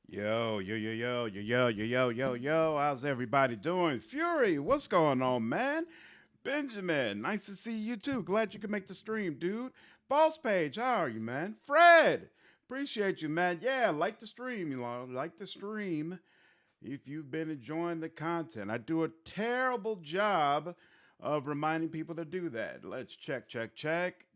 Yo. How's everybody doing? Fury, what's going on, man? Benjamin, nice to see you too. Glad you could make the stream, dude. Boss Page, how are you, man? Fred, appreciate you, man. Yeah, like the stream, like the stream if you've been enjoying the content. I do a terrible job of reminding people to do that. Let's check.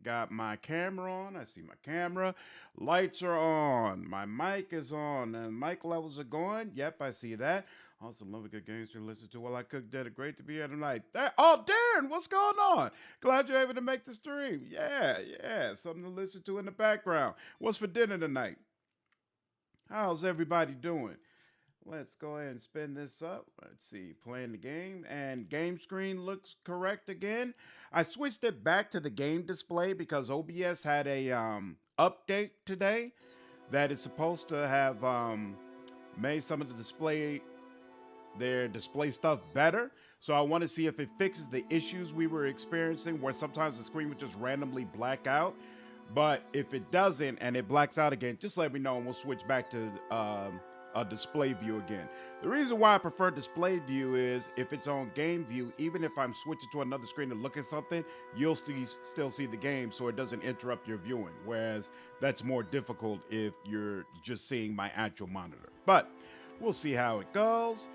Got my camera on. I see my camera. Lights are on. My mic is on. And mic levels are going. Yep, I see that. Also, love a good games to listen to while I cook dinner. Great to be here tonight. Oh, Darren, what's going on? Glad you're able to make the stream. Yeah. Something to listen to in the background. What's for dinner tonight? How's everybody doing? Let's go ahead and spin this up. Let's see, playing the game, and game screen looks correct again. I switched it back to the game display because OBS had a update today that is supposed to have made some of the display stuff better. So I want to see if it fixes the issues we were experiencing where sometimes the screen would just randomly black out. But if it doesn't and it blacks out again, just let me know and we'll switch back to a display view again. The reason why I prefer display view is if it's on game view, even if I'm switching to another screen to look at something, you'll still see the game so it doesn't interrupt your viewing. Whereas that's more difficult if you're just seeing my actual monitor. But we'll see how it goes.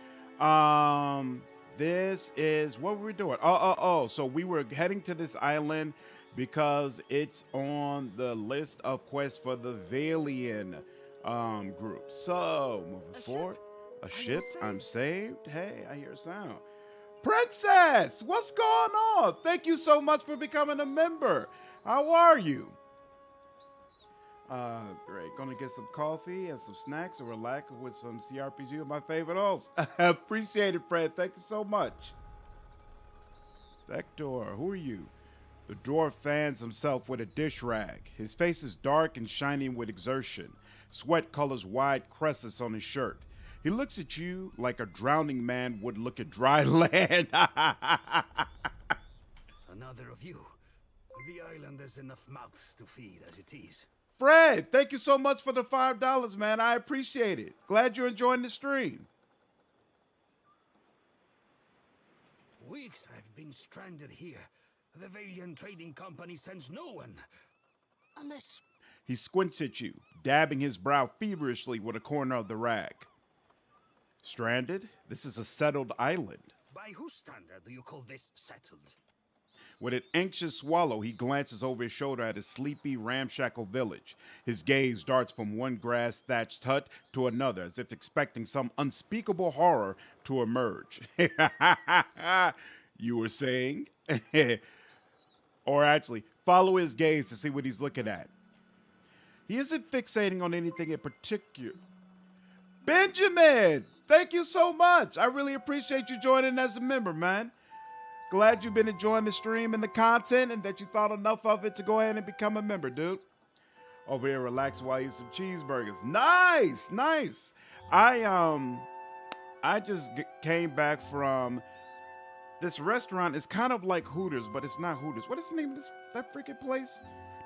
This is what were we doing? So we were heading to this island because it's on the list of quests for the Valian group. So moving forward, a ship. I'm saved. Hey, I hear a sound. Princess, what's going on? Thank you so much for becoming a member. How are you? Great. Gonna get some coffee and some snacks and relax with some CRPG with my favorite host. Appreciate it, Fred. Thank you so much. Vector, who are you? The dwarf fans himself with a dish rag. His face is dark and shining with exertion. Sweat colors wide crescents on his shirt. He looks at you like a drowning man would look at dry land. Another of you. The island has enough mouths to feed as it is. Fred, thank you so much for the $5, man. I appreciate it. Glad you're enjoying the stream. Weeks I've been stranded here. The Valiant Trading Company sends no one. Unless... He squints at you, dabbing his brow feverishly with a corner of the rag. Stranded? This is a settled island. By whose standard do you call this settled? With an anxious swallow, he glances over his shoulder at his sleepy, ramshackle village. His gaze darts from one grass-thatched hut to another, as if expecting some unspeakable horror to emerge. You were saying? Or actually, follow his gaze to see what he's looking at. He isn't fixating on anything in particular. Benjamin, thank you so much. I really appreciate you joining as a member, man. Glad you've been enjoying the stream and the content and that you thought enough of it to go ahead and become a member, dude. Over here, relax while you eat some cheeseburgers. Nice. I just came back from this restaurant. It's kind of like Hooters, but it's not Hooters. What is the name of that freaking place?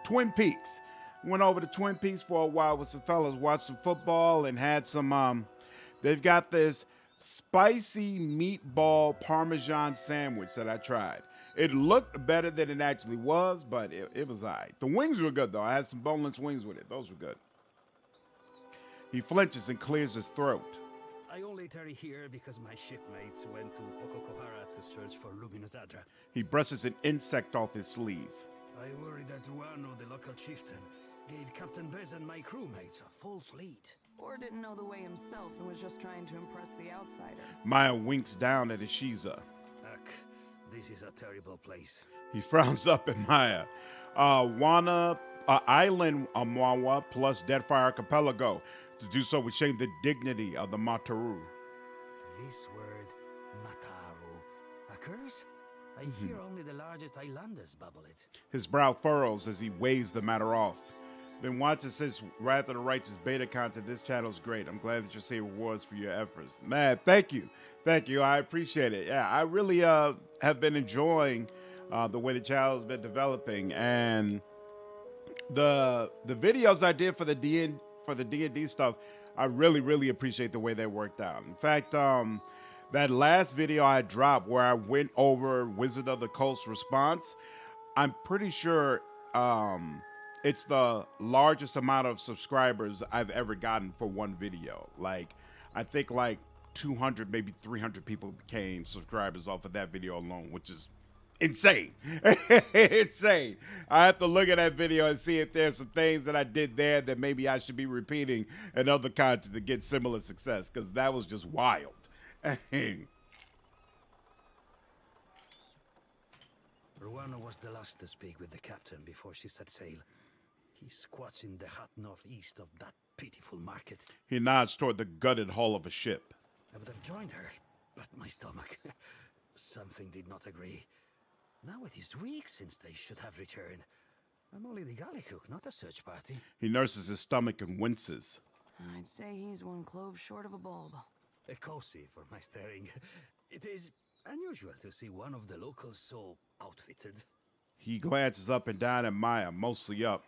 Twin Peaks. Went over to Twin Peaks for a while with some fellas, watched some football, and had some, they've got this spicy meatball Parmesan sandwich that I tried. It looked better than it actually was, but it was all right. The wings were good, though. I had some boneless wings with it. Those were good. He flinches and clears his throat. I only tarry here because my shipmates went to Okokohara to search for Luminous Adra. He brushes an insect off his sleeve. I worry that Ruano, the local chieftain, gave Captain Bez and my crewmates a false lead. Or didn't know the way himself and was just trying to impress the outsider. Maya winks down at Ishiza. Ugh, this is a terrible place. He frowns up at Maya. Island Amawa plus Deadfire Archipelago. To do so would shame the dignity of the Mataru. This word, Mataru, occurs? I hear only the largest islanders bubble it. His brow furrows as he waves the matter off. Then watches his Wrath of the Righteous beta content. This channel is great. I'm glad that you're seeing rewards for your efforts. Man, thank you. I appreciate it. Yeah, I really have been enjoying the way the channel has been developing, and the videos I did for the D&D stuff. I really, really appreciate the way that worked out. In fact, that last video I dropped where I went over Wizard of the Coast response, I'm pretty sure it's the largest amount of subscribers I've ever gotten for one video. Like, I think like 200, maybe 300 people became subscribers off of that video alone, which is insane. Insane. I have to look at that video and see if there's some things that I did there that maybe I should be repeating in other content to get similar success, because that was just wild. Ruano was the last to speak with the captain before she set sail. He squats in the hot northeast of that pitiful market. He nods toward the gutted hull of a ship. I would have joined her, but my stomach, something did not agree. Now it is weeks since they should have returned. I'm only the galley cook, not a search party. He nurses his stomach and winces. I'd say he's one clove short of a bulb. A cozy for my staring. It is unusual to see one of the locals so outfitted. He glances up and down at Maya, mostly up.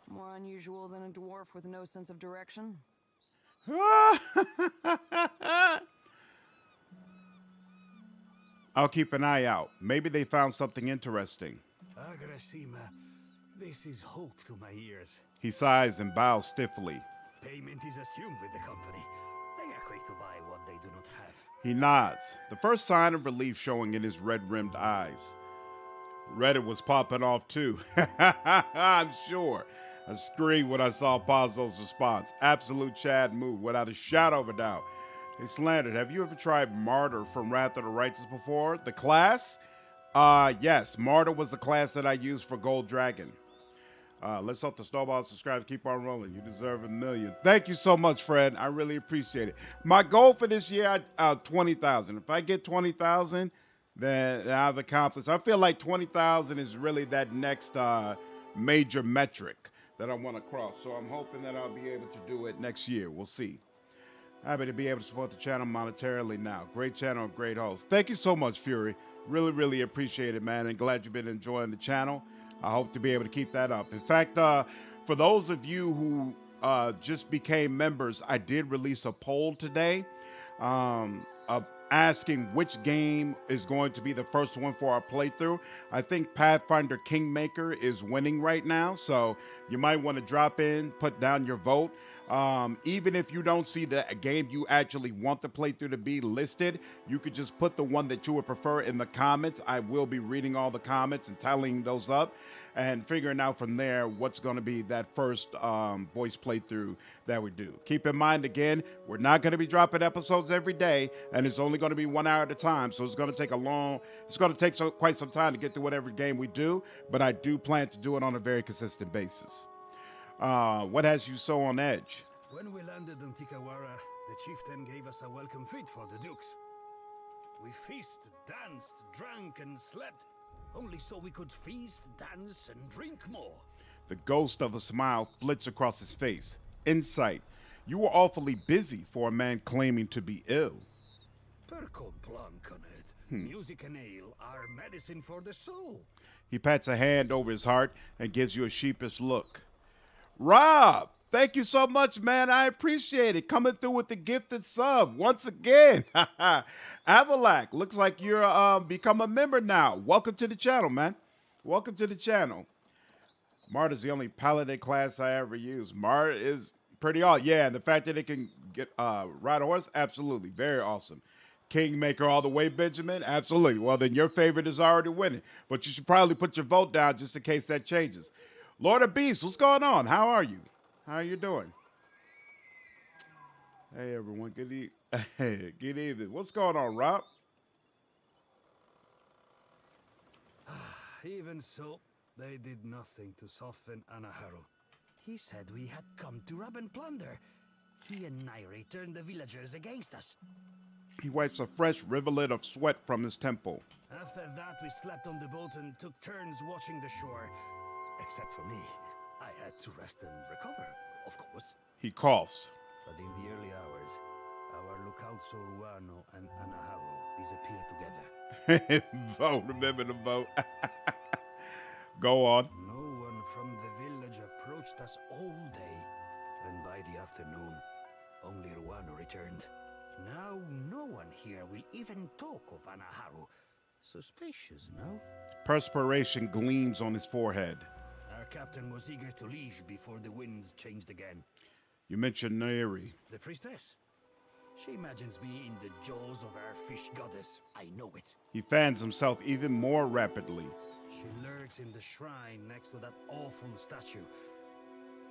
More unusual than a dwarf with no sense of direction. I'll keep an eye out. Maybe they found something interesting. Agrasima, this is hope to my ears. He sighs and bows stiffly. Payment is assumed with the company. They are quick to buy what they do not have. He nods, the first sign of relief showing in his red-rimmed eyes. Reddit was popping off too. I'm sure. I screamed when I saw Pazzo's response. Absolute Chad move, without a shadow of a doubt. Hey, Slandered, have you ever tried Martyr from Wrath of the Righteous before? The class? Yes. Martyr was the class that I used for Gold Dragon. Let's hope the snowball subscribe. Keep on rolling. You deserve 1 million. Thank you so much, Fred. I really appreciate it. My goal for this year, 20,000. If I get 20,000, then I've accomplished. I feel like 20,000 is really that next major metric that I want to cross. So I'm hoping that I'll be able to do it next year. We'll see. Happy to be able to support the channel monetarily now. Great channel, great host. Thank you so much, Fury. Really, really appreciate it, man, and glad you've been enjoying the channel. I hope to be able to keep that up. In fact, for those of you who just became members, I did release a poll today asking which game is going to be the first one for our playthrough. I think Pathfinder Kingmaker is winning right now, so you might want to drop in, put down your vote. Even if you don't see the game you actually want the playthrough to be listed, you could just put the one that you would prefer in the comments. I will be reading all the comments and tallying those up and figuring out from there what's going to be that first voice playthrough that we do. Keep in mind, again, we're not going to be dropping episodes every day, and it's only going to be 1 hour at a time, so it's going to take quite some time to get through whatever game we do, but I do plan to do it on a very consistent basis. What has you so on edge? When we landed in Tikawara, the chieftain gave us a welcome feast for the dukes. We feasted, danced, drank, and slept, only so we could feast, dance, and drink more. The ghost of a smile flits across his face. Insight. You were awfully busy for a man claiming to be ill. Perco Blancanet. Music and ale are medicine for the soul. He pats a hand over his heart and gives you a sheepish look. Rob, thank you so much, man. I appreciate it. Coming through with the gifted sub once again. Avalak, looks like you're become a member now. Welcome to the channel, man. Welcome to the channel. Martyr's the only paladin class I ever used. Martyr is pretty awesome. Yeah, and the fact that it can get ride a horse, absolutely. Very awesome. Kingmaker all the way, Benjamin? Absolutely. Well, then your favorite is already winning. But you should probably put your vote down just in case that changes. Lord of Beasts, what's going on? How are you? How are you doing? Hey, everyone. Good evening. What's going on, Rob? Even so, they did nothing to soften Anaharu. He said we had come to rob and plunder. He and Nairi turned the villagers against us. He wipes a fresh rivulet of sweat from his temple. After that, we slept on the boat and took turns watching the shore. Except for me. I had to rest and recover, of course. He coughs. But in the early hours, our lookouts Ruano and Anaharu disappeared together. Vote, remember to vote. Go on. No one from the village approached us all day, and by the afternoon, Only Ruano returned. Now no one here will even talk of Anaharu. Suspicious, no? Perspiration gleams on his forehead. Our captain was eager to leave before the winds changed again. You mentioned Nairi. The priestess. She imagines me in the jaws of our fish goddess. I know it. He fans himself even more rapidly. She lurks in the shrine next to that awful statue.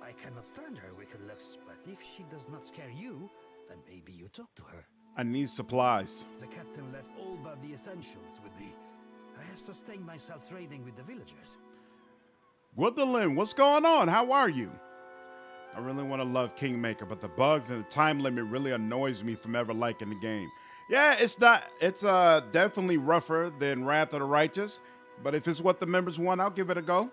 I cannot stand her wicked looks, but if she does not scare you, then maybe you talk to her. I need supplies. The captain left all but the essentials with me. I have sustained myself trading with the villagers. Gwendolyn, what's going on? How are you? I really want to love Kingmaker, but the bugs and the time limit really annoys me from ever liking the game. Yeah, it's definitely rougher than Wrath of the Righteous, but if it's what the members want, I'll give it a go.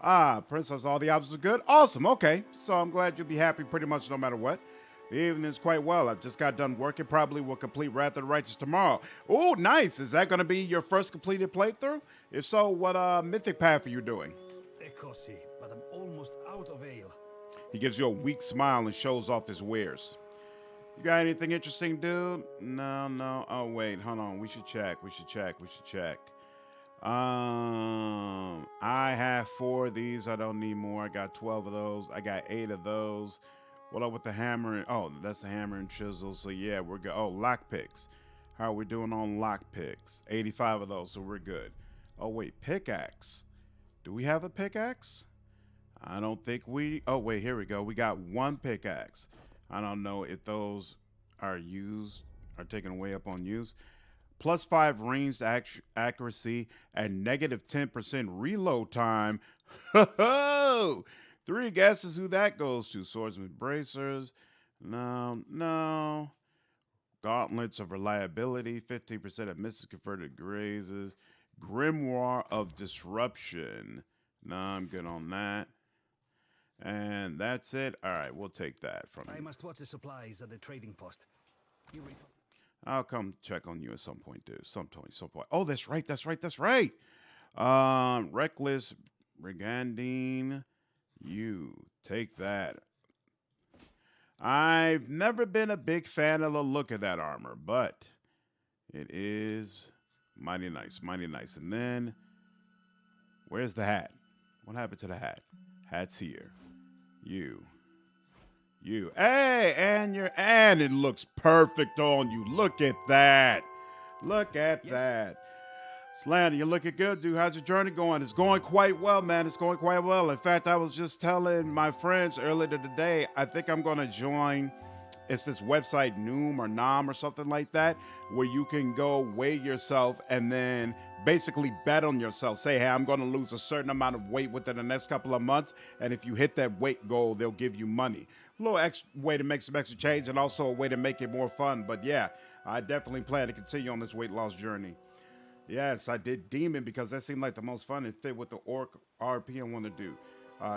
Ah, Princess, all the options are good? Awesome, okay. So I'm glad you'll be happy pretty much no matter what. The evening is quite well. I've just got done working. Probably will complete Wrath of the Righteous tomorrow. Oh, nice. Is that going to be your first completed playthrough? If so, what mythic path are you doing? Ecosi, but I'm almost out of ale. He gives you a weak smile and shows off his wares. You got anything interesting, dude? No. Oh, wait. Hold on. We should check. I have 4 of these. I don't need more. I got 12 of those. I got 8 of those. What up with the hammer? Oh, that's the hammer and chisel. So yeah, we're good. Oh, lockpicks. How are we doing on lockpicks? 85 of those, so we're good. Oh wait, pickaxe. Do we have a pickaxe? I don't think we. Oh wait, here we go. We got 1 pickaxe. I don't know if those are used, are taken away up on use. +5 ranged accuracy and negative 10% reload time. Ho! 3 guesses who that goes to. Swordsman bracers. No. Gauntlets of reliability. 15% of misses converted grazes. Grimoire of disruption. No, I'm good on that. And that's it. All right, we'll take that from you. I must watch the supplies at the trading post. I'll come check on you at some point, dude. Some point. Oh, that's right. Reckless Brigandine. You take that. I've never been a big fan of the look of that armor, but it is mighty nice. And then, where's the hat? What happened to the hat? Hat's here. You. Hey, and it looks perfect on you. Look at that. That. Slandered, you're looking good, dude. How's your journey going? It's going quite well, man. It's going quite well. In fact, I was just telling my friends earlier today, I think I'm going to join, it's this website, Noom or Nom or something like that, where you can go weigh yourself and then basically bet on yourself. Say, hey, I'm going to lose a certain amount of weight within the next couple of months, and if you hit that weight goal, they'll give you money. A little extra way to make some extra change and also a way to make it more fun. But yeah, I definitely plan to continue on this weight loss journey. Yes, I did Demon because that seemed like the most fun and fit with the Orc RP I want to do.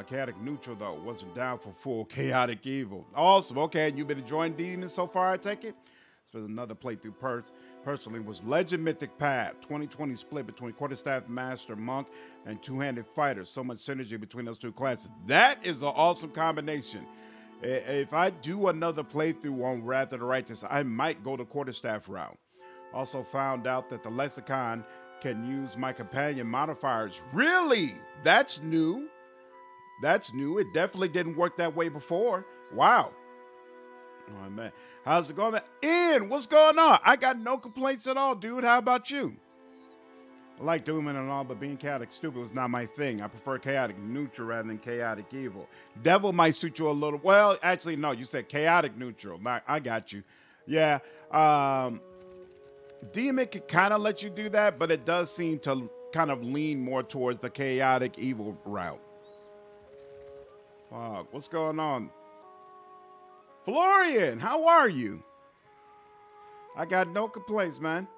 Chaotic Neutral, though, wasn't down for full Chaotic Evil. Awesome. Okay, and you've been enjoying Demon so far, I take it? So another playthrough personally was Legend Mythic Path. 2020 split between Quarterstaff Master Monk and Two-Handed Fighter. So much synergy between those 2 classes. That is an awesome combination. If I do another playthrough on Wrath of the Righteous, I might go the Quarterstaff route. Also found out that the lexicon can use my companion modifiers. Really? That's new. It definitely didn't work that way before. Wow. Oh, man. How's it going, man? Ian, what's going on? I got no complaints at all, dude. How about you? I like Dooming and all, but being chaotic stupid was not my thing. I prefer chaotic neutral rather than chaotic evil. Devil might suit you a little. Well, actually, no. You said chaotic neutral. I got you. Yeah. Demon can kind of let you do that, but it does seem to kind of lean more towards the chaotic evil route. Wow, what's going on? Florian, how are you? I got no complaints, man.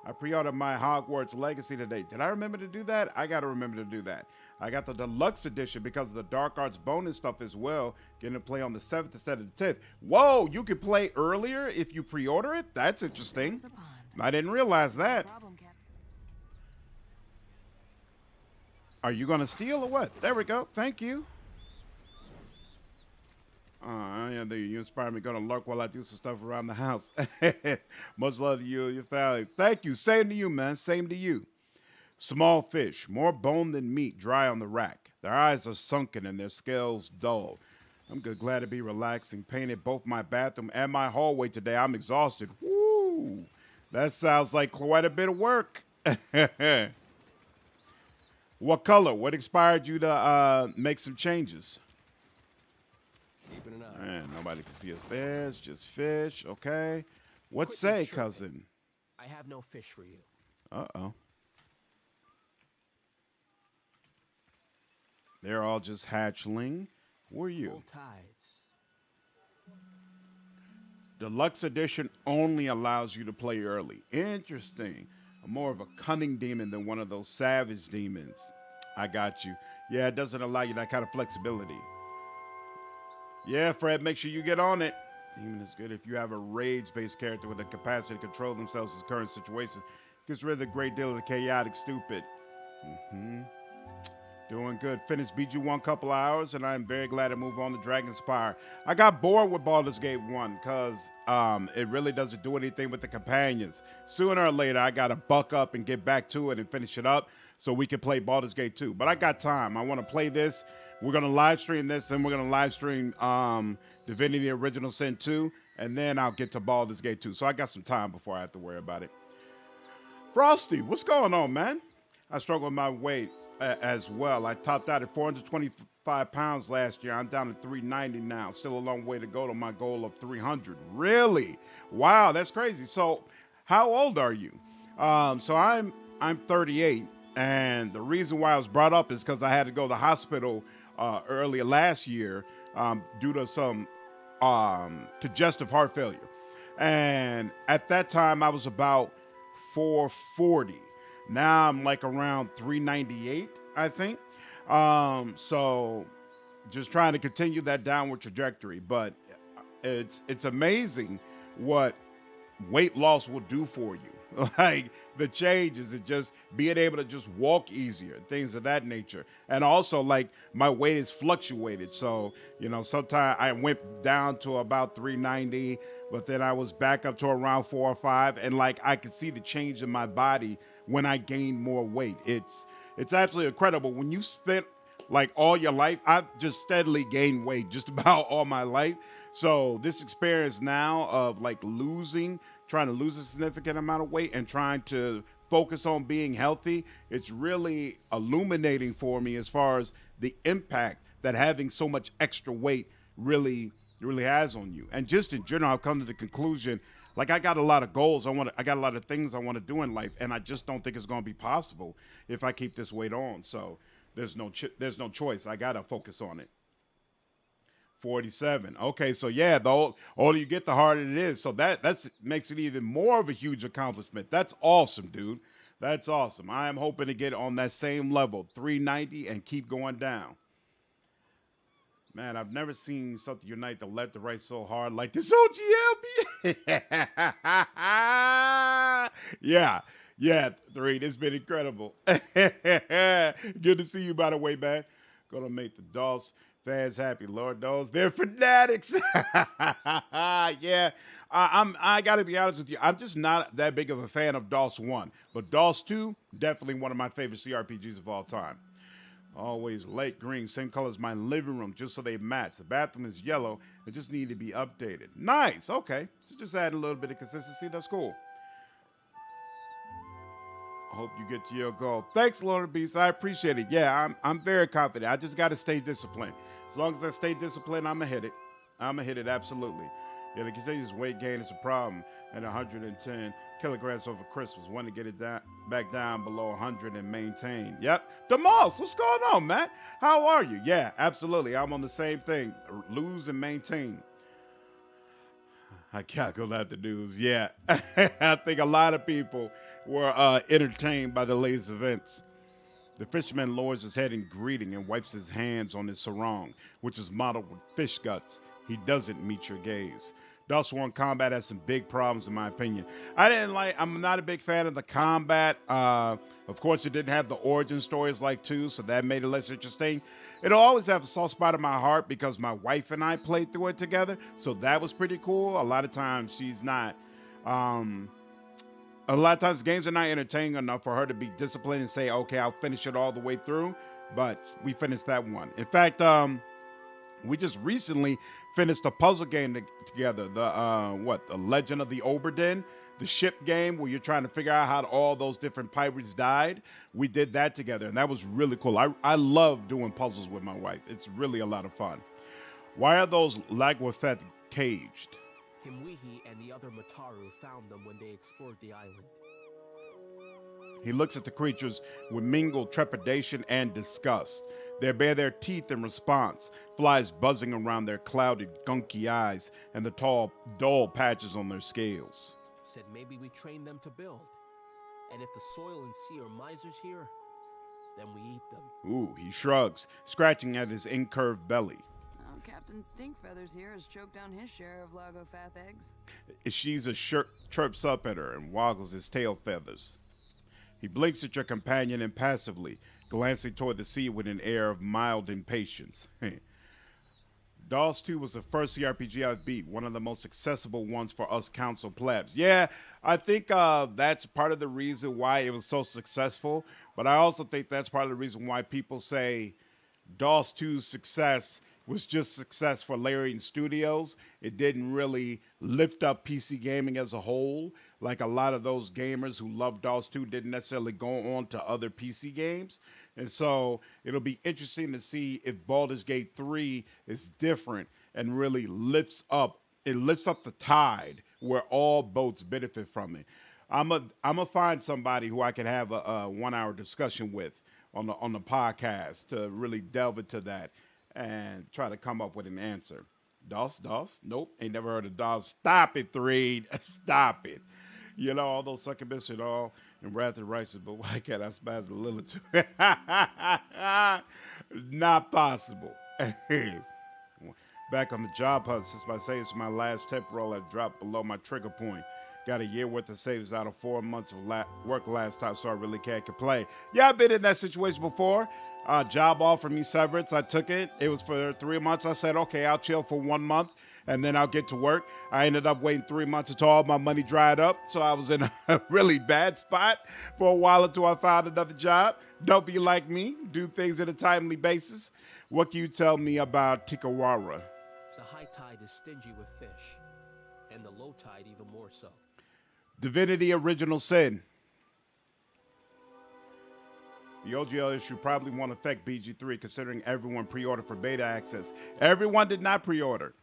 I pre-ordered my Hogwarts Legacy today. Did I remember to do that? I got to remember to do that. I got the deluxe edition because of the Dark Arts bonus stuff as well. Getting to play on the 7th instead of the 10th. Whoa, you can play earlier if you pre-order it? That's interesting. I didn't realize that. Are you going to steal or what? There we go. Thank you. Yeah, you inspire me. Gonna lurk while I do some stuff around the house. Much love to you and your family. Thank you. Same to you, man. Same to you. Small fish, more bone than meat, dry on the rack. Their eyes are sunken and their scales dull. I'm glad to be relaxing. Painted both my bathroom and my hallway today. I'm exhausted. Woo! That sounds like quite a bit of work. What color? What inspired you to make some changes? Keeping an eye. Man, nobody can see us there. It's just fish. Okay. What Quit say, your chirping. cousin? I have no fish for you. Uh-oh. They're all just hatchling. Who are you? Full tides. Deluxe edition only allows you to play early. Interesting. I'm more of a cunning demon than one of those savage demons. I got you. Yeah, it doesn't allow you that kind of flexibility. Yeah, Fred, make sure you get on it. Demon is good if you have a rage-based character with the capacity to control themselves in current situations. Gets rid of a great deal of the chaotic stupid. Doing good. Finished BG1 couple hours, and I'm very glad to move on to Dragonspire. I got bored with Baldur's Gate 1 because it really doesn't do anything with the companions. Sooner or later, I got to buck up and get back to it and finish it up so we can play Baldur's Gate 2. But I got time. I want to play this. We're going to live stream this, then we're going to live stream Divinity Original Sin 2, and then I'll get to Baldur's Gate 2. So I got some time before I have to worry about it. Frosty, what's going on, man? I struggle with my weight as well. I topped out at 425 pounds last year. I'm down to 390 now. Still a long way to go to my goal of 300. Really? Wow, that's crazy. So how old are you? So I'm 38, and the reason why I was brought up is because I had to go to the hospital earlier last year due to some congestive heart failure. And at that time, I was about 440. Now I'm like around 398, I think. So just trying to continue that downward trajectory. But it's amazing what weight loss will do for you. Like the changes and just being able to just walk easier, things of that nature. And also like my weight has fluctuated. So, you know, sometimes I went down to about 390, but then I was back up to around 4 or 5. And like I could see the change in my body when I gained more weight. It's absolutely incredible. When you spent like all your life, I've just steadily gained weight just about all my life. So this experience now of like trying to lose a significant amount of weight and trying to focus on being healthy, it's really illuminating for me as far as the impact that having so much extra weight really has on you. And just in general, I've come to the conclusion, like I got a lot of goals. I got a lot of things I want to do in life, and I just don't think it's going to be possible if I keep this weight on. So there's no choice. I got to focus on it. 47. Okay, so yeah, the older you get, the harder it is. So that makes it even more of a huge accomplishment. That's awesome, dude. That's awesome. I am hoping to get on that same level, 390, and keep going down. Man, I've never seen something unite the left to right so hard like this OGLB. Yeah, 3. It's been incredible. Good to see you, by the way, man. Gonna make the DOS fans happy. Lord knows they're fanatics. Yeah, I gotta be honest with you. I'm just not that big of a fan of DOS 1, but DOS 2, definitely one of my favorite CRPGs of all time. Always light green, same color as my living room, just so they match. The bathroom is yellow. It just need to be updated. Nice. Okay. So just add a little bit of consistency. That's cool. I hope you get to your goal. Thanks, Lord Beast. I appreciate it. Yeah, I'm very confident. I just got to stay disciplined. As long as I stay disciplined, I'm going to hit it. I'm going to hit it, absolutely. Yeah, the continuous weight gain is a problem at 110 kilograms over Christmas. Want to get it back down below 100 and maintain. Yep. Demoss, what's going on, man? How are you? Yeah, absolutely. I'm on the same thing. Lose and maintain. I cackled at the news. Yeah. I think a lot of people were entertained by the latest events. The fisherman lowers his head in greeting and wipes his hands on his sarong, which is modeled with fish guts. He doesn't meet your gaze. Dust 1 combat has some big problems in my opinion. I'm not a big fan of the combat. Of course, it didn't have the origin stories like 2, so that made it less interesting. It'll always have a soft spot in my heart because my wife and I played through it together, so that was pretty cool. A lot of times she's not. A lot of times games are not entertaining enough for her to be disciplined and say, okay, I'll finish it all the way through. But we finished that one. In fact, we just recently finished a puzzle game together. The Legend of the Oberdin, the ship game where you're trying to figure out how all those different pirates died. We did that together, and that was really cool. I love doing puzzles with my wife. It's really a lot of fun. Why are those Lagwafet caged? Himwehi and the other Mataru found them when they explored the island. He looks at the creatures with mingled trepidation and disgust. They bare their teeth in response, flies buzzing around their clouded, gunky eyes, and the tall, dull patches on their scales. Said maybe we train them to build. And if the soil and sea are misers here, then we eat them. Ooh, he shrugs, scratching at his incurved belly. Oh, Captain Stinkfeathers here has choked down his share of Lagofath eggs. Ishiza chirps up at her and waggles his tail feathers. He blinks at your companion impassively, glancing toward the sea with an air of mild impatience. DOS 2 was the first CRPG I beat, one of the most accessible ones for us council plebs. Yeah, I think that's part of the reason why it was so successful, but I also think that's part of the reason why people say DOS 2's success was just success for Larian Studios. It didn't really lift up PC gaming as a whole. Like a lot of those gamers who love DOS 2 didn't necessarily go on to other PC games. And so it'll be interesting to see if Baldur's Gate 3 is different and really lifts up the tide where all boats benefit from it. I'm a find somebody who I can have a 1 hour discussion with on the podcast to really delve into that and try to come up with an answer. DOS? Nope, ain't never heard of DOS. Stop it, 3. Stop it. You know, all those succubus and all, and Wrath of Righteous, but why can't I spaz a little too? Not possible. Back on the job hunt, since my saves for my last temp roll had dropped below my trigger point. Got a year worth of saves out of 4 months of work last time, so I really can't complain. Yeah, I've been in that situation before. Job offered me severance. I took it. It was for 3 months. I said, okay, I'll chill for 1 month, and then I'll get to work. I ended up waiting 3 months until all my money dried up, so I was in a really bad spot for a while until I found another job. Don't be like me. Do things at a timely basis. What can you tell me about Tikawara? The high tide is stingy with fish, and the low tide even more so. Divinity Original Sin. The OGL issue probably won't affect BG3 considering everyone pre-ordered for beta access. Everyone did not pre-order.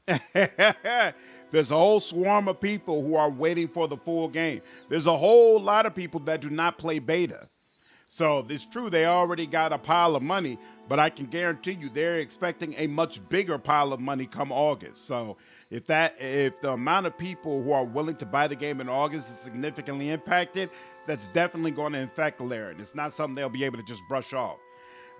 There's a whole swarm of people who are waiting for the full game. There's a whole lot of people that do not play beta. So it's true they already got a pile of money, but I can guarantee you they're expecting a much bigger pile of money come August. So if the amount of people who are willing to buy the game in August is significantly impacted, that's definitely going to infect Larian. It's not something they'll be able to just brush off.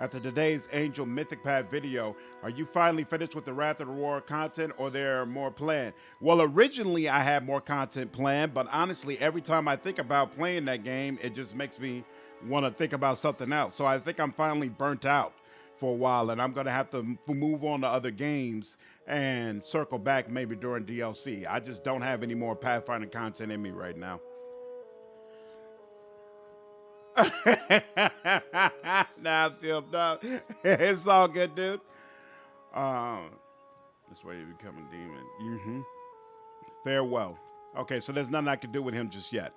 After today's Angel Mythic Path video, are you finally finished with the Wrath of the War content, or there are more planned? Well, originally I had more content planned, but honestly, every time I think about playing that game, it just makes me want to think about something else. So I think I'm finally burnt out for a while, and I'm going to have to move on to other games and circle back maybe during DLC. I just don't have any more Pathfinder content in me right now. Nah, I feel dumb. It's all good, dude. That's why you become a demon. Farewell. Okay, so there's nothing I can do with him just yet.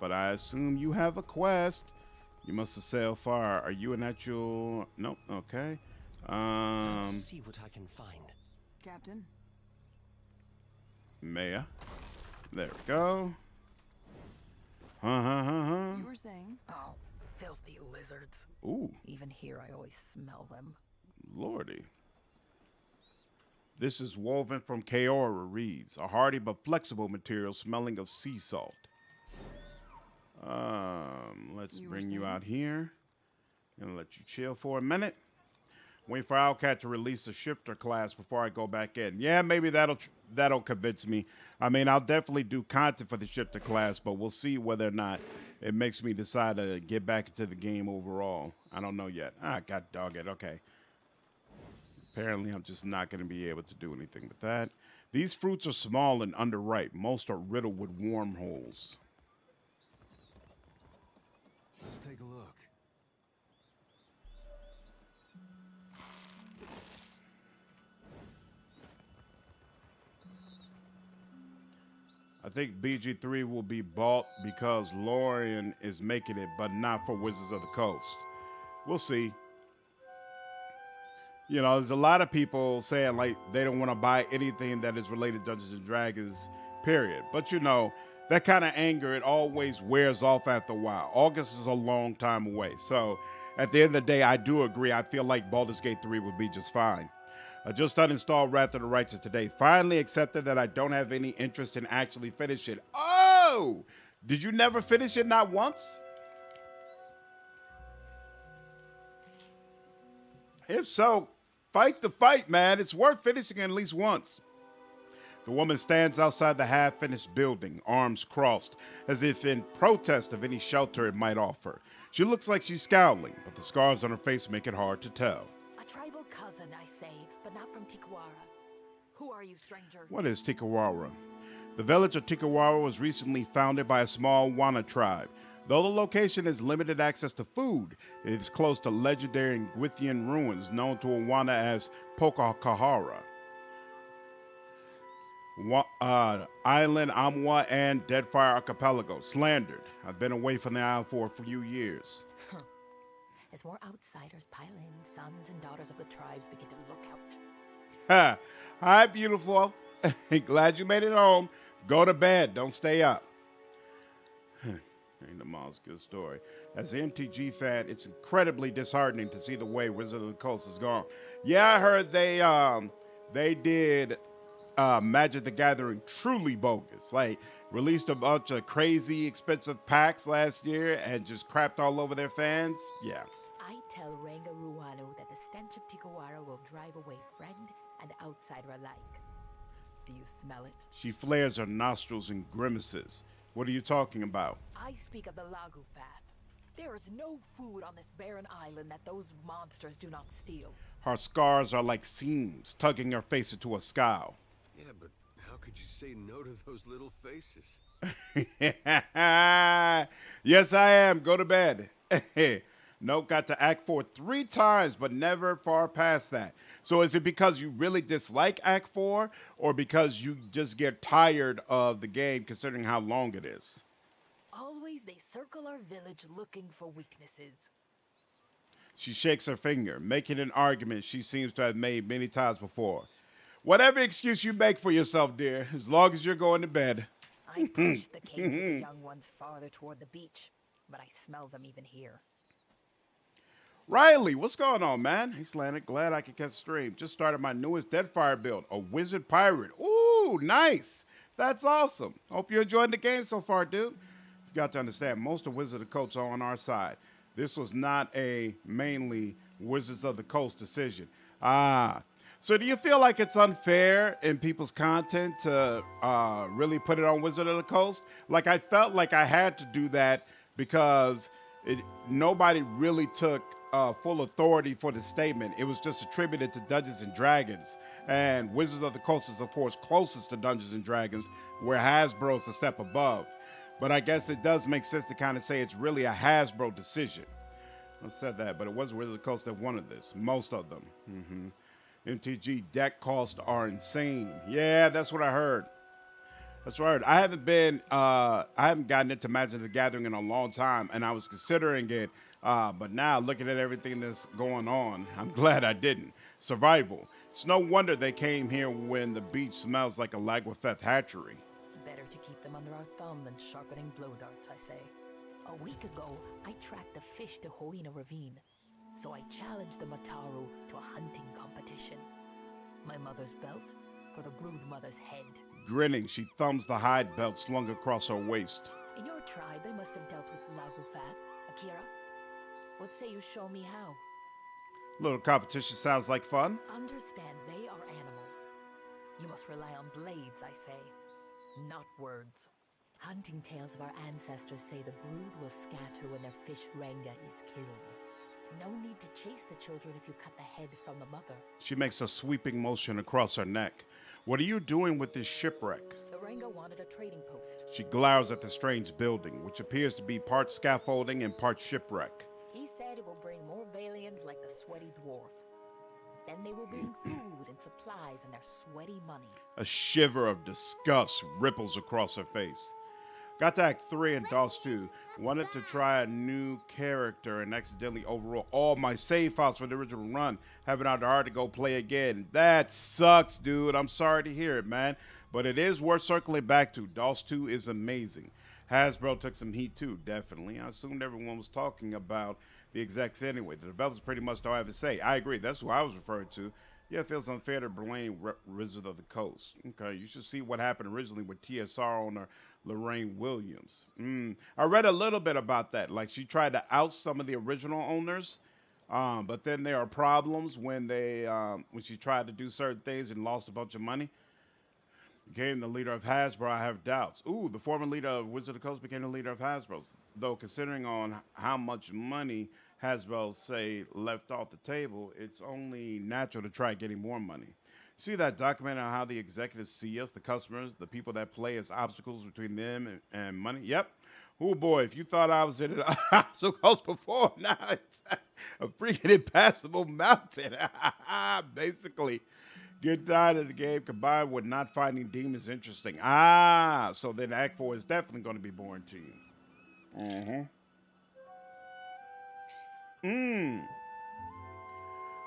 But I assume you have a quest. You must have sailed far. Are you an actual... Nope, okay. Let's see what I can find. Captain? Maya. There we go. You were saying? Oh, filthy lizards. Ooh, Even here, I always smell them. lordy. This is woven from Kaora reeds, a hardy but flexible material smelling of sea salt. Let's bring you out here. Gonna let you chill for a minute. Wait for Owlcat to release a shifter class before I go back in. Yeah, maybe that'll that'll convince me. I mean, I'll definitely do content for the ship to class, but we'll see whether or not it makes me decide to get back into the game overall. I don't know yet. God dog it. Okay. Apparently, I'm just not going to be able to do anything with that. These fruits are small and underripe. Most are riddled with wormholes. Let's take a look. I think BG3 will be bought because Lorian is making it, but not for Wizards of the Coast. We'll see. You know, there's a lot of people saying like they don't want to buy anything that is related to Dungeons and Dragons, period. But you know, that kind of anger, it always wears off after a while. August is a long time away. So at the end of the day, I do agree. I feel like Baldur's Gate 3 would be just fine. I just uninstalled Wrath of the Righteous today. Finally accepted that I don't have any interest in actually finish it. Oh! Did you never finish it, not once? If so, fight the fight, man. It's worth finishing at least once. The woman stands outside the half-finished building, arms crossed, as if in protest of any shelter it might offer. She looks like she's scowling, but the scars on her face make it hard to tell. A tribal cousin, I say, but not from Tikawara. Who are you, stranger? What is Tikawara? The village of Tikawara was recently founded by a small Wana tribe. Though the location has limited access to food, it is close to legendary Gwithian ruins known to Awana as Pokakahara. Island, Amwa, and Deadfire Archipelago, Slandered. I've been away from the isle for a few years. As more outsiders pile in, sons and daughters of the tribes begin to look out. Ha! Hi, beautiful. Glad you made it home. Go to bed. Don't stay up. Ain't the mom's good story. As an MTG fan, it's incredibly disheartening to see the way Wizard of the Coast has gone. Yeah, I heard they did Magic the Gathering truly bogus. Like, released a bunch of crazy expensive packs last year and just crapped all over their fans. Yeah. I tell Ranga Ruano that the stench of Tikawara will drive away friend and outsider alike. Do you smell it? She flares her nostrils and grimaces. What are you talking about? I speak of the Lagufath. There is no food on this barren island that those monsters do not steal. Her scars are like seams, tugging her face into a scowl. Yeah, but how could you say no to those little faces? Yes, I am. Go to bed. Nope, got to Act 4 3 times, but never far past that. So is it because you really dislike Act 4, or because you just get tired of the game considering how long it is? Always they circle our village looking for weaknesses. She shakes her finger, making an argument she seems to have made many times before. Whatever excuse you make for yourself, dear, as long as you're going to bed. I push the cage with the young ones farther toward the beach, but I smell them even here. Riley, what's going on, man? Hey, Slandered, glad I could catch the stream. Just started my newest Deadfire build, a Wizard Pirate. Ooh, nice. That's awesome. Hope you're enjoying the game so far, dude. You got to understand, most of Wizards of the Coast are on our side. This was not a mainly Wizards of the Coast decision. So do you feel like it's unfair in people's content to really put it on Wizard of the Coast? Like, I felt like I had to do that because nobody really took full authority for the statement. It was just attributed to Dungeons and Dragons. And Wizards of the Coast is, of course, closest to Dungeons and Dragons, where Hasbro's a step above. But I guess it does make sense to kind of say it's really a Hasbro decision. I said that, but it was Wizards of the Coast that wanted this. Most of them. MTG deck costs are insane. Yeah, that's what I heard. That's what I heard. I haven't gotten into Magic the Gathering in a long time, and I was considering it. But now, looking at everything that's going on, I'm glad I didn't. Survival. It's no wonder they came here when the beach smells like a Lagufath hatchery. Better to keep them under our thumb than sharpening blow darts, I say. A week ago, I tracked the fish to Hoina Ravine, so I challenged the Mataru to a hunting competition. My mother's belt for the brood mother's head. Grinning, she thumbs the hide belt slung across her waist. In your tribe, they must have dealt with Lagufath, Akira. What say you show me how? Little competition sounds like fun. Understand, they are animals. You must rely on blades, I say, not words. Hunting tales of our ancestors say the brood will scatter when their fish Renga is killed. No need to chase the children if you cut the head from the mother. She makes a sweeping motion across her neck. What are you doing with this shipwreck? The Renga wanted a trading post. She glowers at the strange building, which appears to be part scaffolding and part shipwreck. He said it will bring more Valians like the sweaty dwarf. Then they will bring food and supplies and their sweaty money. A shiver of disgust ripples across her face. Got to Act 3 and DOS 2. Wanted to try a new character and accidentally overwrote all my save files for the original run. Having out the heart to go play again. That sucks, dude. I'm sorry to hear it, man. But it is worth circling back to. DOS 2 is amazing. Hasbro took some heat too, definitely. I assumed everyone was talking about the execs anyway. The developers pretty much don't have a say. I agree. That's who I was referring to. Yeah, it feels unfair to blame Wizard of the Coast. Okay, you should see what happened originally with TSR owner Lorraine Williams. I read a little bit about that. Like, she tried to out some of the original owners, but then there are problems when she tried to do certain things and lost a bunch of money. Became the leader of Hasbro, I have doubts. Ooh, the former leader of Wizard of the Coast became the leader of Hasbro. Though, considering on how much money Hasbro, say, left off the table, it's only natural to try getting more money. See that document on how the executives see us, the customers, the people that play as obstacles between them and money? Yep. Oh, boy, if you thought I was in an obstacles before, now it's a freaking impassable mountain. Basically. Get tired of the game combined with not finding demons interesting. So then Act 4 is definitely going to be boring to you.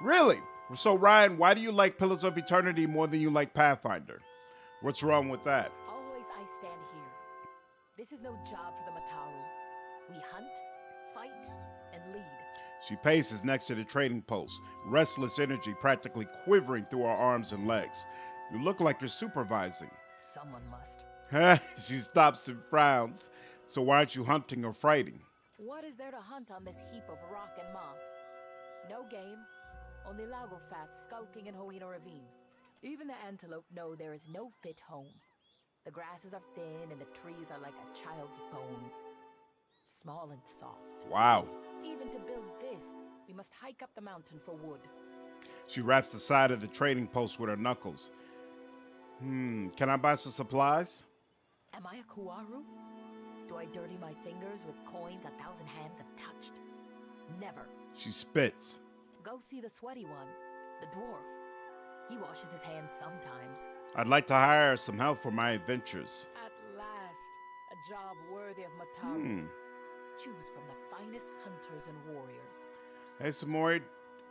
Really? So, Ryan, why do you like Pillars of Eternity more than you like Pathfinder? What's wrong with that? Always I stand here. This is no job for the Mataru. We hunt, fight, and lead. She paces next to the trading post, restless energy practically quivering through her arms and legs. You look like you're supervising. Someone must. She stops and frowns. So why aren't you hunting or fighting? What is there to hunt on this heap of rock and moss? No game, only Lagofats skulking in Hoina Ravine. Even the antelope know there is no fit home. The grasses are thin and the trees are like a child's bones. Small and soft. Wow. Even to build this, we must hike up the mountain for wood. She wraps the side of the trading post with her knuckles. Can I buy some supplies? Am I a Kuaru? Do I dirty my fingers with coins 1,000 hands have touched? Never. She spits. Go see the sweaty one, the dwarf. He washes his hands sometimes. I'd like to hire some help for my adventures. At last, a job worthy of Mataru. Choose from the finest hunters and warriors. Hey, Samori.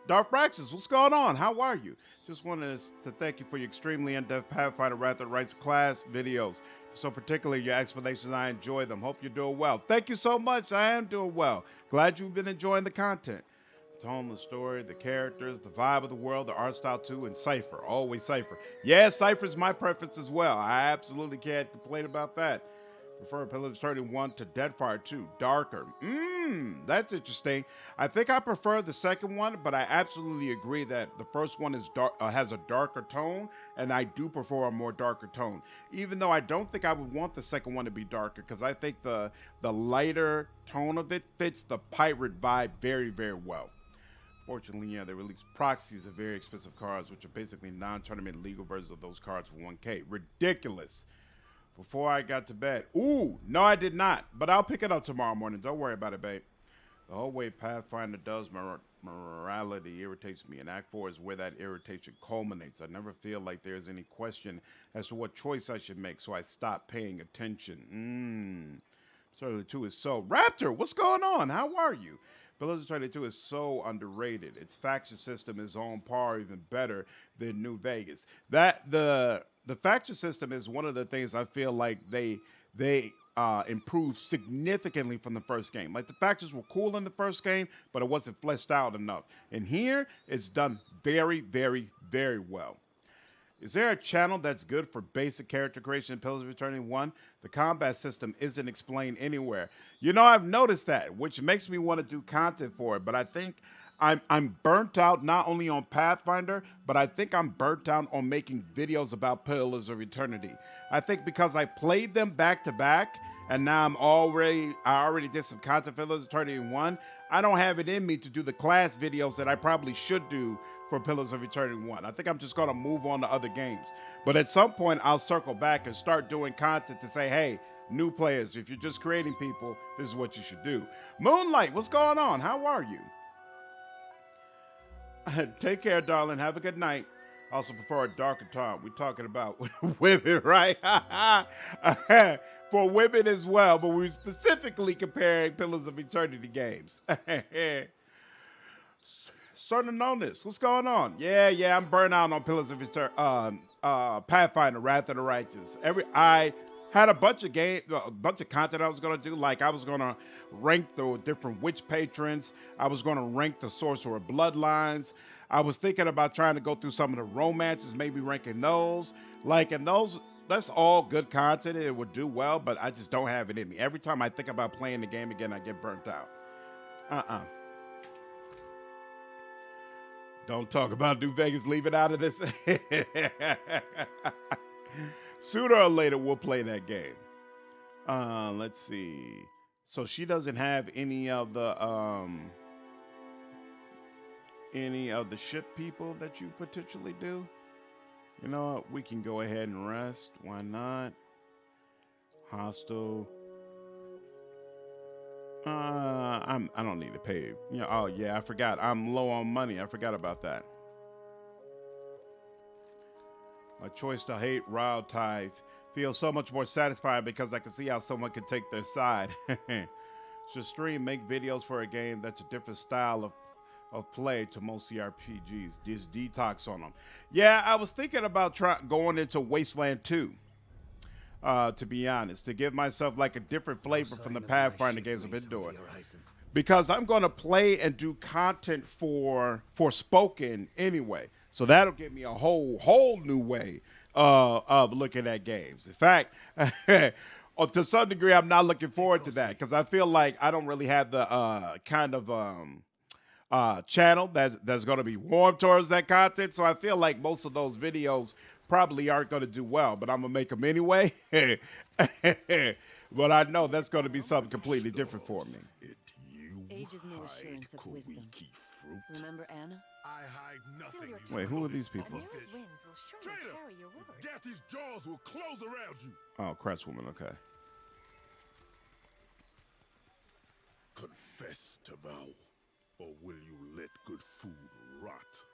Dark Praxis, what's going on? How are you? Just wanted to thank you for your extremely in-depth Pathfinder Wrath Rights class videos. So particularly your explanations, I enjoy them. Hope you're doing well. Thank you so much. I am doing well. Glad you've been enjoying the content. The tone, the story, the characters, the vibe of the world, the art style too, and Cypher. Always Cypher. Yeah, Cypher's my preference as well. I absolutely can't complain about that. Prefer Pillars 31 to Deadfire 2. Darker. That's interesting. I think I prefer the second one, but I absolutely agree that the first one is has a darker tone, and I do prefer a more darker tone. Even though I don't think I would want the second one to be darker, because I think the lighter tone of it fits the pirate vibe very, very well. Fortunately, yeah, they released proxies of very expensive cards, which are basically non-tournament legal versions of those cards for 1K. Ridiculous. Before I got to bed. Ooh, no, I did not. But I'll pick it up tomorrow morning. Don't worry about it, babe. The whole way Pathfinder does morality irritates me. And Act 4 is where that irritation culminates. I never feel like there's any question as to what choice I should make, so I stop paying attention. Certainly 2 is so. Raptor, what's going on? How are you? Pillars 32 is so underrated. Its faction system is on par, even better than New Vegas. The faction system is one of the things I feel like they improved significantly from the first game. Like, the factions were cool in the first game, but it wasn't fleshed out enough. And here, it's done very, very, very well. Is there a channel that's good for basic character creation in Pillars of Eternity 1? The combat system isn't explained anywhere. You know, I've noticed that, which makes me want to do content for it, but I think I'm burnt out not only on Pathfinder, but I think I'm burnt out on making videos about Pillars of Eternity. I think because I played them back to back, and now I already did some content for Pillars of Eternity 1. I don't have it in me to do the class videos that I probably should do for Pillars of Eternity 1. I think I'm just gonna move on to other games. But at some point I'll circle back and start doing content to say, hey, new players, if you're just creating people, this is what you should do. Moonlight, what's going on? How are you? Take care, darling. Have a good night. Also prefer a darker tone. We're talking about women, right? For women as well, but we're specifically comparing Pillars of Eternity games. Certain Nonis, what's going on? Yeah, I'm burnt out on Pillars of Eternity. Pathfinder, Wrath of the Righteous. I had a bunch of content I was gonna do. Like I was gonna rank the different witch patrons. I was gonna rank the sorcerer bloodlines. I was thinking about trying to go through some of the romances, maybe ranking those. That's all good content. It would do well, but I just don't have it in me. Every time I think about playing the game again, I get burnt out. Don't talk about New Vegas. Leave it out of this. Sooner or later, we'll play that game. Let's see. So she doesn't have any of the ship people that you potentially do. You know what? We can go ahead and rest. Why not? Hostile. I don't need to pay. You know, oh yeah, I forgot. I'm low on money. I forgot about that. My choice to hate Wild Tide feels so much more satisfying because I can see how someone can take their side. Should stream make videos for a game that's a different style of play to most CRPGs. Just detox on them. Yeah, I was thinking about going into Wasteland 2. To be honest, to give myself like a different flavor from the Pathfinder games I've been doing. Because I'm going to play and do content for Spoken anyway. So that'll give me a whole new way of looking at games. In fact, to some degree, I'm not looking forward to that because I feel like I don't really have the kind of channel that's going to be warm towards that content. So I feel like most of those videos probably aren't going to do well, but I'm going to make them anyway. But I know that's going to be something completely different for me. Age is no assurance of wisdom. Remember Anna? I hide nothing. Wait, who are these people? Nearest winds will surely Traitor! carry your words. Gathy's jaws will close around you. Oh, Craftswoman, okay. Confess to bow, or will you let good food rot?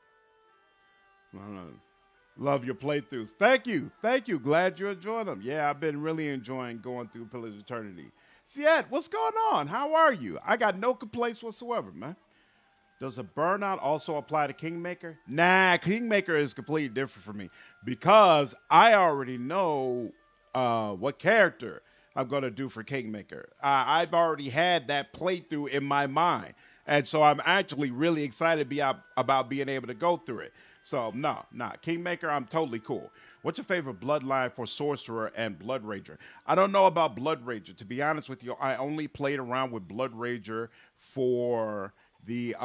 Love your playthroughs. Thank you. Glad you enjoyed them. Yeah, I've been really enjoying going through Pillars of Eternity. Siet, what's going on? How are you? I got no complaints whatsoever, man. Does a burnout also apply to Kingmaker? Nah, Kingmaker is completely different for me because I already know what character I'm going to do for Kingmaker. I've already had that playthrough in my mind. And so I'm actually really excited about being able to go through it. So, no, Kingmaker, I'm totally cool. What's your favorite bloodline for Sorcerer and Blood Rager? I don't know about Blood Rager. To be honest with you, I only played around with Blood Rager for the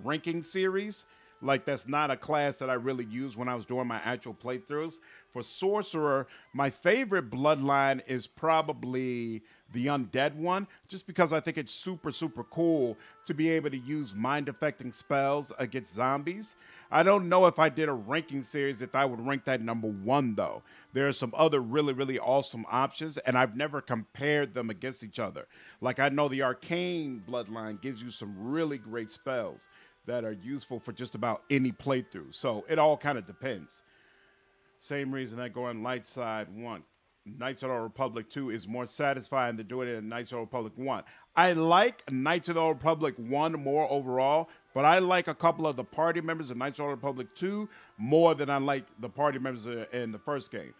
ranking series. Like, that's not a class that I really used when I was doing my actual playthroughs. For Sorcerer, my favorite bloodline is probably the Undead one, just because I think it's super, super cool to be able to use mind-affecting spells against zombies. I don't know if I did a ranking series if I would rank that number 1, though. There are some other really, really awesome options, and I've never compared them against each other. Like, I know the Arcane bloodline gives you some really great spells that are useful for just about any playthrough. So it all kind of depends. Same reason I go on Light Side 1. Knights of the Old Republic 2 is more satisfying than doing it in Knights of the Old Republic 1. I like Knights of the Old Republic 1 more overall, but I like a couple of the party members of Knights of the Old Republic 2 more than I like the party members in the first game.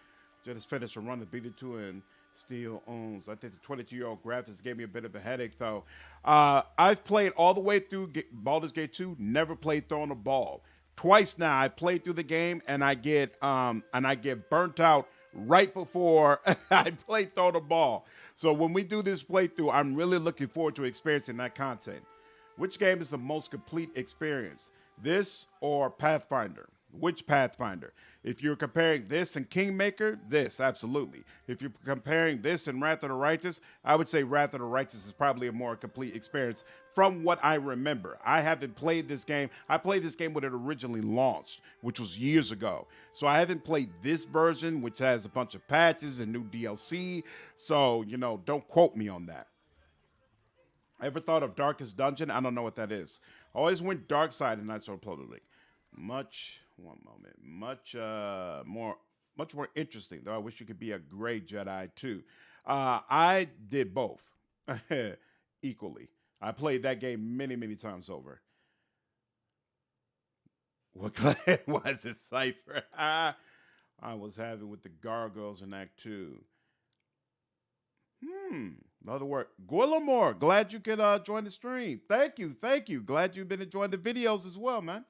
Just finished a run of BD2 and still owns. I think the 22-year-old graphics gave me a bit of a headache, though. I've played all the way through Baldur's Gate 2, never played throwing a ball. Twice now, I played through the game, and I get burnt out right before I play throw the ball. So when we do this playthrough, I'm really looking forward to experiencing that content. Which game is the most complete experience? This or Pathfinder? Which Pathfinder? If you're comparing this and Kingmaker, this, absolutely. If you're comparing this and Wrath of the Righteous, I would say Wrath of the Righteous is probably a more complete experience from what I remember. I haven't played this game. I played this game when it originally launched, which was years ago. So I haven't played this version, which has a bunch of patches and new DLC. So, you know, don't quote me on that. Ever thought of Darkest Dungeon? I don't know what that is. Always went dark side and I saw uploaded. Much more interesting. Though I wish you could be a gray Jedi too. I did both equally. I played that game many, many times over. What class was it, Cypher? I was having with the gargoyles in Act 2. Another word. Guillemore, glad you could join the stream. Thank you. Glad you've been enjoying the videos as well, man.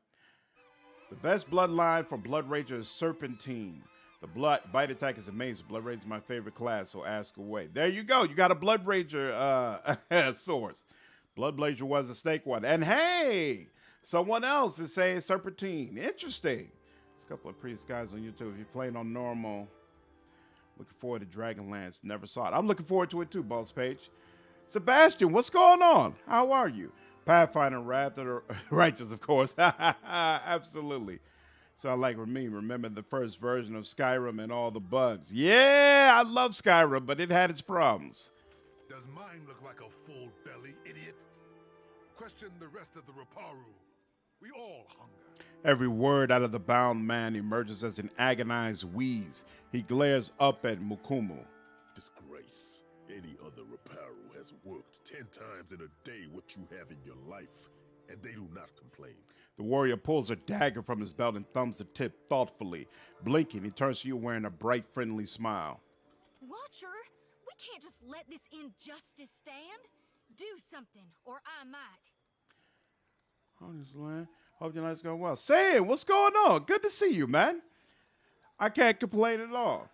The best bloodline for Blood Rager is Serpentine. The blood bite attack is amazing. Blood Rager is my favorite class, so ask away. There you go. You got a Blood Rager source. Blood Rager was a snake one. And hey, someone else is saying Serpentine. Interesting. There's a couple of previous guys on YouTube. If you're playing on normal, looking forward to Dragonlance. Never saw it. I'm looking forward to it too, Boss Page. Sebastian, what's going on? How are you? Pathfinder, Wrath of the Righteous, of course. Absolutely. So I like me. Remember the first version of Skyrim and all the bugs. Yeah, I love Skyrim, but it had its problems. Does mine look like a full belly, idiot? Question the rest of the Raparu. We all hunger. Every word out of the bound man emerges as an agonized wheeze. He glares up at Mukumu. Disgrace. Any other Raparu has worked 10 times in a day what you have in your life, and they do not complain. The warrior pulls a dagger from his belt and thumbs the tip thoughtfully. Blinking, he turns to you wearing a bright, friendly smile. Watcher, we can't just let this injustice stand. Do something, or I might. Hope your night's going well. Sam, what's going on? Good to see you, man. I can't complain at all.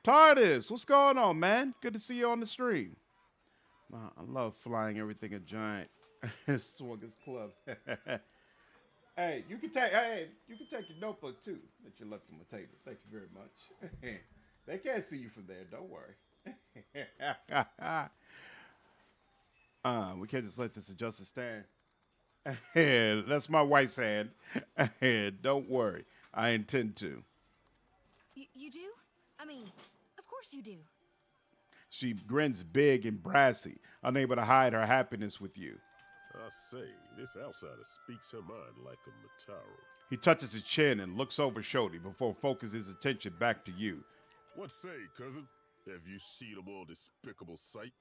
TARDIS, what's going on, man? Good to see you on the stream. I love flying everything a giant swingers club. Hey, you can take your notebook too that you left on the table. Thank you very much. They can't see you from there. Don't worry. We can't just let this injustice stand. That's my wife's hand. Don't worry. I intend to. You do? I mean, of course you do. She grins big and brassy, unable to hide her happiness with you. I say, this outsider speaks her mind like a Mataru. He touches his chin and looks over shoulder before focusing his attention back to you. What say, cousin? Have you seen a more despicable sight?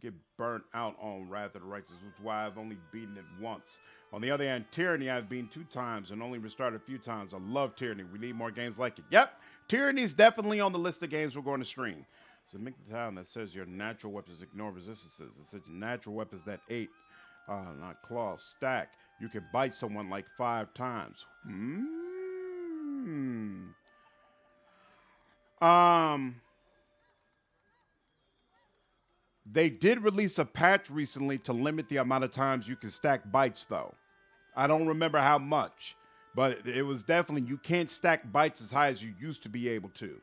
Get burnt out on Wrath of the Righteous, which is why I've only beaten it once. On the other hand, Tyranny I've beaten 2 times and only restarted a few times. I love Tyranny. We need more games like it. Yep, Tyranny's definitely on the list of games we're going to stream. So make the town that says your natural weapons ignore resistances. It says your natural weapons that 8, not claw, stack. You can bite someone like 5 times. They did release a patch recently to limit the amount of times you can stack bites, though. I don't remember how much, but it was definitely, you can't stack bites as high as you used to be able to.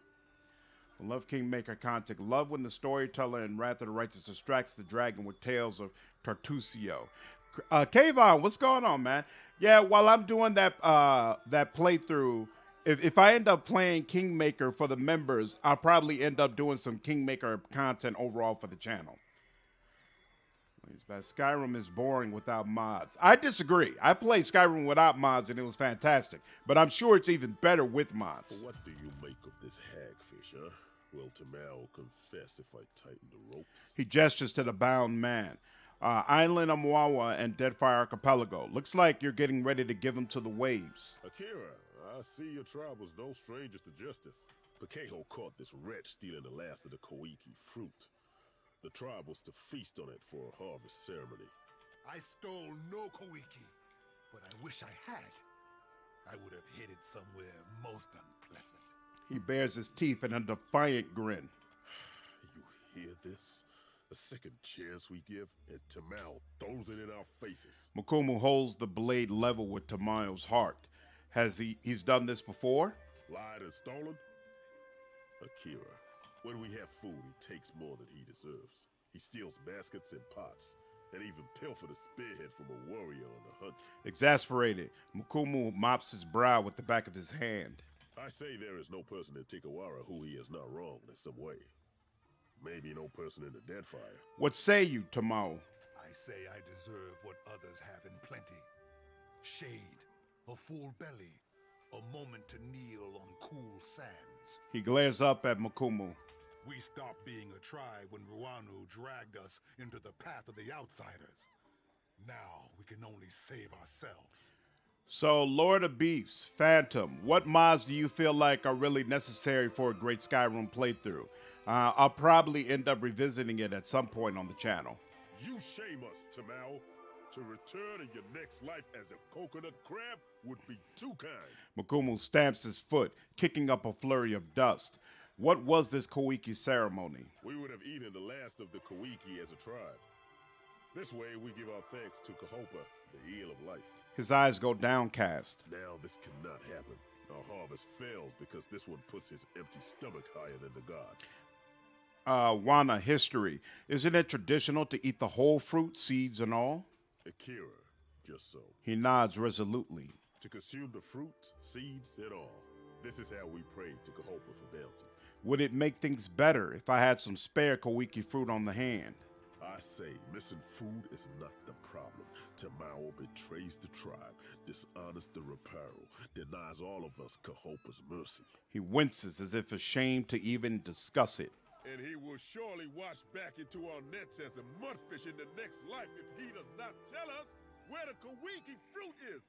I love Kingmaker content. Love when the storyteller in Wrath of the Righteous distracts the dragon with tales of Tartusio. Kayvon, what's going on, man? Yeah, while I'm doing that playthrough, if I end up playing Kingmaker for the members, I'll probably end up doing some Kingmaker content overall for the channel. Skyrim is boring without mods. I disagree. I played Skyrim without mods and it was fantastic, but I'm sure it's even better with mods. What do you make of this hagfish, huh? Will Tamao confess if I tighten the ropes? He gestures to the bound man. Island Amwawa and Deadfire Archipelago. Looks like you're getting ready to give him to the waves. Akira, I see your tribe was no strangers to justice. Pakeho caught this wretch stealing the last of the Koiki fruit. The tribe was to feast on it for a harvest ceremony. I stole no Koiki, but I wish I had. I would have hid it somewhere most unpleasant. He bares his teeth in a defiant grin. You hear this? A second chance we give, and Tamao throws it in our faces. Mukumu holds the blade level with Tamayo's heart. He's done this before? Lied and stolen? Akira, when we have food, he takes more than he deserves. He steals baskets and pots, and even pilfered a spearhead from a warrior on the hunt. Exasperated, Mukumu mops his brow with the back of his hand. I say there is no person in Tikawara who he has not wronged in some way. Maybe no person in the Deadfire. What say you, Tamao? I say I deserve what others have in plenty. Shade, a full belly, a moment to kneel on cool sands. He glares up at Mukumu. We stopped being a tribe when Ruanu dragged us into the path of the outsiders. Now we can only save ourselves. So, Lord of Beasts, Phantom, what mods do you feel like are really necessary for a great Skyrim playthrough? I'll probably end up revisiting it at some point on the channel. You shame us, Tamao. To return in your next life as a coconut crab would be too kind. Mukumu stamps his foot, kicking up a flurry of dust. What was this Koiki ceremony? We would have eaten the last of the Koiki as a tribe. This way we give our thanks to Kahopa, the eel of life. His eyes go downcast. Now this cannot happen. Our harvest fails because this one puts his empty stomach higher than the gods. Wana history. Isn't it traditional to eat the whole fruit, seeds and all? Akira, just so. He nods resolutely. To consume the fruit, seeds, and all. This is how we pray to Kahopa for bounty. Would it make things better if I had some spare Koiki fruit on the hand? I say missing food is not the problem. Tamao betrays the tribe, dishonors the Reparo, denies all of us Kahopa's mercy. He winces as if ashamed to even discuss it. And he will surely wash back into our nets as a mudfish in the next life if he does not tell us where the Koiki fruit is.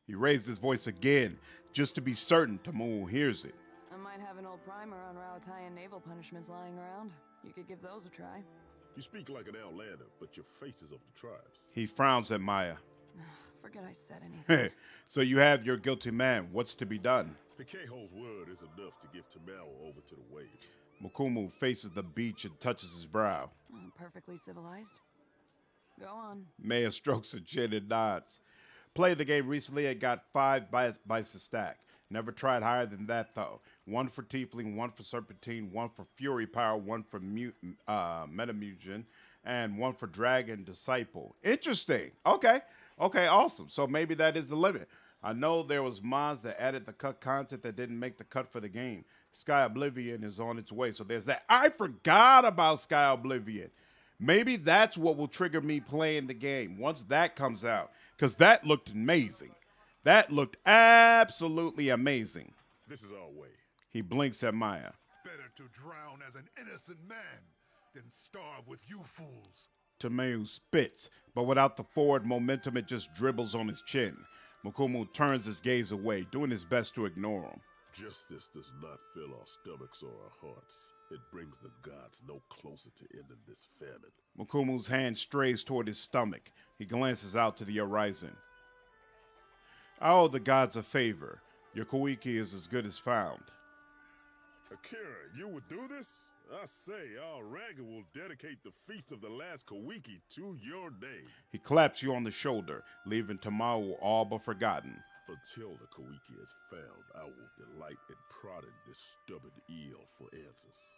He raised his voice again, just to be certain Tamao hears it. I might have an old primer on Raotayan naval punishments lying around. You could give those a try. You speak like an outlander, but your face is of the tribes. He frowns at Maya. Forget I said anything. So you have your guilty man. What's to be done? Pikeho's word is enough to give Tamao over to the waves. Mukumu faces the beach and touches his brow. Perfectly civilized. Go on. Maya strokes her chin and nods. Played the game recently and got 5 bites a stack. Never tried higher than that, though. 1 for Tiefling, 1 for Serpentine, 1 for Fury Power, 1 for Metamugen, and 1 for Dragon Disciple. Interesting. Okay, awesome. So maybe that is the limit. I know there was mods that added the cut content that didn't make the cut for the game. Sky Oblivion is on its way, so there's that. I forgot about Sky Oblivion. Maybe that's what will trigger me playing the game once that comes out, because that looked amazing. That looked absolutely amazing. This is our way. He blinks at Maya. Better to drown as an innocent man than starve with you fools. Tameu spits, but without the forward momentum, it just dribbles on his chin. Mukumu turns his gaze away, doing his best to ignore him. Justice does not fill our stomachs or our hearts. It brings the gods no closer to ending this famine. Mukumu's hand strays toward his stomach. He glances out to the horizon. I owe the gods a favor. Your Koiki is as good as found. Akira, you would do this? I say, our Raga will dedicate the Feast of the Last Koiki to your name. He claps you on the shoulder, leaving Tamao all but forgotten. Until the Koiki is found, I will delight in prodding this stubborn eel for answers.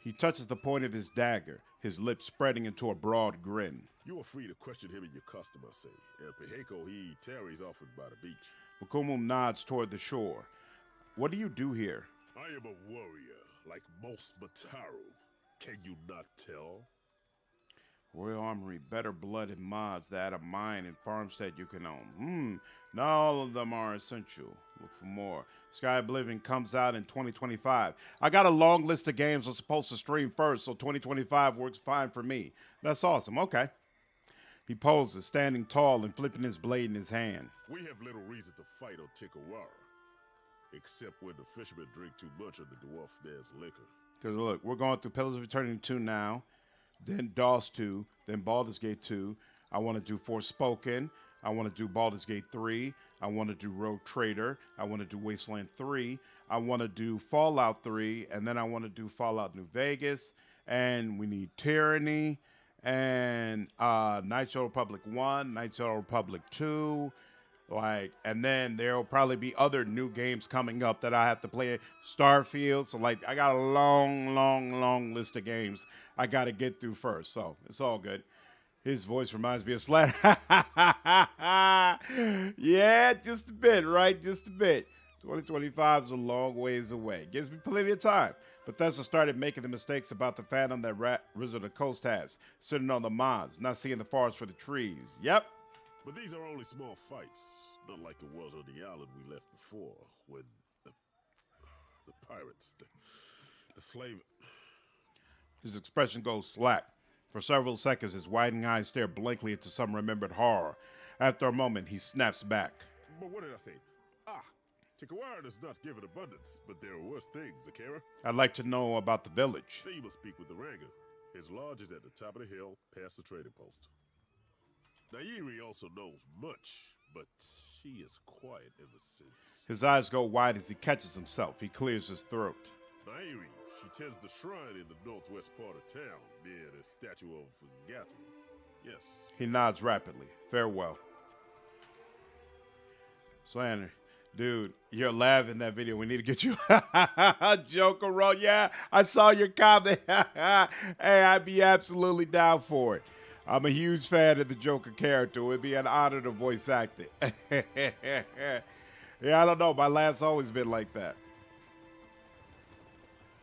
He touches the point of his dagger, his lips spreading into a broad grin. You are free to question him in your custom, I say. And Peheko, he tarries often by the beach. Mukumu nods toward the shore. What do you do here? I am a warrior, like most Mataru. Can you not tell? Royal Armory, better blood and mods that a mine and farmstead you can own. Not all of them are essential. Look for more. Sky Oblivion comes out in 2025. I got a long list of games I'm supposed to stream first, so 2025 works fine for me. That's awesome. Okay. He poses, standing tall and flipping his blade in his hand. We have little reason to fight on Tikawara, except when the fishermen drink too much of the dwarf man's liquor. Because look, we're going through Pillars of Eternity 2 now, then DOS 2, then Baldur's Gate 2. I want to do Forspoken. I want to do Baldur's Gate 3. I want to do Rogue Trader. I want to do Wasteland 3. I want to do Fallout 3. And then I want to do Fallout New Vegas. and we need Tyranny, and Knights of the Republic 1, Knights of the Republic 2, like, and then there'll probably be other new games coming up that I have to play. Starfield, so like I got a long list of games I got to get through first, so it's all good. His voice reminds me of Slandered. Yeah, just a bit, right? Just a bit. 2025 is a long ways away. Gives me plenty of time. Bethesda started making the mistakes about the Phantom that Wizard of the Coast has. Sitting on the mods, not seeing the forest for the trees. Yep. But these are only small fights, not like it was on the island we left before, when the pirates, the slave... His expression goes slack. For several seconds, his widening eyes stare blankly into some remembered horror. After a moment, he snaps back. But what did I say? Tikawara does not give an abundance, but there are worse things, Akira. I'd like to know about the village. Then you must speak with the Ranger. His lodge is at the top of the hill, past the trading post. Nairi also knows much, but she is quiet ever since. His eyes go wide as he catches himself. He clears his throat. Nairi, she tends the shrine in the northwest part of town, near the statue of Ngati. Yes. He nods rapidly. Farewell. Slander. Dude, you're laughing in that video. We need to get you a Joker role. Yeah, I saw your comment. Hey, I'd be absolutely down for it. I'm a huge fan of the Joker character. It would be an honor to voice act it. Yeah, I don't know. My laugh's always been like that.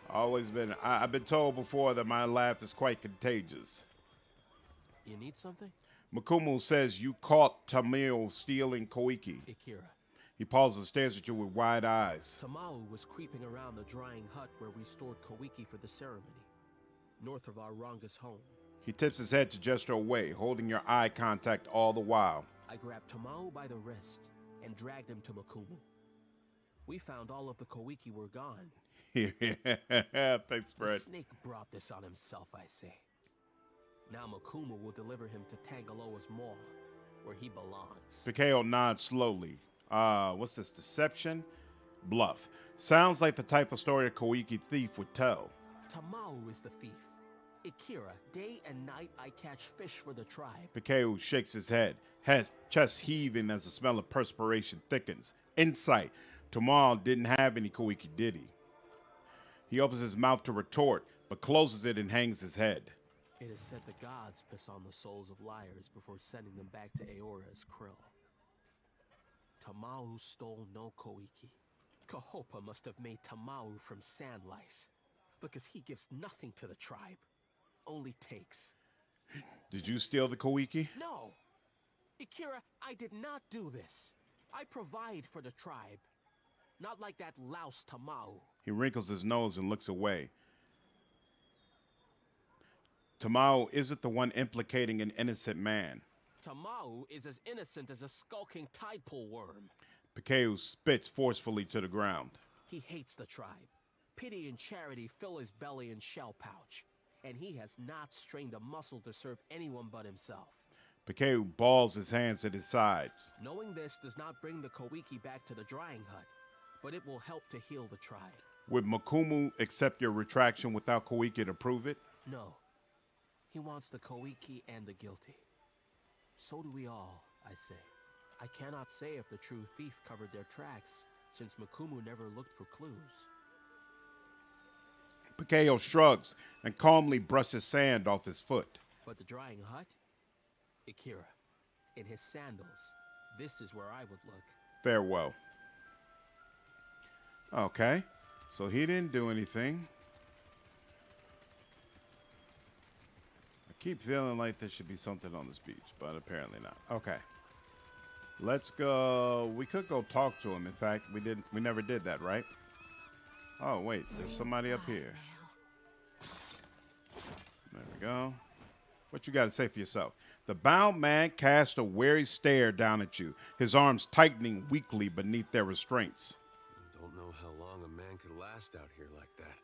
Always been. I've been told before that my laugh is quite contagious. You need something? Makumu says you caught Tamil stealing Koiki. Akira. He pauses and stares at you with wide eyes. Tamau was creeping around the drying hut where we stored Koiki for the ceremony, north of our Ranga's home. He tips his head to gesture away, holding your eye contact all the while. I grabbed Tamau by the wrist and dragged him to Makumu. We found all of the Koiki were gone. Thanks, Fred. The snake brought this on himself, I say. Now Makumu will deliver him to Tangaloa's Mall, where he belongs. Takeo nods slowly. What's this? Deception? Bluff. Sounds like the type of story a Koiki thief would tell. Tamau is the thief. Akira, day and night I catch fish for the tribe. Takeo shakes his head, chest heaving as the smell of perspiration thickens. Insight. Tamal didn't have any Koiki, did he? He opens his mouth to retort, but closes it and hangs his head. It is said the gods piss on the souls of liars before sending them back to Aora as krill. Tamau stole no Koiki. Kahopa must have made Tamau from sand lice, because he gives nothing to the tribe, only takes. Did you steal the Koiki? No! Akira, I did not do this. I provide for the tribe. Not like that louse Tamau. He wrinkles his nose and looks away. Tamau isn't the one implicating an innocent man. Tamau is as innocent as a skulking tide-pool worm. Pikeu spits forcefully to the ground. He hates the tribe. Pity and charity fill his belly and shell pouch, and he has not strained a muscle to serve anyone but himself. Pikeu balls his hands at his sides. Knowing this does not bring the Koiki back to the drying hut, but it will help to heal the tribe. Would Makumu accept your retraction without Koiki to prove it? No. He wants the Koiki and the guilty. So do we all, I say. I cannot say if the true thief covered their tracks, since Makumu never looked for clues. Pikeo shrugs and calmly brushes sand off his foot. But the drying hut? Akira, in his sandals, this is where I would look. Farewell. Okay, so he didn't do anything. I keep feeling like there should be something on this beach, but apparently not. Okay. Let's go. We could go talk to him. In fact, we never did that, right? Oh, wait. There's somebody up here. There we go. What you got to say for yourself? The bound man cast a wary stare down at you, his arms tightening weakly beneath their restraints. Don't know how long a man could last out here like that.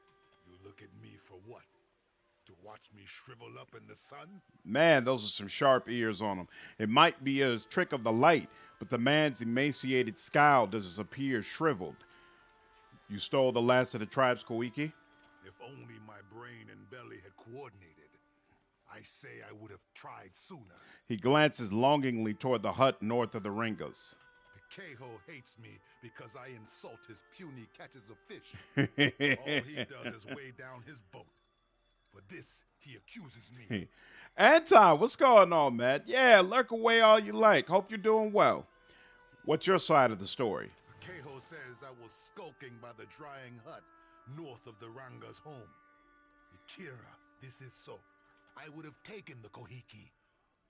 You look at me for what? To watch me shrivel up in the sun? Man, those are some sharp ears on him. It might be a trick of the light, but the man's emaciated scowl does appear shriveled. You stole the last of the tribe's Koiki? If only my brain and belly had coordinated. I say I would have tried sooner. He glances longingly toward the hut north of the Ringas. Keho hates me because I insult his puny catches of fish. All he does is weigh down his boat. For this, he accuses me. Anton, what's going on, man? Yeah, lurk away all you like. Hope you're doing well. What's your side of the story? Keho says I was skulking by the drying hut north of the Ranga's home. Akira, this is so. I would have taken the Kohiki,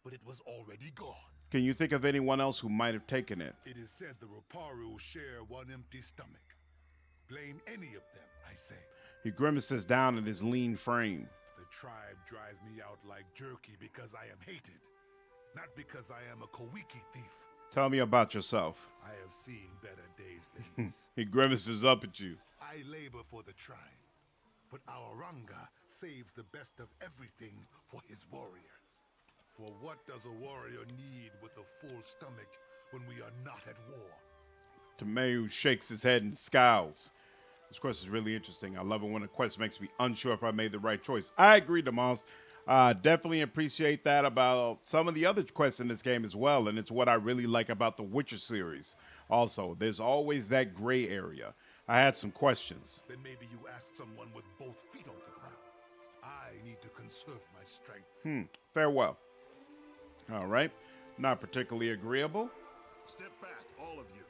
but it was already gone. Can you think of anyone else who might have taken it? It is said the Roparu share one empty stomach. Blame any of them, I say. He grimaces down at his lean frame. The tribe drives me out like jerky because I am hated, not because I am a Kowiki thief. Tell me about yourself. I have seen better days than this. He grimaces up at you. I labor for the tribe, but our Ranga saves the best of everything for his warriors. For what does a warrior need with a full stomach when we are not at war? Tamayu shakes his head and scowls. This quest is really interesting. I love it when a quest makes me unsure if I made the right choice. I agree, Demas. Definitely appreciate that about some of the other quests in this game as well, and it's what I really like about the Witcher series. Also, there's always that gray area. I had some questions. Then maybe you ask someone with both feet on the ground. I need to conserve my strength. Farewell. All right. Not particularly agreeable. Step back, all of you.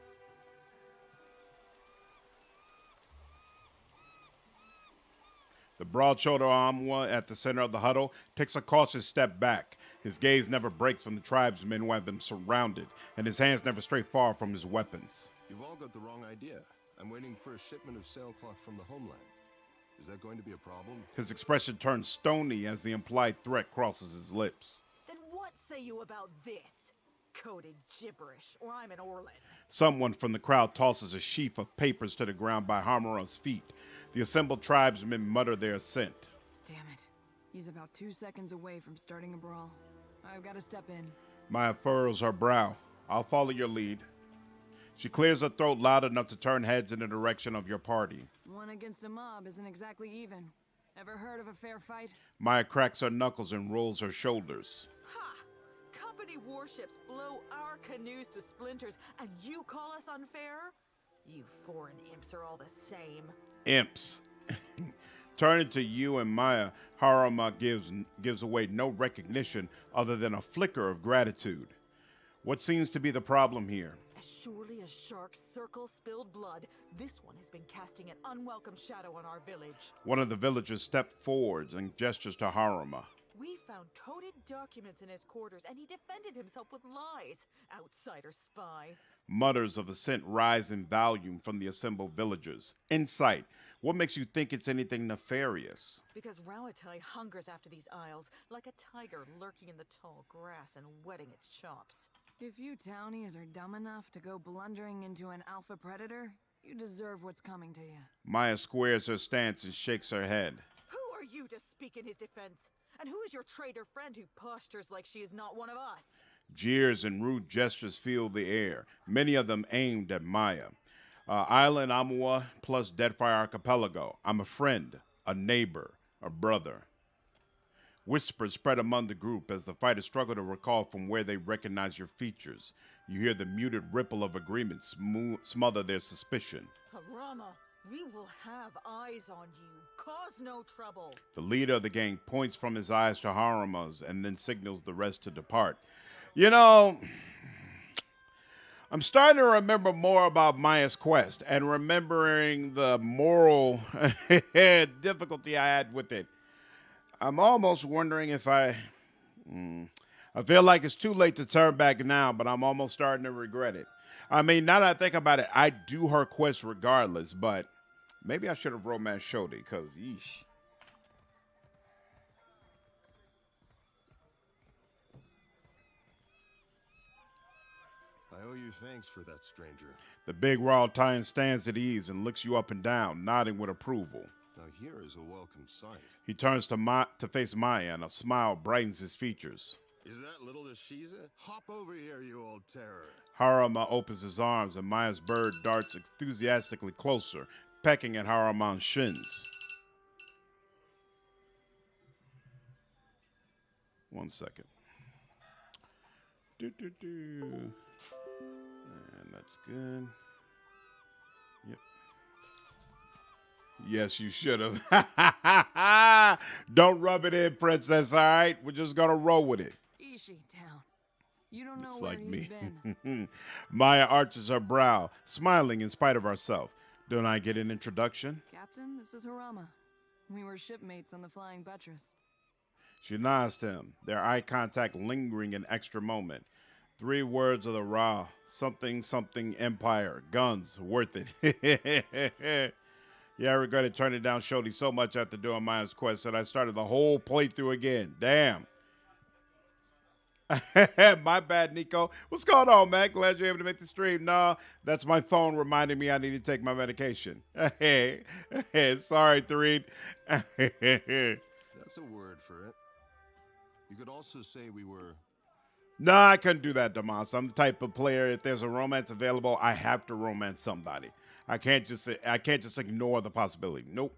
The broad-shouldered Amwa at the center of the huddle takes a cautious step back. His gaze never breaks from the tribesmen who have been surrounded, and his hands never stray far from his weapons. You've all got the wrong idea. I'm waiting for a shipment of sailcloth from the homeland. Is that going to be a problem? His expression turns stony as the implied threat crosses his lips. Then what say you about this? Coded gibberish, or I'm an Orlin. Someone from the crowd tosses a sheaf of papers to the ground by Hamura's feet. The assembled tribesmen mutter their assent. Damn it. He's about 2 seconds away from starting a brawl. I've got to step in. Maya furrows her brow. I'll follow your lead. She clears her throat loud enough to turn heads in the direction of your party. One against a mob isn't exactly even. Ever heard of a fair fight? Maya cracks her knuckles and rolls her shoulders. Ha! Company warships blow our canoes to splinters, and you call us unfair? You foreign imps are all the same. Imps. Turning to you and Maya, Haruma gives away no recognition other than a flicker of gratitude. What seems to be the problem here? As surely as sharks circle spilled blood, this one has been casting an unwelcome shadow on our village. One of the villagers steps forward and gestures to Haruma. We found coded documents in his quarters, and he defended himself with lies. Outsider spy. Mutters of assent rise in volume from the assembled villagers. Insight. What makes you think it's anything nefarious? Because Rauatai hungers after these isles, like a tiger lurking in the tall grass and whetting its chops. If you townies are dumb enough to go blundering into an alpha predator, you deserve what's coming to you. Maya squares her stance and shakes her head. Who are you to speak in his defense? And who is your traitor friend who postures like she is not one of us? Jeers and rude gestures fill the air, many of them aimed at Maya. Island Amua plus Deadfire Archipelago. I'm a friend, a neighbor, a brother. Whispers spread among the group as the fighters struggle to recall from where they recognize your features. You hear the muted ripple of agreement smother their suspicion. Harama, we will have eyes on you. Cause no trouble. The leader of the gang points from his eyes to Haruma's and then signals the rest to depart. You know, I'm starting to remember more about Maya's quest and remembering the moral difficulty I had with it. I'm almost wondering if I feel like it's too late to turn back now, but I'm almost starting to regret it. I mean, now that I think about it, I do her quest regardless, but maybe I should have romanced Shodi, because yeesh. I owe you thanks for that, stranger. The big Rauataian stands at ease and looks you up and down, nodding with approval. Now here is a welcome sight. He turns to face Maya, and a smile brightens his features. Is that little Dashiza? Hop over here, you old terror. Haruma opens his arms, and Maya's bird darts enthusiastically closer, pecking at Haruman's shins. 1 second. And that's good. Yep. Yes, you should have. Don't rub it in, princess, all right? We're just going to roll with it. Ishi town. You don't know It's where like he's me. been. Maya arches her brow, smiling in spite of herself. Don't I get an introduction? Captain, this is Harama. We were shipmates on the Flying Buttress. She nods to him, their eye contact lingering an extra moment. 3 words of the Ra. Something, something, empire. Guns. Worth it. Yeah, I regretted turning down Shodi so much after doing Maya's quest that I started the whole playthrough again. Damn. My bad, Nico. What's going on, man? Glad you're able to make the stream. No, that's my phone reminding me I need to take my medication. Sorry, Tariq. That's a word for it. You could also say we were... No, I couldn't do that, Damas. I'm the type of player, if there's a romance available, I have to romance somebody. I can't just ignore the possibility. Nope.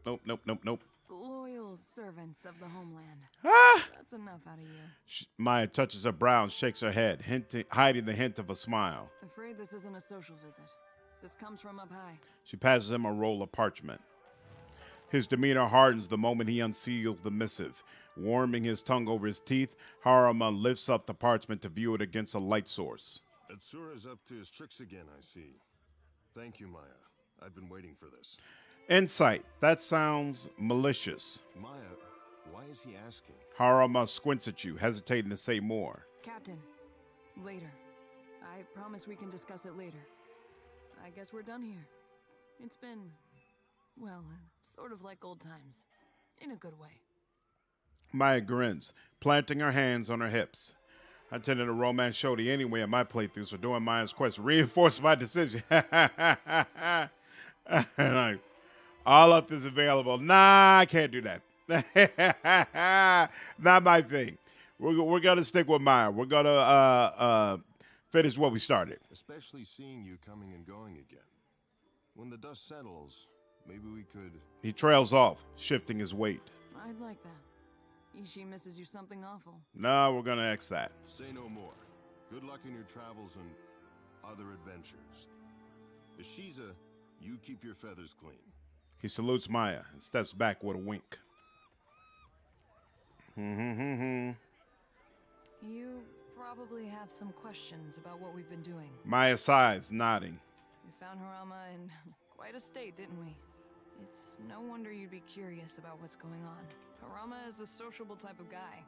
Loyal servants of the homeland. Ah! That's enough out of you. Maya touches her brow and shakes her head, hiding the hint of a smile. Afraid this isn't a social visit. This comes from up high. She passes him a roll of parchment. His demeanor hardens the moment he unseals the missive. Warming his tongue over his teeth, Harama lifts up the parchment to view it against a light source. Atsura's up to his tricks again, I see. Thank you, Maya. I've been waiting for this. Insight. That sounds malicious. Maya, why is he asking? Harama squints at you, hesitating to say more. Captain, later. I promise we can discuss it later. I guess we're done here. It's been, well, sort of like old times. In a good way. Maya grins, planting her hands on her hips. I tended to romance Shodi anyway in my playthroughs, so doing Maya's quest reinforced my decision. Like, all up is available. Nah, I can't do that. Not my thing. We're going to stick with Maya. We're going to finish what we started. Especially seeing you coming and going again. When the dust settles, maybe we could... He trails off, shifting his weight. I'd like that. Ishi misses you something awful. No, we're going to X that. Say no more. Good luck in your travels and other adventures. Ishiza, you keep your feathers clean. He salutes Maya and steps back with a wink. You probably have some questions about what we've been doing. Maya sighs, nodding. We found Harama in quite a state, didn't we? It's no wonder you'd be curious about what's going on. Harama is a sociable type of guy.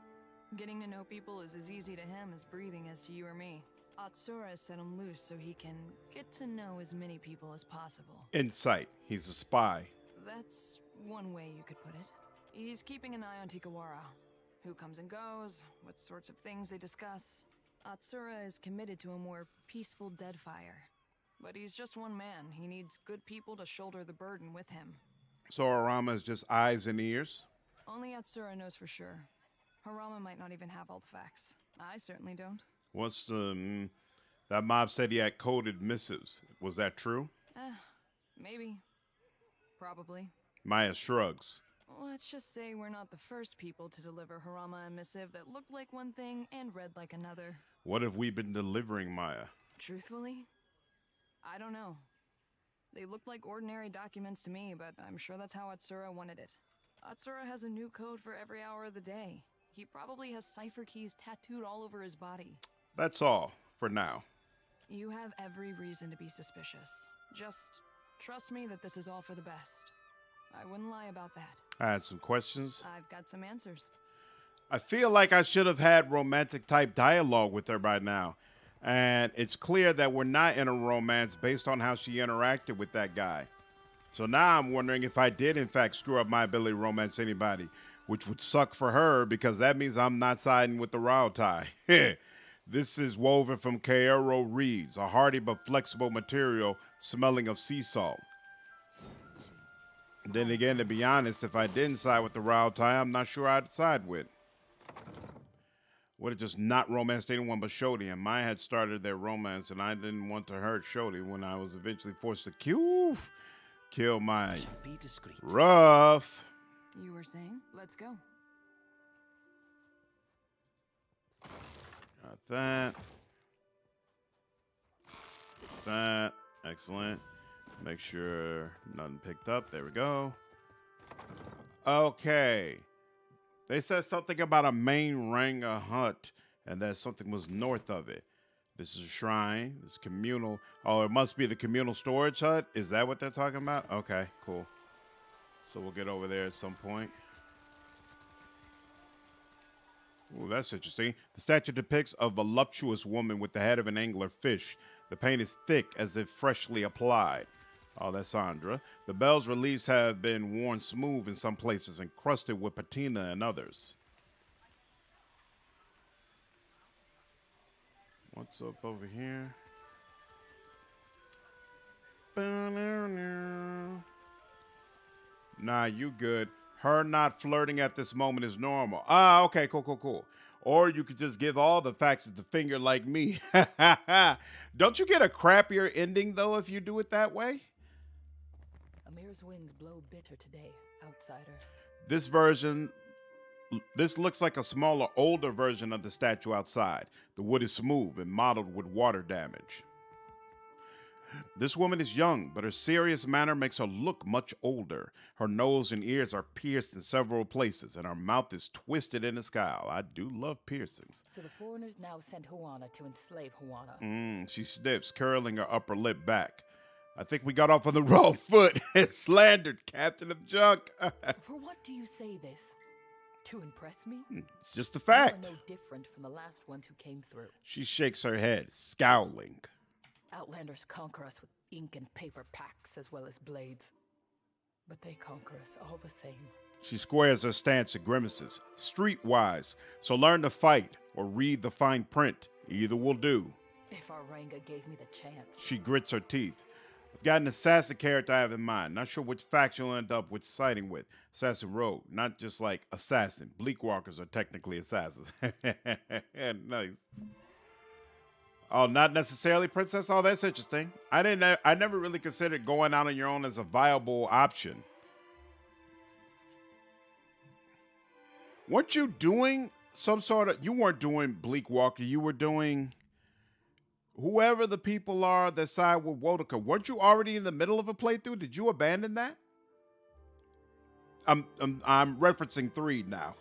Getting to know people is as easy to him as breathing is to you or me. Atsura set him loose so he can get to know as many people as possible. Insight. He's a spy. That's one way you could put it. He's keeping an eye on Tikawara. Who comes and goes, what sorts of things they discuss. Atsura is committed to a more peaceful Deadfire. But he's just one man. He needs good people to shoulder the burden with him. So Harama is just eyes and ears? Only Atsura knows for sure. Harama might not even have all the facts. I certainly don't. What's the... that mob said he had coded missives. Was that true? Maybe. Probably. Maya shrugs. Let's just say we're not the first people to deliver Harama a missive that looked like one thing and read like another. What have we been delivering, Maya? Truthfully? I don't know. They looked like ordinary documents to me, but I'm sure that's how Atsura wanted it. Atsura has a new code for every hour of the day. He probably has cipher keys tattooed all over his body. That's all, for now. You have every reason to be suspicious. Just trust me that this is all for the best. I wouldn't lie about that. I had some questions. I've got some answers. I feel like I should have had romantic type dialogue with her by now. And it's clear that we're not in a romance based on how she interacted with that guy. So now I'm wondering if I did in fact screw up my ability to romance anybody, which would suck for her because that means I'm not siding with the Rao tie. This is woven from Cairo reeds, a hardy but flexible material smelling of sea salt. Then again, to be honest, if I didn't side with the Rao tie, I'm not sure I'd side with. Would have just not romanced anyone but Shodi, and Maya had started their romance, and I didn't want to hurt Shodi when I was eventually forced to kill Maya. Be discreet. Rough. You were saying? Let's go. Got that. That. Excellent. Make sure nothing picked up. There we go. Okay. They said something about a main Ranga hut and that something was north of it. This is a shrine. This communal. Oh, it must be the communal storage hut. Is that what they're talking about? Okay, cool. So we'll get over there at some point. Ooh, that's interesting. The statue depicts a voluptuous woman with the head of an angler fish. The paint is thick as if freshly applied. Oh, that's Sandra. The bells reliefs have been worn smooth in some places and crusted with patina in others. What's up over here? Nah, you good. Her not flirting at this moment is normal. Ah, okay, cool. Or you could just give all the facts at the finger like me. Don't you get a crappier ending, though, if you do it that way? Amir's winds blow bitter today, outsider. This looks like a smaller, older version of the statue outside. The wood is smooth and mottled with water damage. This woman is young, but her serious manner makes her look much older. Her nose and ears are pierced in several places, and her mouth is twisted in a scowl. I do love piercings. So the foreigners now sent Juana to enslave Juana. She sniffs, curling her upper lip back. I think we got off on the wrong foot. Slandered, Captain of Junk. For what do you say this? To impress me? It's just a fact. You are no different from the last ones who came through. She shakes her head, scowling. Outlanders conquer us with ink and paper packs as well as blades. But they conquer us all the same. She squares her stance and grimaces. Streetwise. So learn to fight or read the fine print. Either will do. If our Ranga gave me the chance. She grits her teeth. I've got an assassin character I have in mind. Not sure which faction you'll end up with siding with. Assassin Rogue. Not just like assassin. Bleakwalkers are technically assassins. Nice. Oh, not necessarily princess? Oh, that's interesting. I never really considered going out on your own as a viable option. Weren't you doing some sort of... You weren't doing Bleakwalker. You were doing... Whoever the people are that side with Wodaka. Weren't you already in the middle of a playthrough? Did you abandon that? I'm referencing 3 now.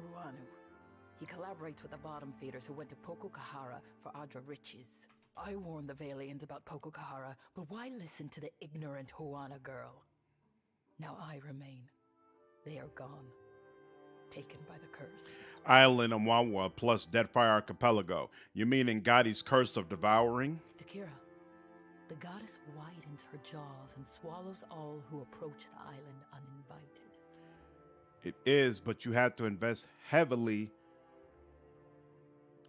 Ruanu. He collaborates with the bottom feeders who went to Pokokahara for Adra riches. I warned the Valians about Pokokahara, but why listen to the ignorant Juana girl? Now I remain. They are gone. Taken by the curse. Island and Wawa plus Deadfire Archipelago. You mean Ngati's curse of devouring? Akira, the goddess widens her jaws and swallows all who approach the island uninvited. It is, but you have to invest heavily.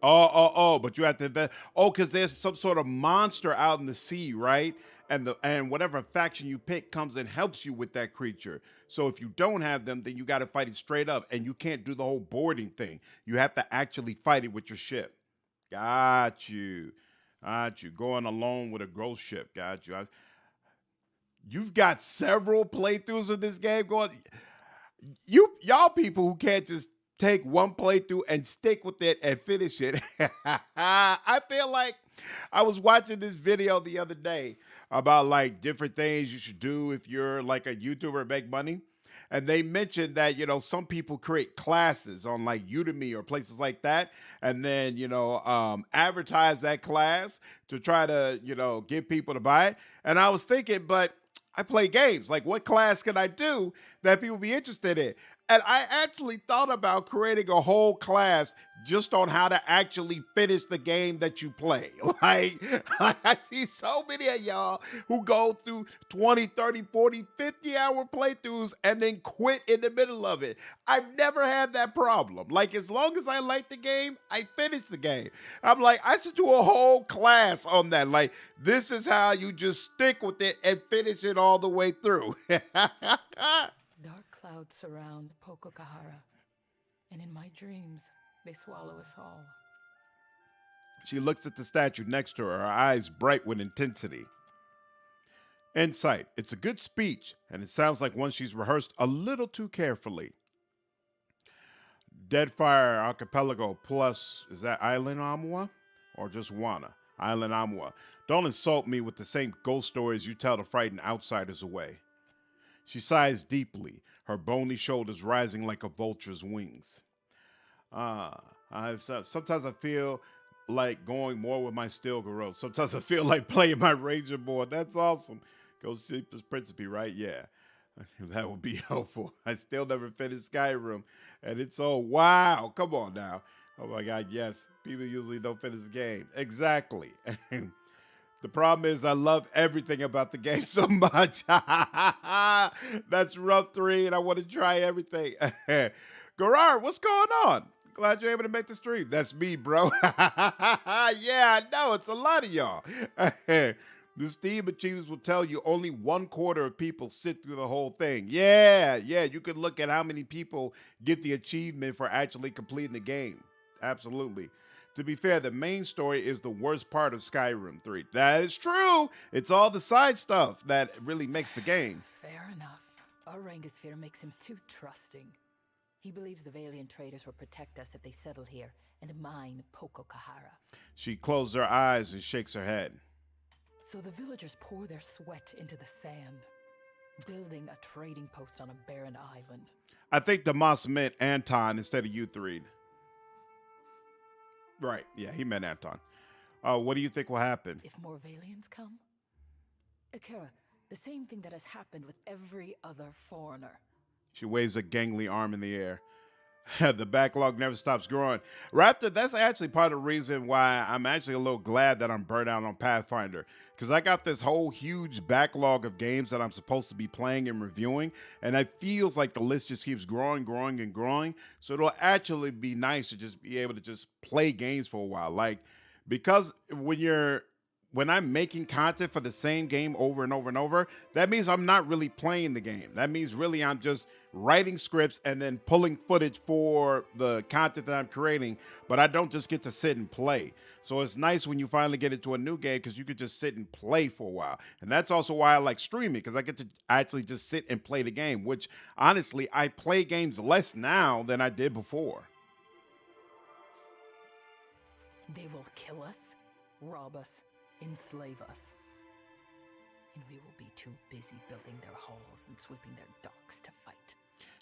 But you have to invest. Oh, because there's some sort of monster out in the sea, right? And whatever faction you pick comes and helps you with that creature. So if you don't have them, then you got to fight it straight up, and you can't do the whole boarding thing. You have to actually fight it with your ship. Got you. Going alone with a ghost ship. Got you. You've got several playthroughs of this game going. Y'all people who can't just take one playthrough and stick with it and finish it. I feel like I was watching this video the other day about like different things you should do if you're like a YouTuber and make money. And they mentioned that, some people create classes on like Udemy or places like that. And then, advertise that class to try to, get people to buy it. And I was thinking, but I play games. Like, what class can I do that people be interested in? And I actually thought about creating a whole class just on how to actually finish the game that you play. Like I see so many of y'all who go through 20, 30, 40, 50-hour playthroughs and then quit in the middle of it. I've never had that problem. Like, as long as I like the game, I finish the game. I'm like, I should do a whole class on that. Like, this is how you just stick with it and finish it all the way through. Dark clouds surround Pokokahara, and in my dreams, they swallow us all. She looks at the statue next to her eyes bright with intensity. Insight. It's a good speech, and it sounds like one she's rehearsed a little too carefully. Deadfire Archipelago plus, is that Island Amua? Or just Wana? Island Amua. Don't insult me with the same ghost stories you tell to frighten outsiders away. She sighs deeply, her bony shoulders rising like a vulture's wings. Sometimes I feel like going more with my steel garrote. Sometimes I feel like playing my ranger board. That's awesome. Go Sleepless Principe, right? Yeah. That would be helpful. I still never finished Skyrim. And it's wow. Come on now. Oh my God, yes. People usually don't finish the game. Exactly. The problem is I love everything about the game so much. That's rough 3, and I want to try everything. Gerard, what's going on? Glad you're able to make the stream. That's me, bro. Yeah, I know. It's a lot of y'all. The Steam achievements will tell you only 1/4 of people sit through the whole thing. Yeah. You can look at how many people get the achievement for actually completing the game. Absolutely. To be fair, the main story is the worst part of Skyrim 3. That is true. It's all the side stuff that really makes the game. Fair enough. Our Rangosphere makes him too trusting. He believes the Valiant traders will protect us if they settle here and mine Pococahara. She closes her eyes and shakes her head. So the villagers pour their sweat into the sand, building a trading post on a barren island. I think the Moss meant Anton instead of you 3. Right, yeah, he meant Anton. What do you think will happen? If more Valiants come? Akira, the same thing that has happened with every other foreigner. She waves a gangly arm in the air. The backlog never stops growing. Raptor, that's actually part of the reason why I'm actually a little glad that I'm burnt out on Pathfinder. Because I got this whole huge backlog of games that I'm supposed to be playing and reviewing. And it feels like the list just keeps growing. So it'll actually be nice to just be able to just play games for a while. Like, because when I'm making content for the same game over and over, that means I'm not really playing the game. That means really I'm just writing scripts and then pulling footage for the content that I'm creating, but I don't just get to sit and play. So it's nice when you finally get into a new game because you could just sit and play for a while. And that's also why I like streaming, because I get to actually just sit and play the game, which honestly, I play games less now than I did before. They will kill us, rob us, enslave us. And we will be too busy building their halls and sweeping their docks to fight.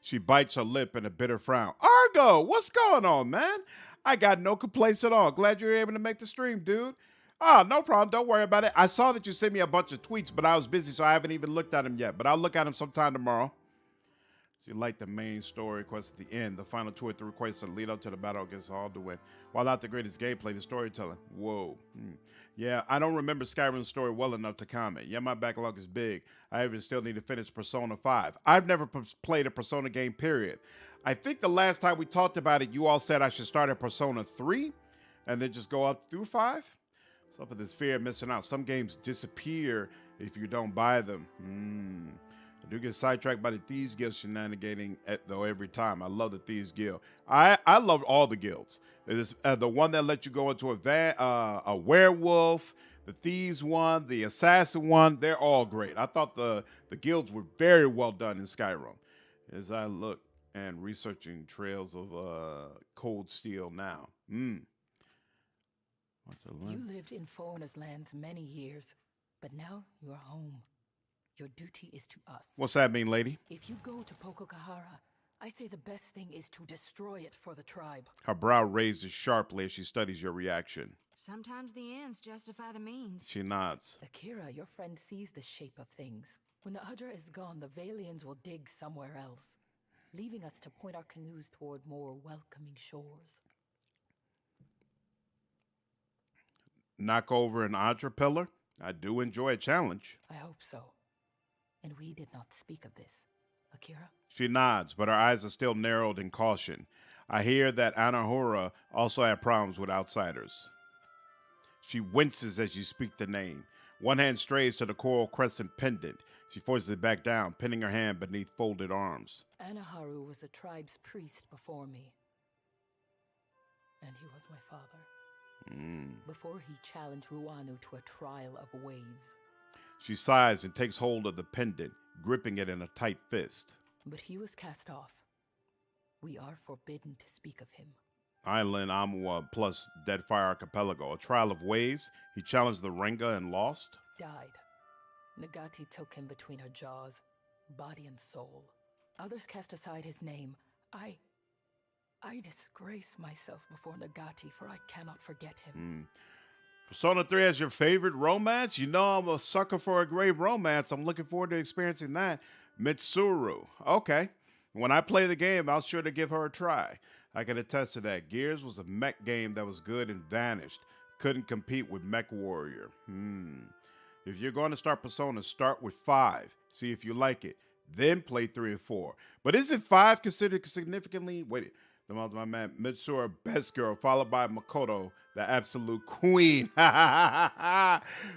She bites her lip in a bitter frown. Argo, what's going on, man? I got no complaints at all. Glad you're able to make the stream, dude. No problem. Don't worry about it. I saw that you sent me a bunch of tweets, but I was busy, so I haven't even looked at them yet. But I'll look at them sometime tomorrow. She liked the main story quest at the end. The final 2 or 3 quests that lead up to the battle against Alduin. While not the greatest gameplay, the storytelling. Whoa. Yeah, I don't remember Skyrim's story well enough to comment. Yeah, my backlog is big. I even still need to finish Persona 5. I've never played a Persona game, period. I think the last time we talked about it, you all said I should start at Persona 3 and then just go up through 5. So for this fear of missing out, some games disappear if you don't buy them. I do get sidetracked by the Thieves Guild shenanigating though every time. I love the Thieves Guild. I love all the guilds. There's the one that lets you go into a werewolf, the Thieves one, the Assassin one. They're all great. I thought the guilds were very well done in Skyrim. As I look and researching trails of cold steel now. You lived in foreigners' lands many years, but now you are home. Your duty is to us. What's that mean, lady? If you go to Pococahara, I say the best thing is to destroy it for the tribe. Her brow raises sharply as she studies your reaction. Sometimes the ends justify the means. She nods. Akira, your friend sees the shape of things. When the Hydra is gone, the Valians will dig somewhere else, leaving us to point our canoes toward more welcoming shores. Knock over an Hydra pillar? I do enjoy a challenge. I hope so. And we did not speak of this, Akira? She nods, but her eyes are still narrowed in caution. I hear that Anahura also had problems with outsiders. She winces as you speak the name. One hand strays to the coral crescent pendant. She forces it back down, pinning her hand beneath folded arms. Anaharu was a tribe's priest before me. And he was my father. Before he challenged Ruanu to a trial of waves. She sighs and takes hold of the pendant, gripping it in a tight fist. But he was cast off. We are forbidden to speak of him. Island Amua plus Deadfire Archipelago. A trial of waves. He challenged the Renga and lost. Died. Nagati took him between her jaws, body and soul. Others cast aside his name. I disgrace myself before Nagati, for I cannot forget him. Persona 3 has your favorite romance? You know I'm a sucker for a great romance. I'm looking forward to experiencing that. Mitsuru. Okay. When I play the game, I'll sure to give her a try. I can attest to that. Gears was a mech game that was good and vanished. Couldn't compete with Mech Warrior. If you're going to start Persona, start with 5. See if you like it. Then play 3 and 4. But isn't 5 considered significantly... Wait, my man, Mitsuru, best girl, followed by Makoto, the absolute queen.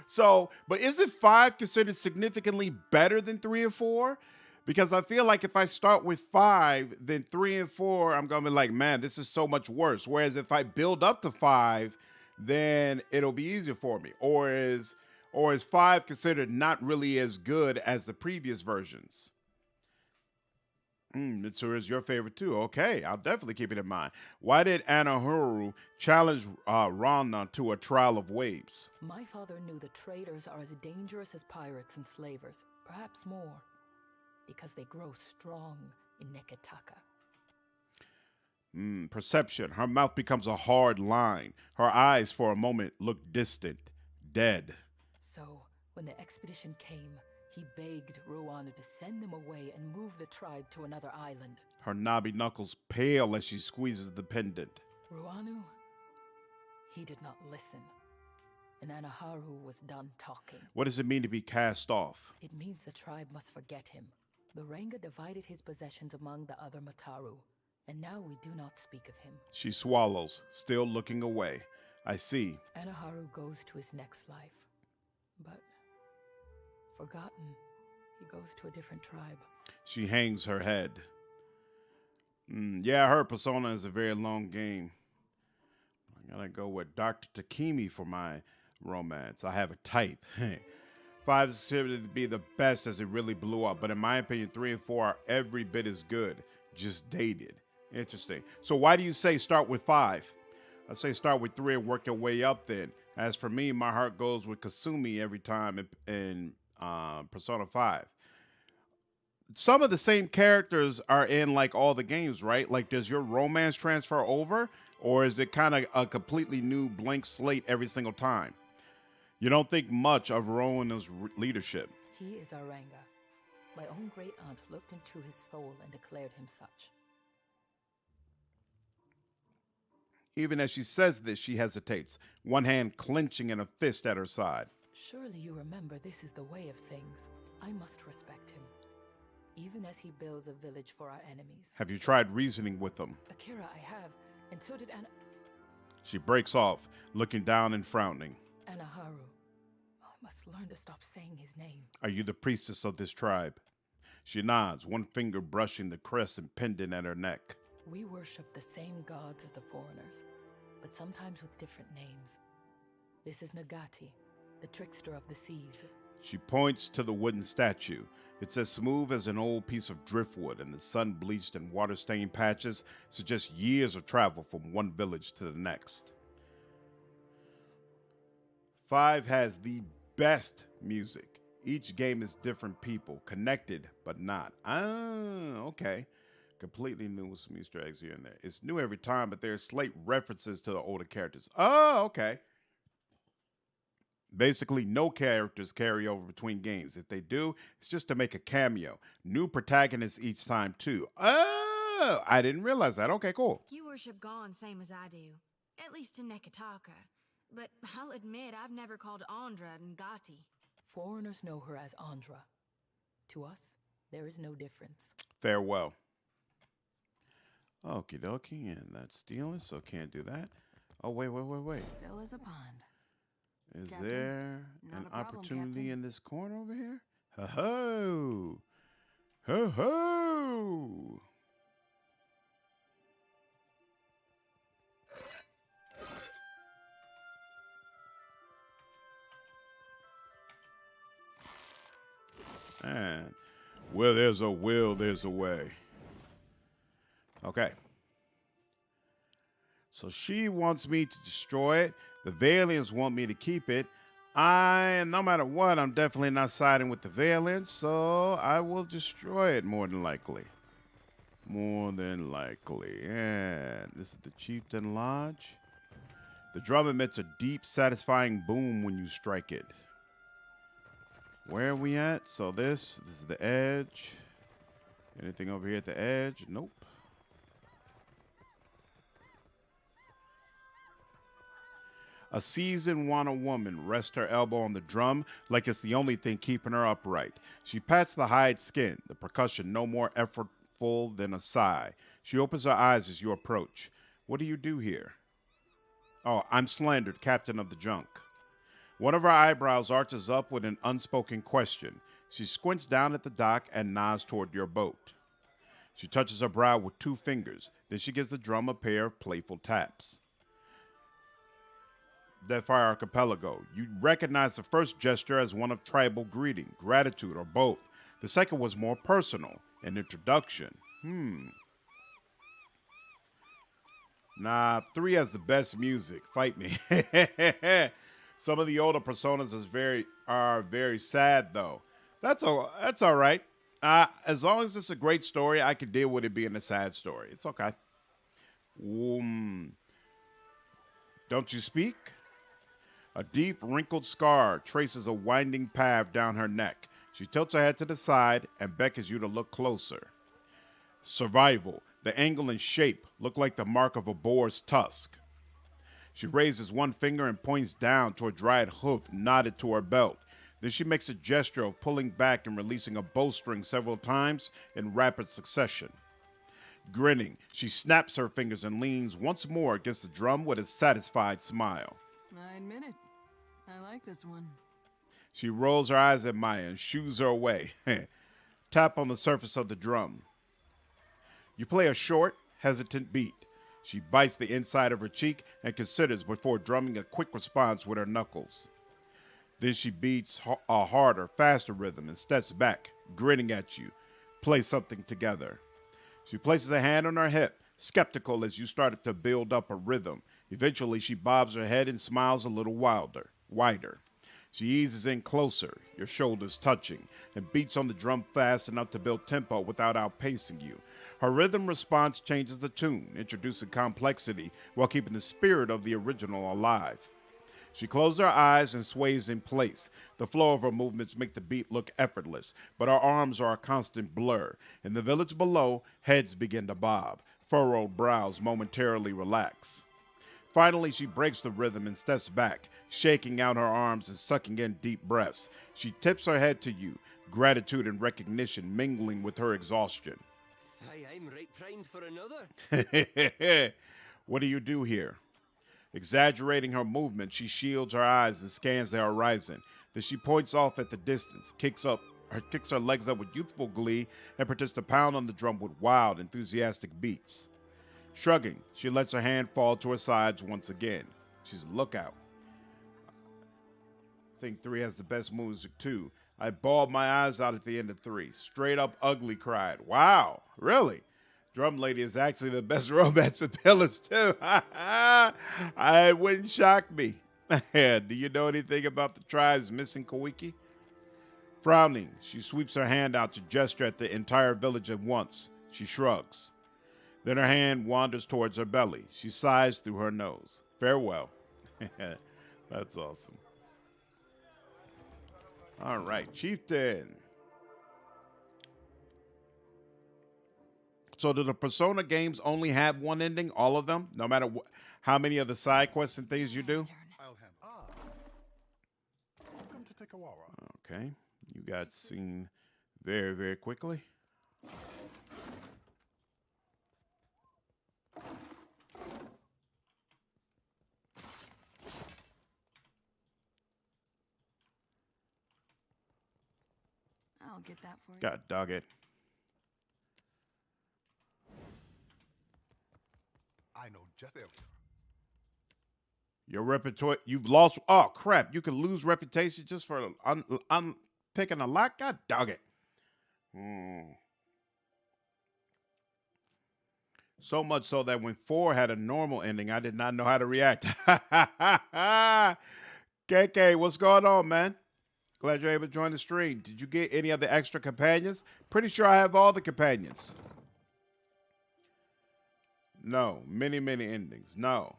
So, but isn't 5 considered significantly better than 3 and 4? Because I feel like if I start with 5, then 3 and 4, I'm going to be like, man, this is so much worse. Whereas if I build up to 5, then it'll be easier for me. Or is 5 considered not really as good as the previous versions? Mitsuru is your favorite too. Okay, I'll definitely keep it in mind. Why did Anahuru challenge Rana to a trial of waves? My father knew the traders are as dangerous as pirates and slavers, perhaps more, because they grow strong in Neketaka. Perception. Her mouth becomes a hard line. Her eyes for a moment look distant, dead. So, when the expedition came, he begged Ruanu to send them away and move the tribe to another island. Her knobby knuckles pale as she squeezes the pendant. Ruanu, he did not listen. And Anaharu was done talking. What does it mean to be cast off? It means the tribe must forget him. The Renga divided his possessions among the other Mataru, and now we do not speak of him. She swallows, still looking away. I see. Anaharu goes to his next life. But, forgotten, he goes to a different tribe. She hangs her I heard Persona is a very long game. I gotta go with Dr. Takemi for my romance. I have a type. 5 is considered to be the best as it really blew up, but in my opinion, 3 and 4 are every bit as good, just dated. Interesting. So why do you say start with 5? I say start with 3 and work your way up then. As for me, my heart goes with Kasumi every time in Persona 5. Some of the same characters are in like all the games, right? Like does your romance transfer over? Or is it kind of a completely new blank slate every single time? You don't think much of Rowan's leadership. He is our Ranga. My own great aunt looked into his soul and declared him such. Even as she says this, she hesitates, one hand clenching and a fist at her side. Surely you remember this is the way of things. I must respect him, even as he builds a village for our enemies. Have you tried reasoning with him? Akira, I have, and so did She breaks off, looking down and frowning. Anaharu. I must learn to stop saying his name. Are you the priestess of this tribe? She nods, one finger brushing the crescent pendant at her neck. We worship the same gods as the foreigners, but sometimes with different names. This is Nagati, the trickster of the seas. She points to the wooden statue. It's as smooth as an old piece of driftwood, and the sun-bleached and water-stained patches suggest years of travel from one village to the next. 5 has the best music. Each game is different people, connected but not. Okay. Completely new with some Easter eggs here and there. It's new every time, but there's slight references to the older characters. Oh, okay. Basically, no characters carry over between games. If they do, it's just to make a cameo. New protagonists each time, too. Oh, I didn't realize that. Okay, cool. You worship Gon same as I do. At least in Neketaka. But I'll admit I've never called Andra Ngati. Foreigners know her as Andra. To us, there is no difference. Farewell. Okie dokie, and that's stealing, so can't do that. Oh, wait. Still is a pond. Is Captain, there not an a problem, opportunity Captain. in this corner over here? Ho-ho! Ho-ho! And where there's a will, there's a way. Okay. So she wants me to destroy it. The Valiants want me to keep it. No matter what, I'm definitely not siding with the Valiants, so I will destroy it more than likely. More than likely. And this is the Chieftain Lodge. The drum emits a deep, satisfying boom when you strike it. Where are we at? So this is the edge. Anything over here at the edge? Nope. A seasoned Wana woman rests her elbow on the drum like it's the only thing keeping her upright. She pats the hide skin, the percussion no more effortful than a sigh. She opens her eyes as you approach. What do you do here? Oh, I'm Slandered, captain of the junk. One of her eyebrows arches up with an unspoken question. She squints down at the dock and nods toward your boat. She touches her brow with 2 fingers. Then she gives the drum a pair of playful taps. Deadfire Archipelago. You recognize the first gesture as one of tribal greeting, gratitude, or both. The second was more personal, an introduction. Nah, 3 has the best music. Fight me. Some of the older personas are very sad though. That's all right. As long as it's a great story, I can deal with it being a sad story. It's okay. Don't you speak? A deep, wrinkled scar traces a winding path down her neck. She tilts her head to the side and beckons you to look closer. Survival. The angle and shape look like the mark of a boar's tusk. She raises one finger and points down to a dried hoof knotted to her belt. Then she makes a gesture of pulling back and releasing a bowstring several times in rapid succession. Grinning, she snaps her fingers and leans once more against the drum with a satisfied smile. I admit it. I like this one. She rolls her eyes at Maya and shoos her away. Tap on the surface of the drum. You play a short, hesitant beat. She bites the inside of her cheek and considers before drumming a quick response with her knuckles. Then she beats a harder, faster rhythm and steps back, grinning at you. Play something together. She places a hand on her hip, skeptical as you started to build up a rhythm. Eventually, she bobs her head and smiles a little wider. She eases in closer, your shoulders touching, and beats on the drum fast enough to build tempo without outpacing you. Her rhythm response changes the tune, introducing complexity while keeping the spirit of the original alive. She closes her eyes and sways in place. The flow of her movements make the beat look effortless, but her arms are a constant blur. In the village below, heads begin to bob. Furrowed brows momentarily relax. Finally, she breaks the rhythm and steps back, shaking out her arms and sucking in deep breaths. She tips her head to you, gratitude and recognition mingling with her exhaustion. I'm right primed for another. What do you do here? Exaggerating her movement, she shields her eyes and scans the horizon. Then she points off at the distance, kicks her legs up with youthful glee, and pretends to pound on the drum with wild, enthusiastic beats. Shrugging, she lets her hand fall to her sides once again. She's a lookout. I think 3 has the best music too. I bawled my eyes out at the end of 3. Straight up ugly cried. Wow, really? Drum Lady is actually the best romance of pillars too. It wouldn't shock me. Do you know anything about the tribes missing Kawiki? Frowning, she sweeps her hand out to gesture at the entire village at once. She shrugs. Then her hand wanders towards her belly. She sighs through her nose. Farewell. That's awesome. All right, Chieftain. So do the Persona games only have one ending? All of them? No matter how many of the side quests and things you do? Welcome to Tekawara. Okay. You got seen very, very quickly. I'll get that for you. God dog it. I know just everything. Your repertoire, you've lost. Oh, crap. You can lose reputation just for picking a lock? God dog it. Hmm. So much so that when 4 had a normal ending, I did not know how to react. KK, what's going on, man? Glad you're able to join the stream. Did you get any of the extra companions? Pretty sure I have all the companions. No, many, many endings. No.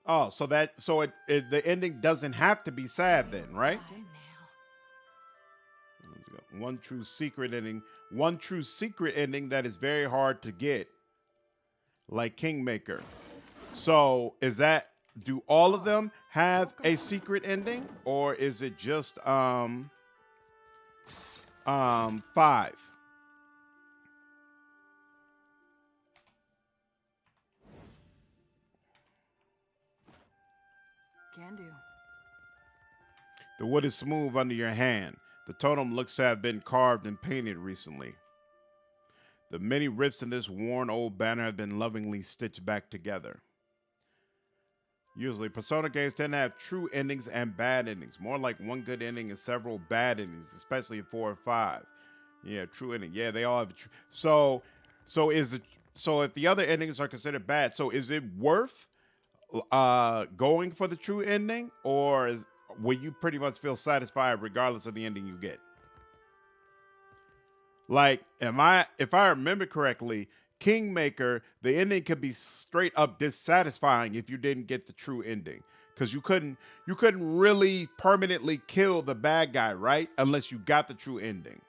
Oh, so the ending doesn't have to be sad then, right? One true secret ending. One true secret ending that is very hard to get, like Kingmaker. So do all of them have a secret ending, or is it just 5? Can do. The wood is smooth under your hand. The totem looks to have been carved and painted recently. The many rips in this worn old banner have been lovingly stitched back together. Usually, Persona games tend to have true endings and bad endings. More like one good ending and several bad endings, especially in 4 or 5. Yeah, true ending. Yeah, they all have. So if the other endings are considered bad, so is it worth going for the true ending, or will you pretty much feel satisfied regardless of the ending you get? Like, if I remember correctly, Kingmaker, the ending could be straight up dissatisfying if you didn't get the true ending, because you couldn't really permanently kill the bad guy, right? Unless you got the true ending.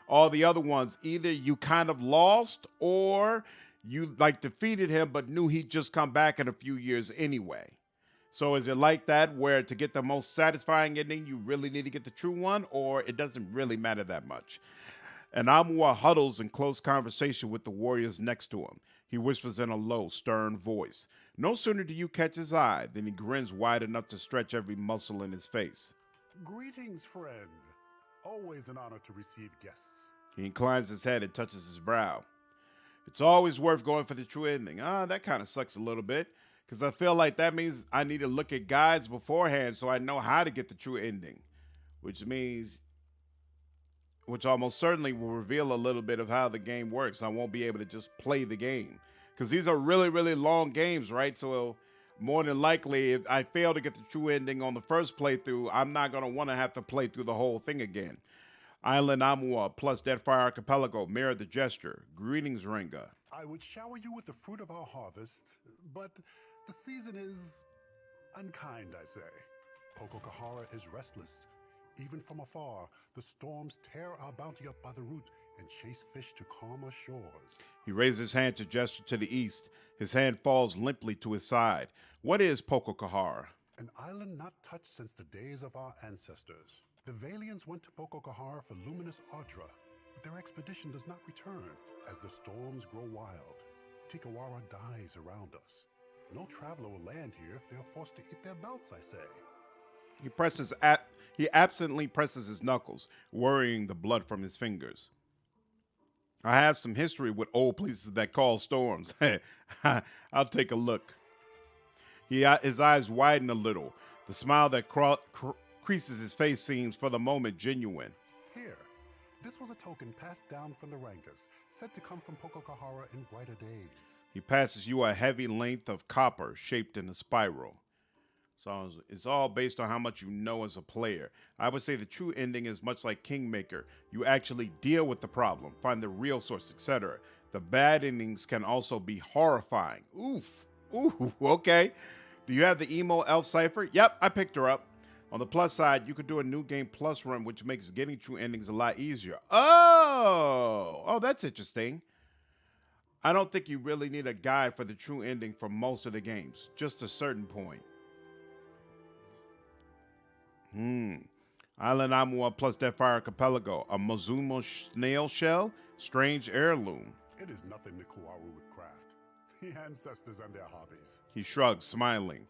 All the other ones, either you kind of lost or you like defeated him but knew he'd just come back in a few years anyway. So is it like that, where to get the most satisfying ending you really need to get the true one, or it doesn't really matter that much? And Amua huddles in close conversation with the warriors next to him. He whispers in a low, stern voice. No sooner do you catch his eye than he grins wide enough to stretch every muscle in his face. Greetings, friend. Always an honor to receive guests. He inclines his head and touches his brow. It's always worth going for the true ending. That kind of sucks a little bit, because I feel like that means I need to look at guides beforehand so I know how to get the true ending, which almost certainly will reveal a little bit of how the game works. I won't be able to just play the game, because these are really, really long games, right? So more than likely, if I fail to get the true ending on the first playthrough, I'm not going to want to have to play through the whole thing again. Island Amua plus Deadfire Archipelago mirror the gesture. Greetings, Ringa. I would shower you with the fruit of our harvest, but the season is unkind, I say. Pococahara is restless. Even from afar, the storms tear our bounty up by the root and chase fish to calmer shores. He raises his hand to gesture to the east. His hand falls limply to his side. What is Pococahara? An island not touched since the days of our ancestors. The Valians went to Pococahara for luminous Ardra, but their expedition does not return. As the storms grow wild, Tikawara dies around us. No traveler will land here if they are forced to eat their belts, I say. He absently presses his knuckles, worrying the blood from his fingers. I have some history with old places that call storms. I'll take a look. His eyes widen a little. The smile that creases his face seems for the moment genuine. Here, this was a token passed down from the Rankas, said to come from Pococahara in brighter days. He passes you a heavy length of copper shaped in a spiral. So it's all based on how much you know as a player. I would say the true ending is much like Kingmaker. You actually deal with the problem, find the real source, etc. The bad endings can also be horrifying. Oof. Ooh, okay. Do you have the emo elf cipher? Yep, I picked her up. On the plus side, you could do a new game plus run, which makes getting true endings a lot easier. Oh, that's interesting. I don't think you really need a guide for the true ending for most of the games, just a certain point. Island Amua plus Deadfire Archipelago, a Mozumo snail shell, strange heirloom. It is nothing the Kawaru would craft. The ancestors and their hobbies. He shrugs, smiling.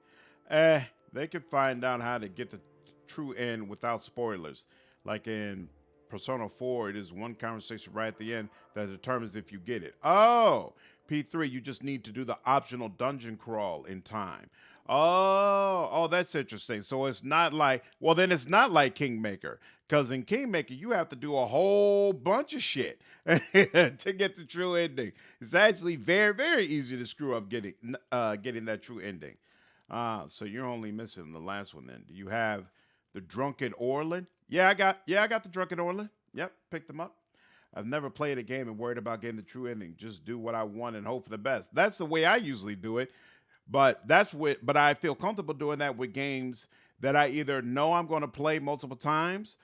They could find out how to get the true end without spoilers. Like in Persona 4, it is one conversation right at the end that determines if you get it. Oh, P3, you just need to do the optional dungeon crawl in time. Oh, that's interesting. So it's not like, well, then it's not like Kingmaker. Because in Kingmaker, you have to do a whole bunch of shit to get the true ending. It's actually very, very easy to screw up getting that true ending. So you're only missing the last one then. Do you have the Drunken Orlin? Yeah, I got the Drunken Orlin. Yep, picked them up. I've never played a game and worried about getting the true ending. Just do what I want and hope for the best. That's the way I usually do it. But I feel comfortable doing that with games that I either know I'm going to play multiple times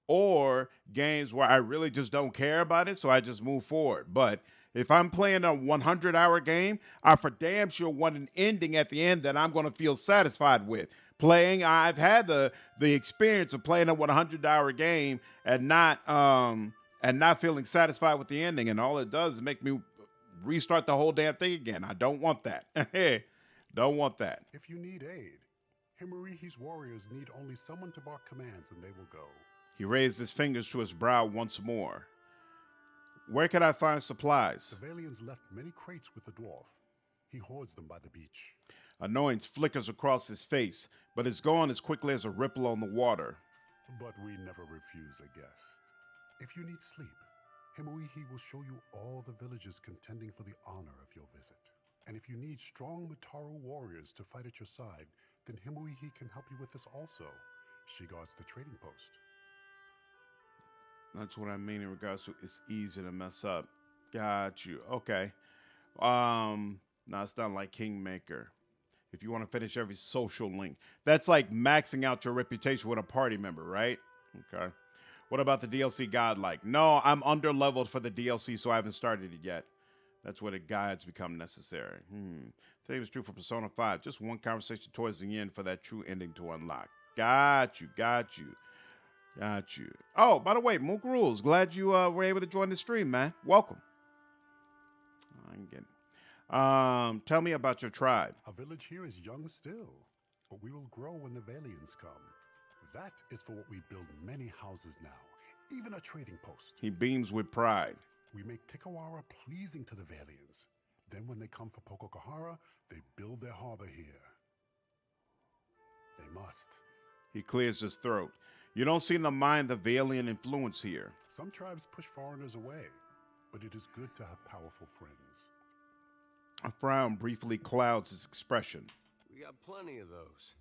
or games where I really just don't care about it, so I just move forward. But if I'm playing a 100-hour game, I for damn sure want an ending at the end that I'm going to feel satisfied with. I've had the experience of playing a 100-hour game and not feeling satisfied with the ending, and all it does is make me restart the whole damn thing again. I don't want that. Don't want that. If you need aid, Himurihi's warriors need only someone to bark commands and they will go. He raised his fingers to his brow once more. Where can I find supplies? The Valians left many crates with the dwarf. He hoards them by the beach. Annoyance flickers across his face, but is gone as quickly as a ripple on the water. But we never refuse a guest. If you need sleep, Himurihi will show you all the villages contending for the honor of your visit. And if you need strong Mutaru warriors to fight at your side, then Himurihi can help you with this also. She guards the trading post. That's what I mean in regards to it's easy to mess up. Got you. Okay. No, it's not like Kingmaker. If you want to finish every social link. That's like maxing out your reputation with a party member, right? Okay. What about the DLC godlike? No, I'm under-leveled for the DLC, so I haven't started it yet. That's where the guides become necessary. Same is true for Persona 5. Just one conversation towards the end for that true ending to unlock. Got you. Oh, by the way, Mook Rules. Glad you were able to join the stream, man. Welcome. Tell me about your tribe. Our village here is young still, but we will grow when the Valians come. That is for what we build many houses now, even a trading post. He beams with pride. We make Tikawara pleasing to the Valians. Then when they come for Pokokahara, they build their harbor here. They must. He clears his throat. You don't seem to mind the Valian influence here. Some tribes push foreigners away, but it is good to have powerful friends. A frown briefly clouds his expression. We got plenty of those.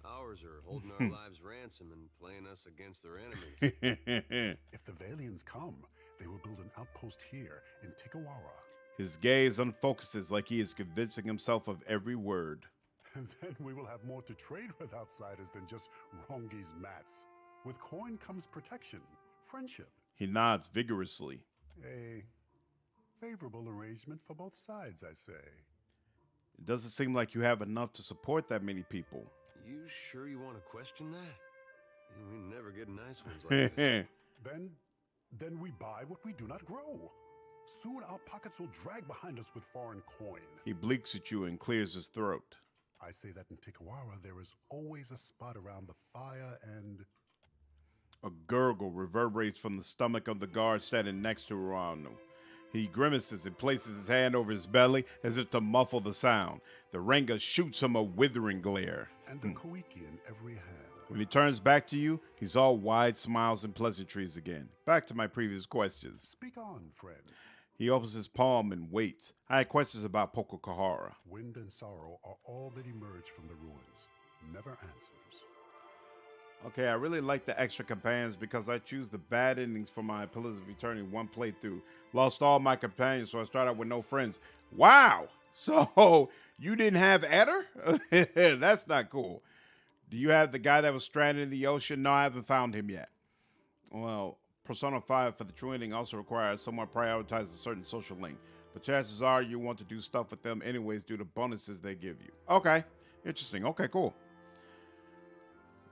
Ours are holding our lives ransom and playing us against their enemies. If the Valians come, they will build an outpost here in Tikawara. His gaze unfocuses like he is convincing himself of every word. And then we will have more to trade with outsiders than just Rongi's mats. With coin comes protection, friendship. He nods vigorously. A favorable arrangement for both sides, I say. It doesn't seem like you have enough to support that many people. You sure you want to question that? We never get nice ones like this. Then we buy what we do not grow. Soon our pockets will drag behind us with foreign coin. He blinks at you and clears his throat. I say that in Tikawara there is always a spot around the fire and... A gurgle reverberates from the stomach of the guard standing next to Urano. He grimaces and places his hand over his belly as if to muffle the sound. The Renga shoots him a withering glare. And a Koiki in every hand. When he turns back to you, he's all wide smiles and pleasantries again. Back to my previous questions. Speak on, friend. He opens his palm and waits. I had questions about Pokokahara. Wind and sorrow are all that emerge from the ruins. Never answers. Okay, I really like the extra companions because I choose the bad endings for my Pillars of Eternity one playthrough. Lost all my companions, so I start out with no friends. Wow! So, you didn't have Eder? That's not cool. Do you have the guy that was stranded in the ocean? No, I haven't found him yet. Well, Persona 5 for the true ending also requires someone prioritizes a certain social link. But chances are you want to do stuff with them anyways due to bonuses they give you. Okay, interesting. Okay, cool.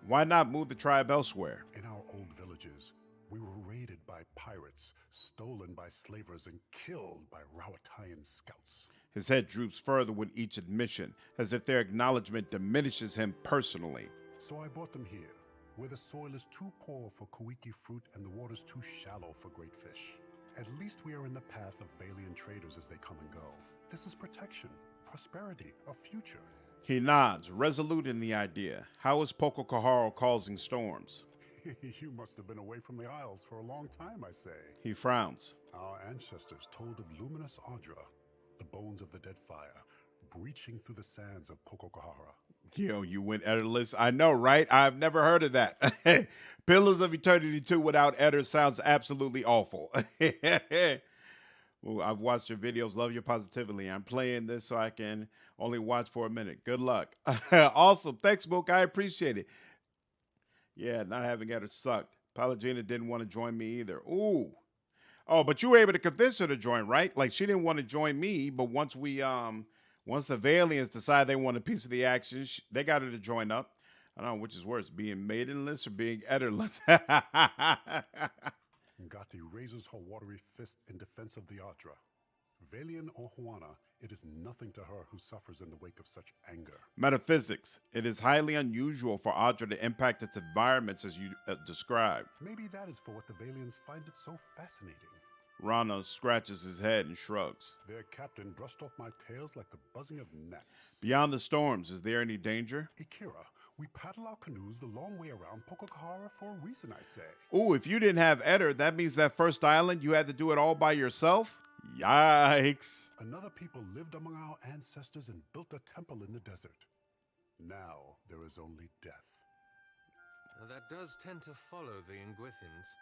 Why not move the tribe elsewhere? In our old villages, we were raided by pirates, stolen by slavers, and killed by Rawatayan scouts. His head droops further with each admission, as if their acknowledgement diminishes him personally. So I brought them here, where the soil is too poor for Koiki fruit and the waters too shallow for great fish. At least we are in the path of Valian traders as they come and go. This is protection, prosperity, a future. He nods, resolute in the idea. How is Pococaharo causing storms? You must have been away from the Isles for a long time, I say. He frowns. Our ancestors told of luminous Audra, the bones of the Deadfire, breaching through the sands of Pococahara. Yo, you went Edderless. I know, right? I've never heard of that. Pillars of Eternity 2 without Edder sounds absolutely awful. Ooh, I've watched your videos. Love your positivity. I'm playing this so I can only watch for a minute. Good luck. Awesome. Thanks, Mook. I appreciate it. Yeah, not having Edder sucked. Palagina didn't want to join me either. Ooh. Oh, but you were able to convince her to join, right? Like, she didn't want to join me, but once the Valiants decide they want a piece of the action, they got her to join up. I don't know which is worse, being maidenless or being Edderless. Ngati raises her watery fist in defense of the Audra. Valian or Juana, it is nothing to her who suffers in the wake of such anger. Metaphysics. It is highly unusual for Audra to impact its environments as you described. Maybe that is for what the Valians find it so fascinating. Rana scratches his head and shrugs. Their captain brushed off my tails like the buzzing of gnats. Beyond the storms, is there any danger? Ikira, we paddle our canoes the long way around Pococahara for a reason, I say. Ooh, if you didn't have Edder, that means that first island you had to do it all by yourself? Yikes. Another people lived among our ancestors and built a temple in the desert. Now there is only death. Now, that does tend to follow the Ingwithins.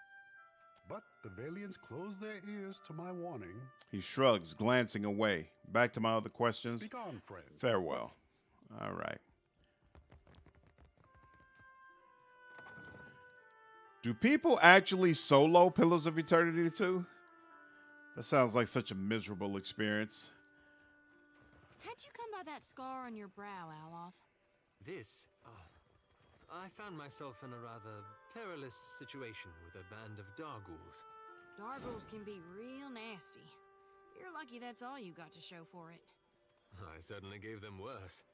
But the Valians close their ears to my warning. He shrugs, glancing away. Back to my other questions. Speak on, friend. Farewell. All right. Do people actually solo Pillars of Eternity 2? That sounds like such a miserable experience. How'd you come by that scar on your brow, Aloth? This? I found myself in a rather perilous situation with a band of Darghouls. Darghouls can be real nasty. You're lucky that's all you got to show for it. I certainly gave them worse.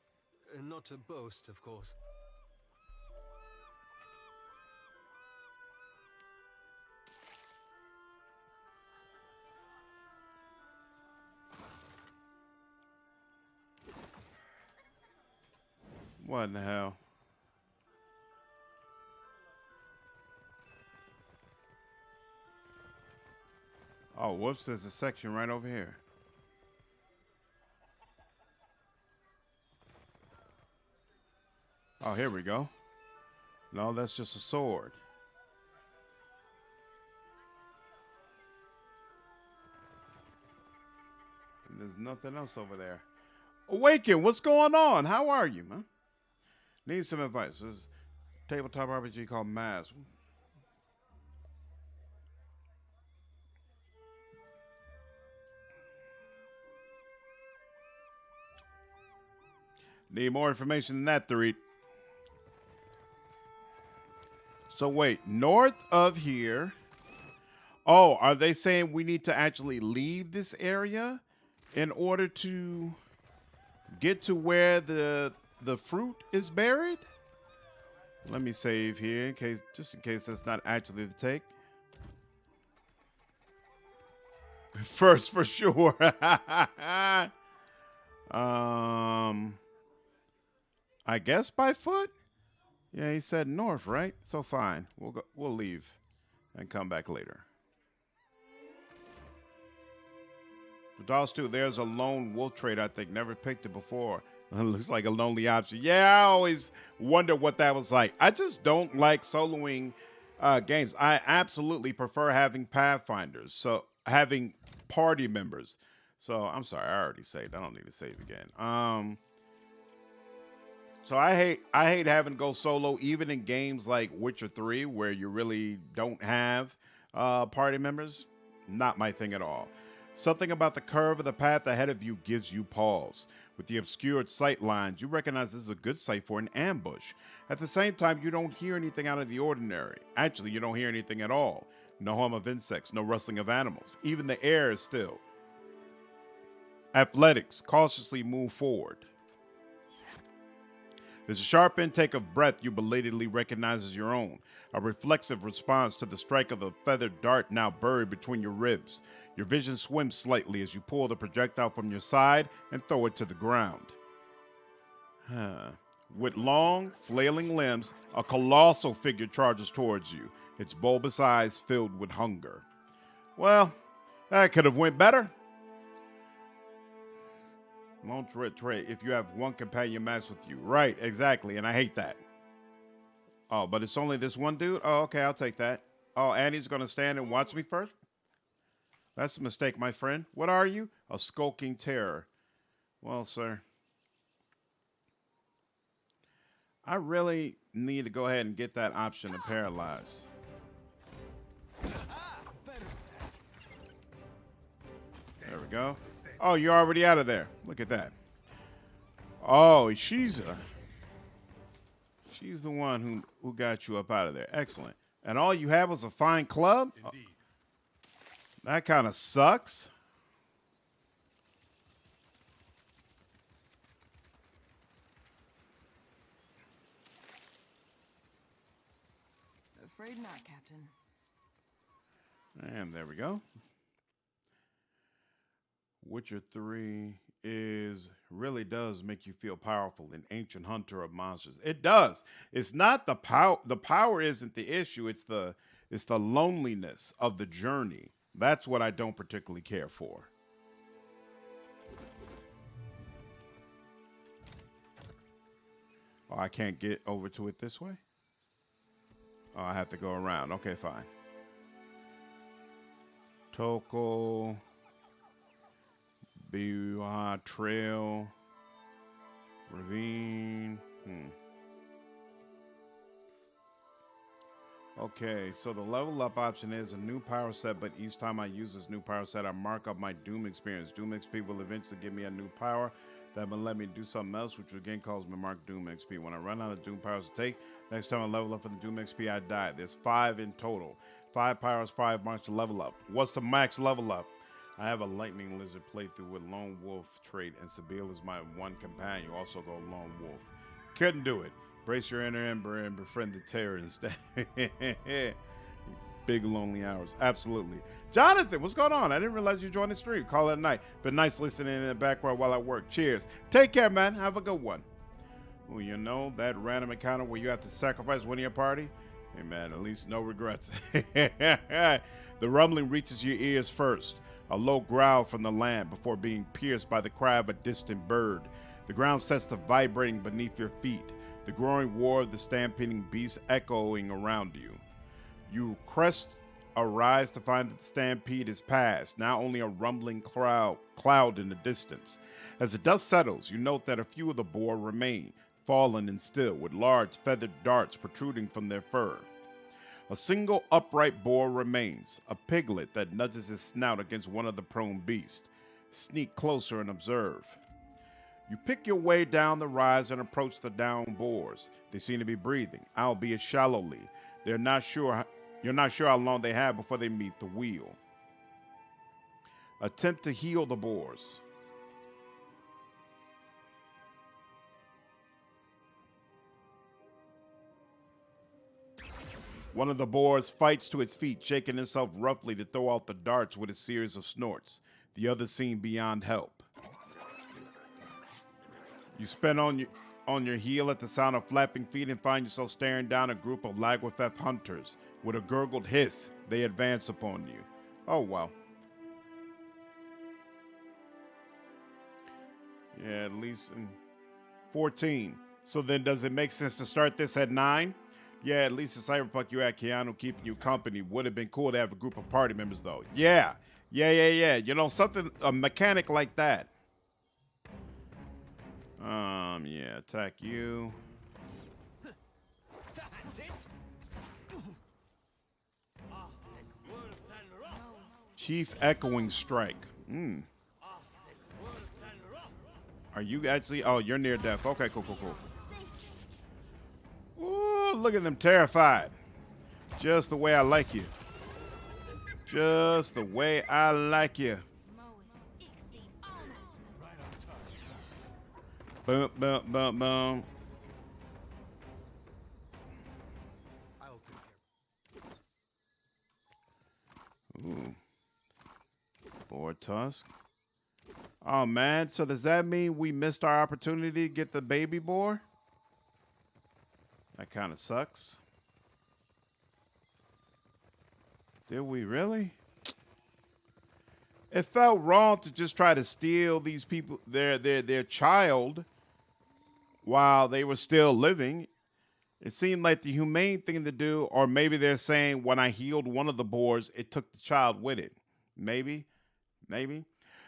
Not to boast, of course. What in the hell? Oh, whoops, there's a section right over here. Oh, here we go. No, that's just a sword. And there's nothing else over there. Awaken, what's going on? How are you, man? Need some advice. This is a tabletop RPG called Mass. Need more information than that, Thareet. So wait, north of here. Oh, are they saying we need to actually leave this area in order to get to where the fruit is buried? Let me save here just in case that's not actually the take. First for sure. I guess by foot? Yeah, he said north, right? So fine. We'll leave and come back later. For DOS 2, there's a lone wolf trait, I think. Never picked it before. It looks like a lonely option. Yeah, I always wonder what that was like. I just don't like soloing games. I absolutely prefer having Pathfinders. So having party members. So I'm sorry, I already saved. I don't need to save again. So I hate having to go solo, even in games like Witcher 3, where you really don't have party members. Not my thing at all. Something about the curve of the path ahead of you gives you pause. With the obscured sight lines, you recognize this is a good site for an ambush. At the same time, you don't hear anything out of the ordinary. Actually, you don't hear anything at all. No hum of insects, no rustling of animals. Even the air is still. Athletics, cautiously move forward. There's a sharp intake of breath you belatedly recognize as your own, a reflexive response to the strike of the feathered dart now buried between your ribs. Your vision swims slightly as you pull the projectile from your side and throw it to the ground. With long, flailing limbs, a colossal figure charges towards you, its bulbous eyes filled with hunger. Well, that could have went better. Launch red tray if you have one companion match with you. Right, exactly, and I hate that. Oh, but it's only this one dude? Oh, okay, I'll take that. Oh, Annie's going to stand and watch me first? That's a mistake, my friend. What are you? A skulking terror. Well, sir, I really need to go ahead and get that option to paralyze. There we go. Oh, you're already out of there. Look at that. Oh, she's the one who got you up out of there. Excellent. And all you have was a fine club? Indeed. That kind of sucks. Afraid not, Captain. And there we go. Witcher 3 really does make you feel powerful, an ancient hunter of monsters. It does. It's not the power. The power isn't the issue. It's the loneliness of the journey. That's what I don't particularly care for. Oh, I can't get over to it this way? Oh, I have to go around. Okay, fine. Toko. Biwa Trail. Ravine. Okay, so the level up option is a new power set, but each time I use this new power set, I mark up my Doom experience. Doom XP will eventually give me a new power that will let me do something else, which again calls me mark Doom XP. When I run out of Doom powers to take, next time I level up for the Doom XP, I die. There's 5 in total. 5 powers, 5 marks to level up. What's the max level up? I have a Lightning Lizard playthrough with Lone Wolf trait, and Sabine is my one companion. Also go Lone Wolf. Couldn't do it. Brace your inner ember and befriend the terror instead. Big lonely hours. Absolutely. Jonathan, what's going on? I didn't realize you joined the stream. Call it a night. But nice listening in the background while I work. Cheers. Take care, man. Have a good one. Well, you know, that random encounter where you have to sacrifice one of your party? Hey, man, at least no regrets. The rumbling reaches your ears first. A low growl from the land before being pierced by the cry of a distant bird. The ground sets to vibrating beneath your feet. The growing roar of the stampeding beast echoing around you. You crest a rise to find that the stampede is past, now only a rumbling cloud in the distance. As the dust settles, you note that a few of the boar remain, fallen and still, with large feathered darts protruding from their fur. A single upright boar remains, a piglet that nudges his snout against one of the prone beasts. Sneak closer and observe. You pick your way down the rise and approach the down boars. They seem to be breathing, albeit shallowly. You're not sure how long they have before they meet the wheel. Attempt to heal the boars. One of the boars fights to its feet, shaking itself roughly to throw out the darts with a series of snorts. The others seem beyond help. You spin on your heel at the sound of flapping feet and find yourself staring down a group of Lagwatheth hunters. With a gurgled hiss, they advance upon you. Oh, wow. Yeah, at least 14. So then does it make sense to start this at 9? Yeah, at least in Cyberpunk you had Keanu keeping you company. Would have been cool to have a group of party members, though. Yeah. You know, a mechanic like that. Yeah, attack you. That's it. Chief Echoing Strike. Are you actually? Oh, you're near death. Okay, cool. Ooh, look at them terrified. Just the way I like you. Just the way I like you. Boom. Ooh. Boar tusk. Oh, man. So does that mean we missed our opportunity to get the baby boar? That kind of sucks. Did we really? It felt wrong to just try to steal these people, their child, while they were still living. It seemed like the humane thing to do, or maybe they're saying when I healed one of the boars, it took the child with it. Maybe.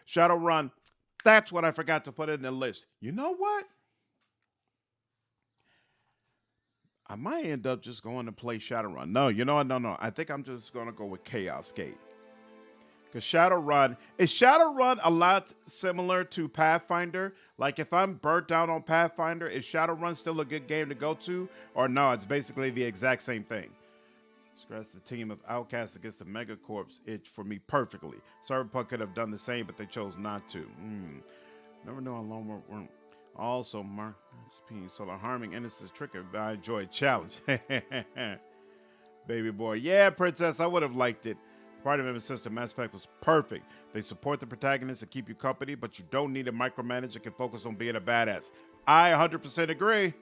Shadowrun, that's what I forgot to put in the list. You know what? I might end up just going to play Shadowrun. No, you know what? No. I think I'm just going to go with Chaos Gate. Because Shadowrun, is Shadowrun a lot similar to Pathfinder? Like if I'm burnt out on Pathfinder, is Shadowrun still a good game to go to? Or no, it's basically the exact same thing. Scratch the team of Outcasts against the Megacorps itch for me perfectly. Cyberpunk could have done the same, but they chose not to. Never know how long we're also, Mark, so the harming innocence tricker, but I enjoy a challenge. Baby boy. Yeah, Princess, I would have liked it. Part of him sister Mass Effect was perfect. They support the protagonist and keep you company, but you don't need a micromanager and can focus on being a badass. I 100% agree.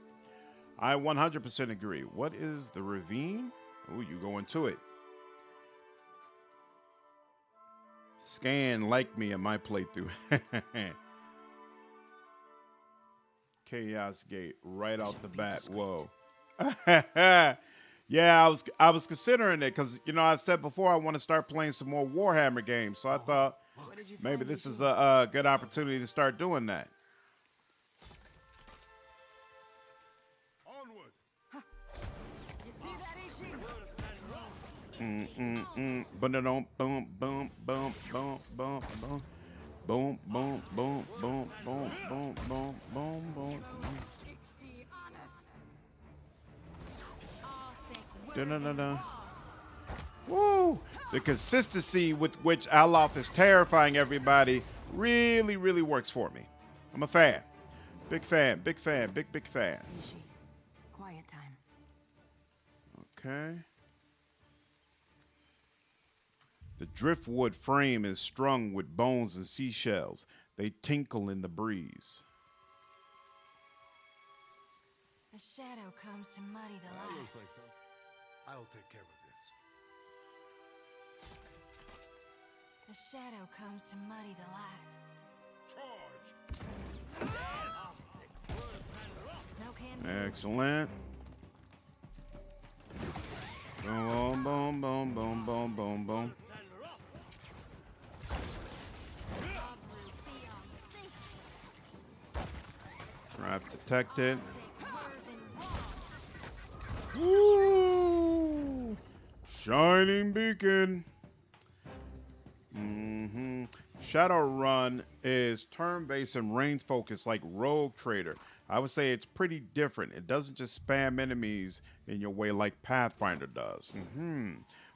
I 100% agree. What is the ravine? Ooh, you go into it. Scan like me in my playthrough. Chaos Gate right out the bat. Whoa. Yeah, I was considering it because, you know, I said before I want to start playing some more Warhammer games. So I thought maybe this is a good opportunity to start doing that. Onward. You see that, Ishi? Boom, boom, boom, boom, boom, boom, boom, boom. Boom, boom, boom, boom, boom, boom, boom, boom, boom. Da-da-da-da. Woo! The consistency with which Alof is terrifying everybody really, really works for me. I'm a fan. Big fan, big fan, big fan. Ishi, quiet time. Okay. The driftwood frame is strung with bones and seashells. They tinkle in the breeze. A shadow comes to muddy the light. I'll take care of this. A shadow comes to muddy the light. Charge! No can do. Excellent. Boom, boom, boom, boom, boom, boom, boom. Trap detected. Woo! Shining beacon. Shadowrun is turn-based and range-focused like Rogue Trader. I would say it's pretty different. It doesn't just spam enemies in your way like Pathfinder does.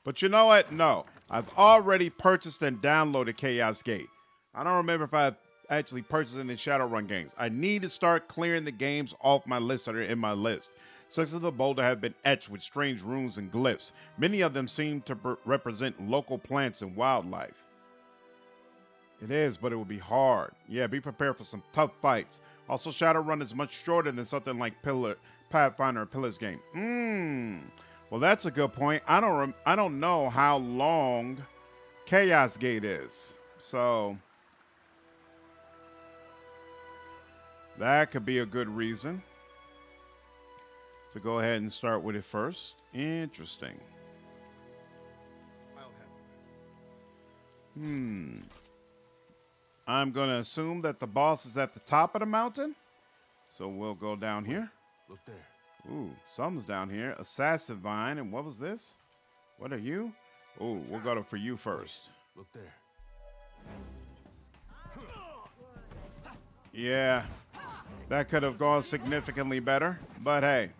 But you know what? No. I've already purchased and downloaded Chaos Gate. I don't remember if I actually purchased any Shadowrun games. I need to start clearing the games off my list that are in my list. 6 of the boulder have been etched with strange runes and glyphs. Many of them seem to represent local plants and wildlife. It is, but it will be hard. Yeah, be prepared for some tough fights. Also, Shadowrun is much shorter than something like Pathfinder or Pillar's game. Well, that's a good point. I don't know how long Chaos Gate is. So that could be a good reason to go ahead and start with it first. Interesting. I'll handle this. I'm going to assume that the boss is at the top of the mountain. So we'll go down here. Look there. Ooh, something's down here. Assassin Vine. And what was this? What are you? Ooh, we'll go for you first. Look there. Yeah, that could have gone significantly better. But hey.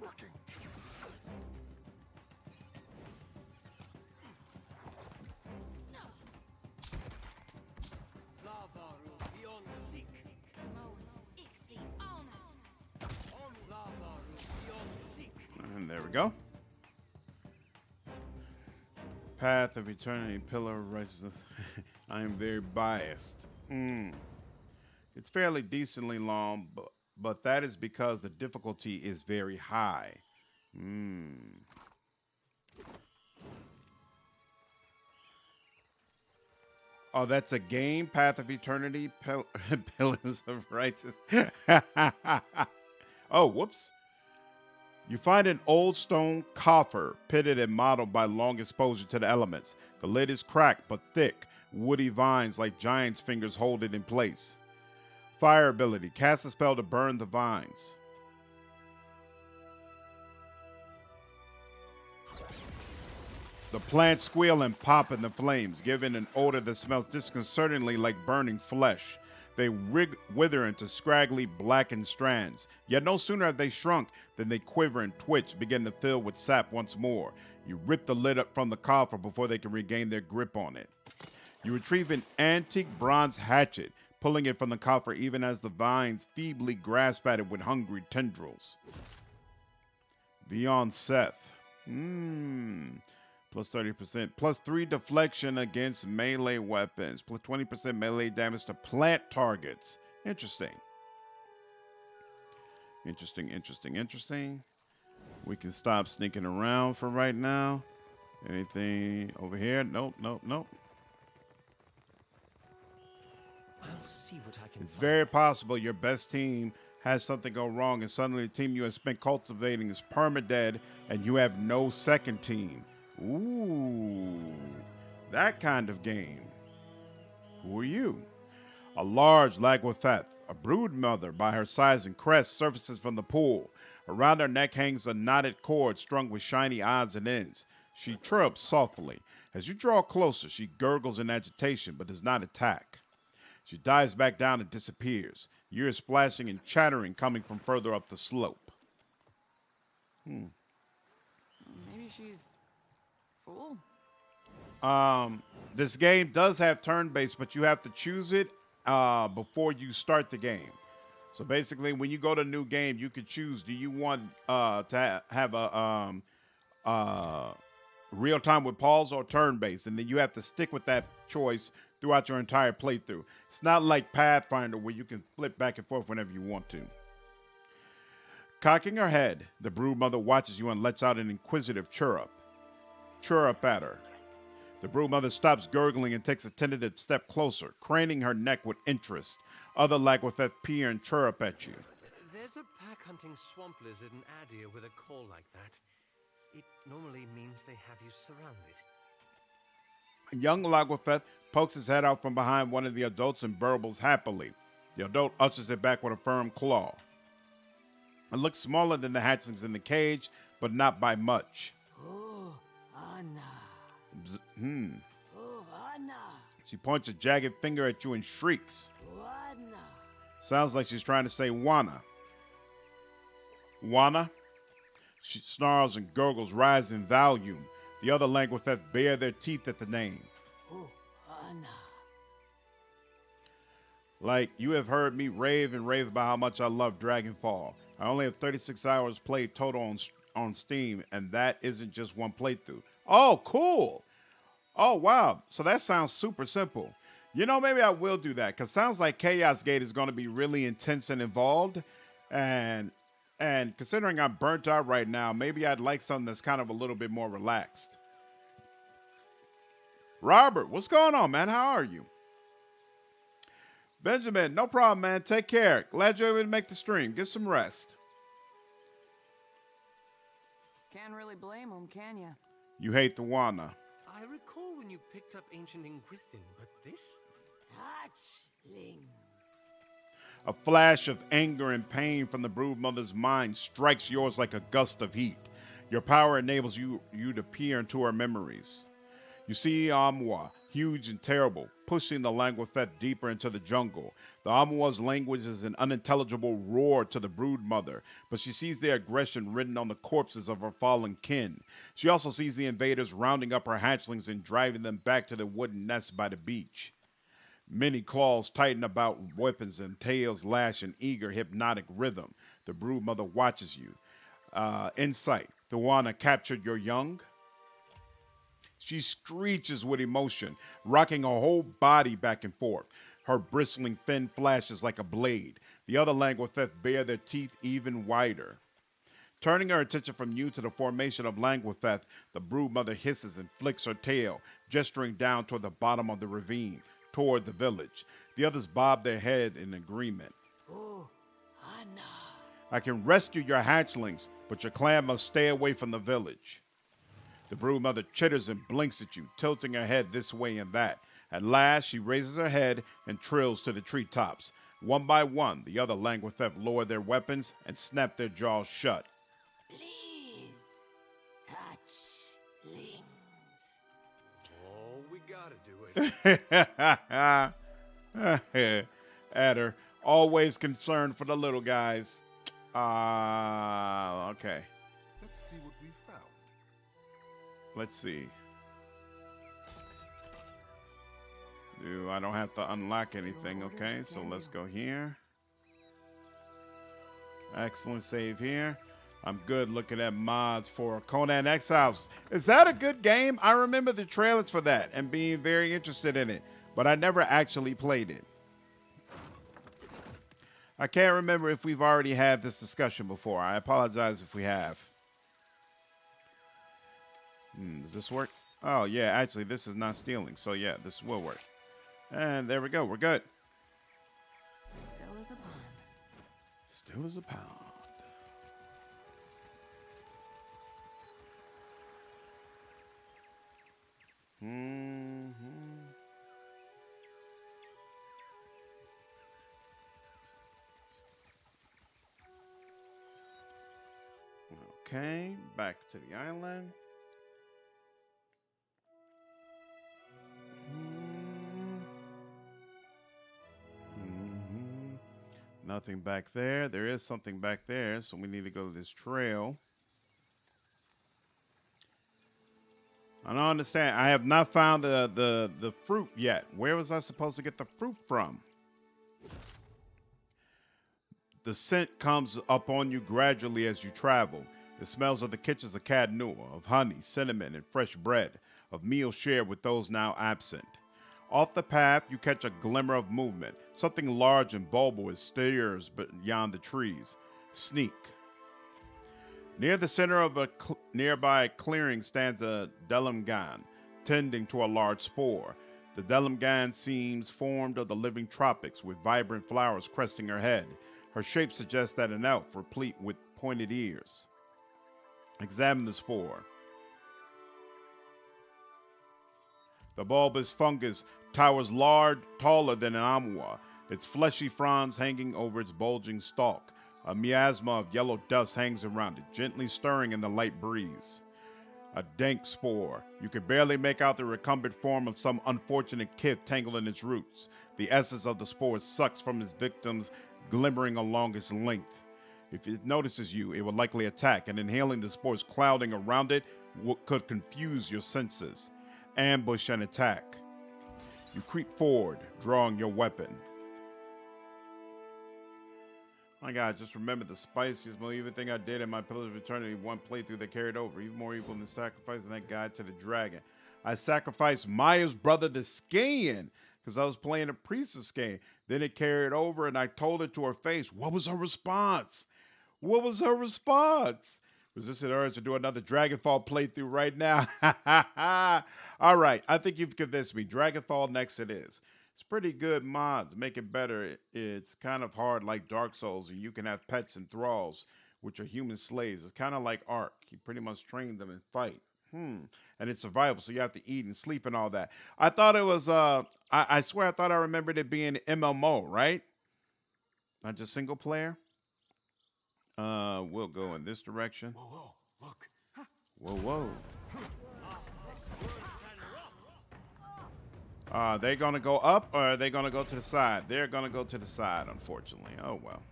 And there we go. Path of Eternity, Pillar of Righteousness. I am very biased. It's fairly decently long, but that is because the difficulty is very high. Oh, that's a game? Path of Eternity, Pillars of Righteousness. Oh, whoops. You find an old stone coffer, pitted and mottled by long exposure to the elements. The lid is cracked but thick. Woody vines like giants' fingers hold it in place. Fire ability. Cast a spell to burn the vines. The plants squeal and pop in the flames, giving an odor that smells disconcertingly like burning flesh. They wither into scraggly, blackened strands. Yet no sooner have they shrunk than they quiver and twitch, begin to fill with sap once more. You rip the lid up from the coffer before they can regain their grip on it. You retrieve an antique bronze hatchet, pulling it from the coffer even as the vines feebly grasp at it with hungry tendrils. Beyond Seth. Plus 30%. Plus 3 deflection against melee weapons. Plus 20% melee damage to plant targets. Interesting. Interesting. We can stop sneaking around for right now. Anything over here? Nope. I'll see what I can It's find. very possible your best team has something go wrong and suddenly the team you have spent cultivating is permadead and you have no second team. Ooh, that kind of game. Who are you? A large Lagwatheth, a brood mother by her size and crest, surfaces from the pool. Around her neck hangs a knotted cord strung with shiny odds and ends. She chirps softly. As you draw closer, she gurgles in agitation but does not attack. She dives back down and disappears. You hear splashing and chattering coming from further up the slope. Maybe she's full. This game does have turn-based, but you have to choose it before you start the game. So basically, when you go to a new game, you could choose: do you want to have a real time with pause or turn-based, and then you have to stick with that choice throughout your entire playthrough. It's not like Pathfinder where you can flip back and forth whenever you want to. Cocking her head, the broodmother watches you and lets out an inquisitive chirrup. Chirrup at her. The broodmother stops gurgling and takes a tentative step closer, craning her neck with interest. Other Lagwatheth peer and chirrup at you. There's a pack-hunting swamp lizard in Adir with a call like that. It normally means they have you surrounded. A young Lagwatheth pokes his head out from behind one of the adults and burbles happily. The adult ushers it back with a firm claw. It looks smaller than the hatchlings in the cage, but not by much. Oh, Anna. Oh, Anna. She points a jagged finger at you and shrieks. Anna. Sounds like she's trying to say Wana. Wana? She snarls and gurgles, rise in volume. The other Lagwatheth bare their teeth at the name. Oh, Anna. Like, you have heard me rave and rave about how much I love Dragonfall. I only have 36 hours played total on Steam, and that isn't just one playthrough. Oh, cool. Oh, wow. So that sounds super simple. You know, maybe I will do that, because sounds like Chaos Gate is going to be really intense and involved. And considering I'm burnt out right now, maybe I'd like something that's kind of a little bit more relaxed. Robert, what's going on, man? How are you? Benjamin, no problem, man. Take care. Glad you're able to make the stream. Get some rest. Can't really blame him, can ya? You hate the Wana. I recall when you picked up ancient Ingwithin, but this? Hatchlings. A flash of anger and pain from the broodmother's mind strikes yours like a gust of heat. Your power enables you to peer into her memories. You see Amwa, huge and terrible, pushing the Lagwatheth deeper into the jungle. The Amwa's language is an unintelligible roar to the broodmother, but she sees their aggression written on the corpses of her fallen kin. She also sees the invaders rounding up her hatchlings and driving them back to their wooden nests by the beach. Many claws tighten about weapons and tails lash in eager hypnotic rhythm. The broodmother watches you. Insight. The Wana captured your young. She screeches with emotion, rocking her whole body back and forth. Her bristling fin flashes like a blade. The other Languethef bare their teeth even wider. Turning her attention from you to the formation of Languethef, the broodmother hisses and flicks her tail, gesturing down toward the bottom of the ravine, toward the village. The others bob their head in agreement. Oh, Anna. I can rescue your hatchlings, but your clan must stay away from the village. The broodmother chitters and blinks at you, tilting her head this way and that. At last, she raises her head and trills to the treetops. One by one, the other Languethef lower their weapons and snap their jaws shut. Please, hatchlings. Oh, we gotta do it. Adder, always concerned for the little guys. Okay. Let's see what we found. Let's see. I don't have to unlock anything, okay? So let's go here. Excellent save here. I'm good looking at mods for Conan Exiles. Is that a good game? I remember the trailers for that and being very interested in it, but I never actually played it. I can't remember if we've already had this discussion before. I apologize if we have. Does this work? Oh, yeah, actually, this is not stealing. So, yeah, this will work. And there we go. We're good. Still as a pond. Still as a pound. Okay, back to the island. Nothing back there. There is something back there, so we need to go to this trail. I don't understand. I have not found the fruit yet. Where was I supposed to get the fruit from? The scent comes up on you gradually as you travel. It smells of the kitchens of Cadnua, of honey, cinnamon, and fresh bread, of meals shared with those now absent. Off the path, you catch a glimmer of movement. Something large and bulbous stirs beyond the trees. Sneak. Near the center of a nearby clearing stands a Delimgan, tending to a large spore. The Delimgan seems formed of the living tropics, with vibrant flowers cresting her head. Her shape suggests that an elf, replete with pointed ears. Examine the spore. The bulbous fungus towers taller than an amua, its fleshy fronds hanging over its bulging stalk. A miasma of yellow dust hangs around it, gently stirring in the light breeze. A dank spore. You can barely make out the recumbent form of some unfortunate kith tangled in its roots. The essence of the spore sucks from its victims, glimmering along its length. If it notices you, it will likely attack, and inhaling the spores clouding around it could confuse your senses. Ambush and attack. You creep forward, drawing your weapon. My God, just remember the spiciest, most evil thing I did in my Pillars of Eternity, one playthrough that carried over, even more evil than sacrificing that guy to the dragon. I sacrificed Maya's brother, the Skayan, because I was playing a priest of Skayan. Then it carried over, and I told it to her face. What was her response? What was her response? Resisted urge to do another Dragonfall playthrough right now. All right, I think you've convinced me. Dragonfall next it is. It's pretty good mods. Make it better. It's kind of hard like Dark Souls, and you can have pets and thralls, which are human slaves. It's kind of like Ark. You pretty much train them and fight. And it's survival, so you have to eat and sleep and all that. I thought it was, I swear I thought I remembered it being MMO, right? Not just single player? We'll go in this direction. Whoa, whoa, look. Whoa, whoa. Are they going to go up or are they going to go to the side? They're going to go to the side, unfortunately. Oh, well.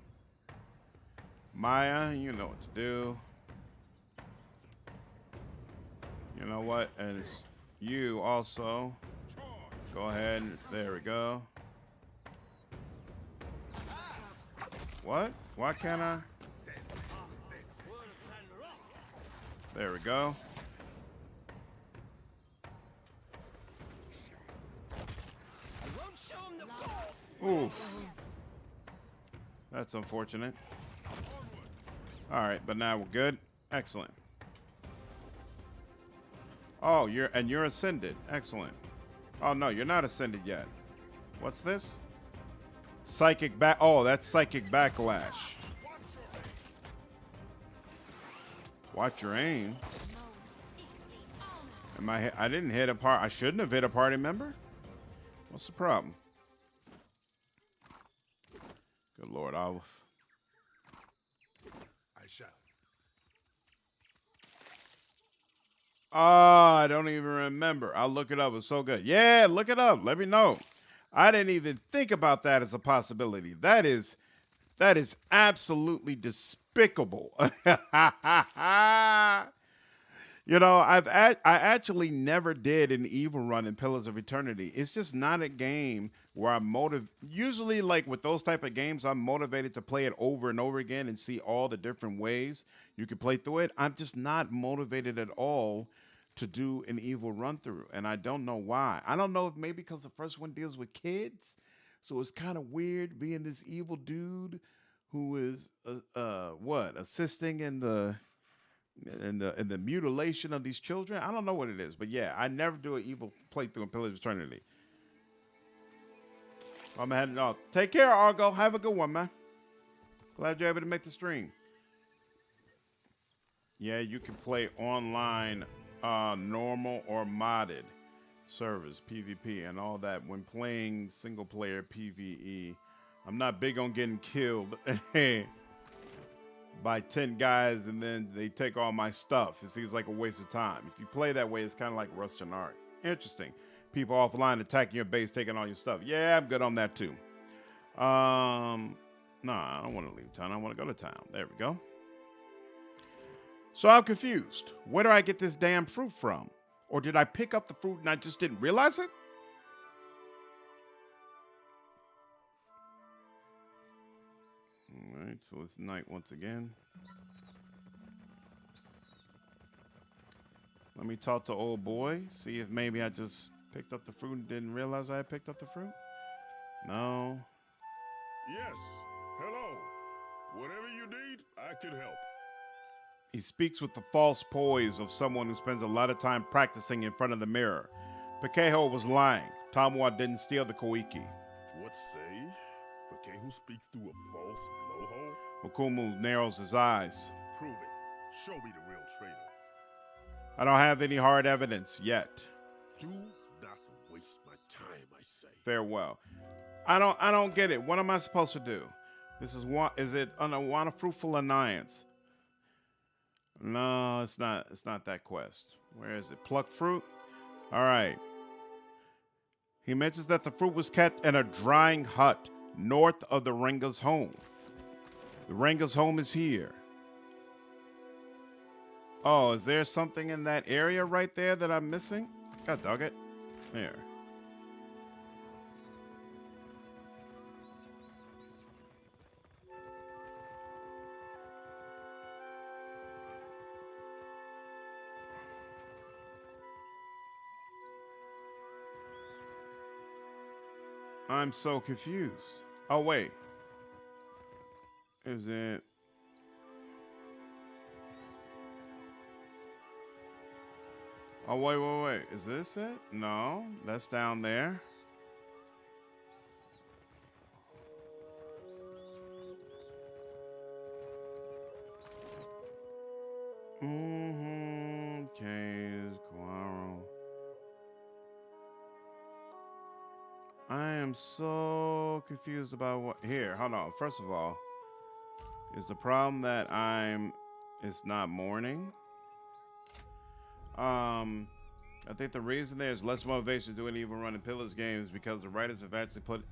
Maya, you know what to do. You know what? And it's you also. Go ahead. There we go. What? Why can't I? There we go. Oof. That's unfortunate. All right, but now we're good. Excellent. Oh, you're ascended. Excellent. Oh no, you're not ascended yet. What's this? Psychic back. Oh, that's psychic backlash. Watch your aim. I didn't hit a part. I shouldn't have hit a party member. What's the problem? Good Lord, I shall. Oh, I don't even remember. I'll look it up. It's so good. Yeah, look it up. Let me know. I didn't even think about that as a possibility. That is absolutely despicable. You know, I actually never did an evil run in Pillars of Eternity. It's just not a game where I'm usually like with those type of games, I'm motivated to play it over and over again and see all the different ways you can play through it. I'm just not motivated at all to do an evil run through, and I don't know why. I don't know if maybe because the first one deals with kids, so it's kind of weird being this evil dude who is assisting in the mutilation of these children. I don't know what it is, but yeah, I never do an evil playthrough in Pillars of Eternity. I'm heading off. Take care, Argo. Have a good one, man. Glad you're able to make the stream. Yeah, you can play online, normal or modded servers, PvP, and all that when playing single player PvE. I'm not big on getting killed by 10 guys and then they take all my stuff. It seems like a waste of time. If you play that way, it's kind of like Russian art. Interesting. People offline attacking your base, taking all your stuff. Yeah, I'm good on that too. No, I don't want to leave town. I want to go to town. There we go. So I'm confused. Where do I get this damn fruit from? Or did I pick up the fruit and I just didn't realize it? All right, so it's night once again. Let me talk to old boy, see if maybe I just picked up the fruit and didn't realize I had picked up the fruit. No. Yes. Hello. Whatever you need, I can help. He speaks with the false poise of someone who spends a lot of time practicing in front of the mirror. Pakeho was lying. Tamwa didn't steal the Koiki. What say? Pakeho speaks through a false blowhole? Mukumu narrows his eyes. Prove it. Show me the real traitor. I don't have any hard evidence yet. Do not waste my time, I say. Farewell. I don't get it. What am I supposed to do? Is it want a fruitful alliance? No, it's not. It's not that quest. Where is it? Pluck fruit? All right. He mentions that the fruit was kept in a drying hut north of the Renga's home. The Renga's home is here. Oh, is there something in that area right there that I'm missing? God dog it. There. I'm so confused. Oh, wait. Is it... Oh, wait. Is this it? No, that's down there. Caves, Quarrel. I am so confused about what... Here, hold on. First of all, is the problem that it's not morning? I think the reason there's less motivation to do an evil run in Pillars games is because the writers have actually put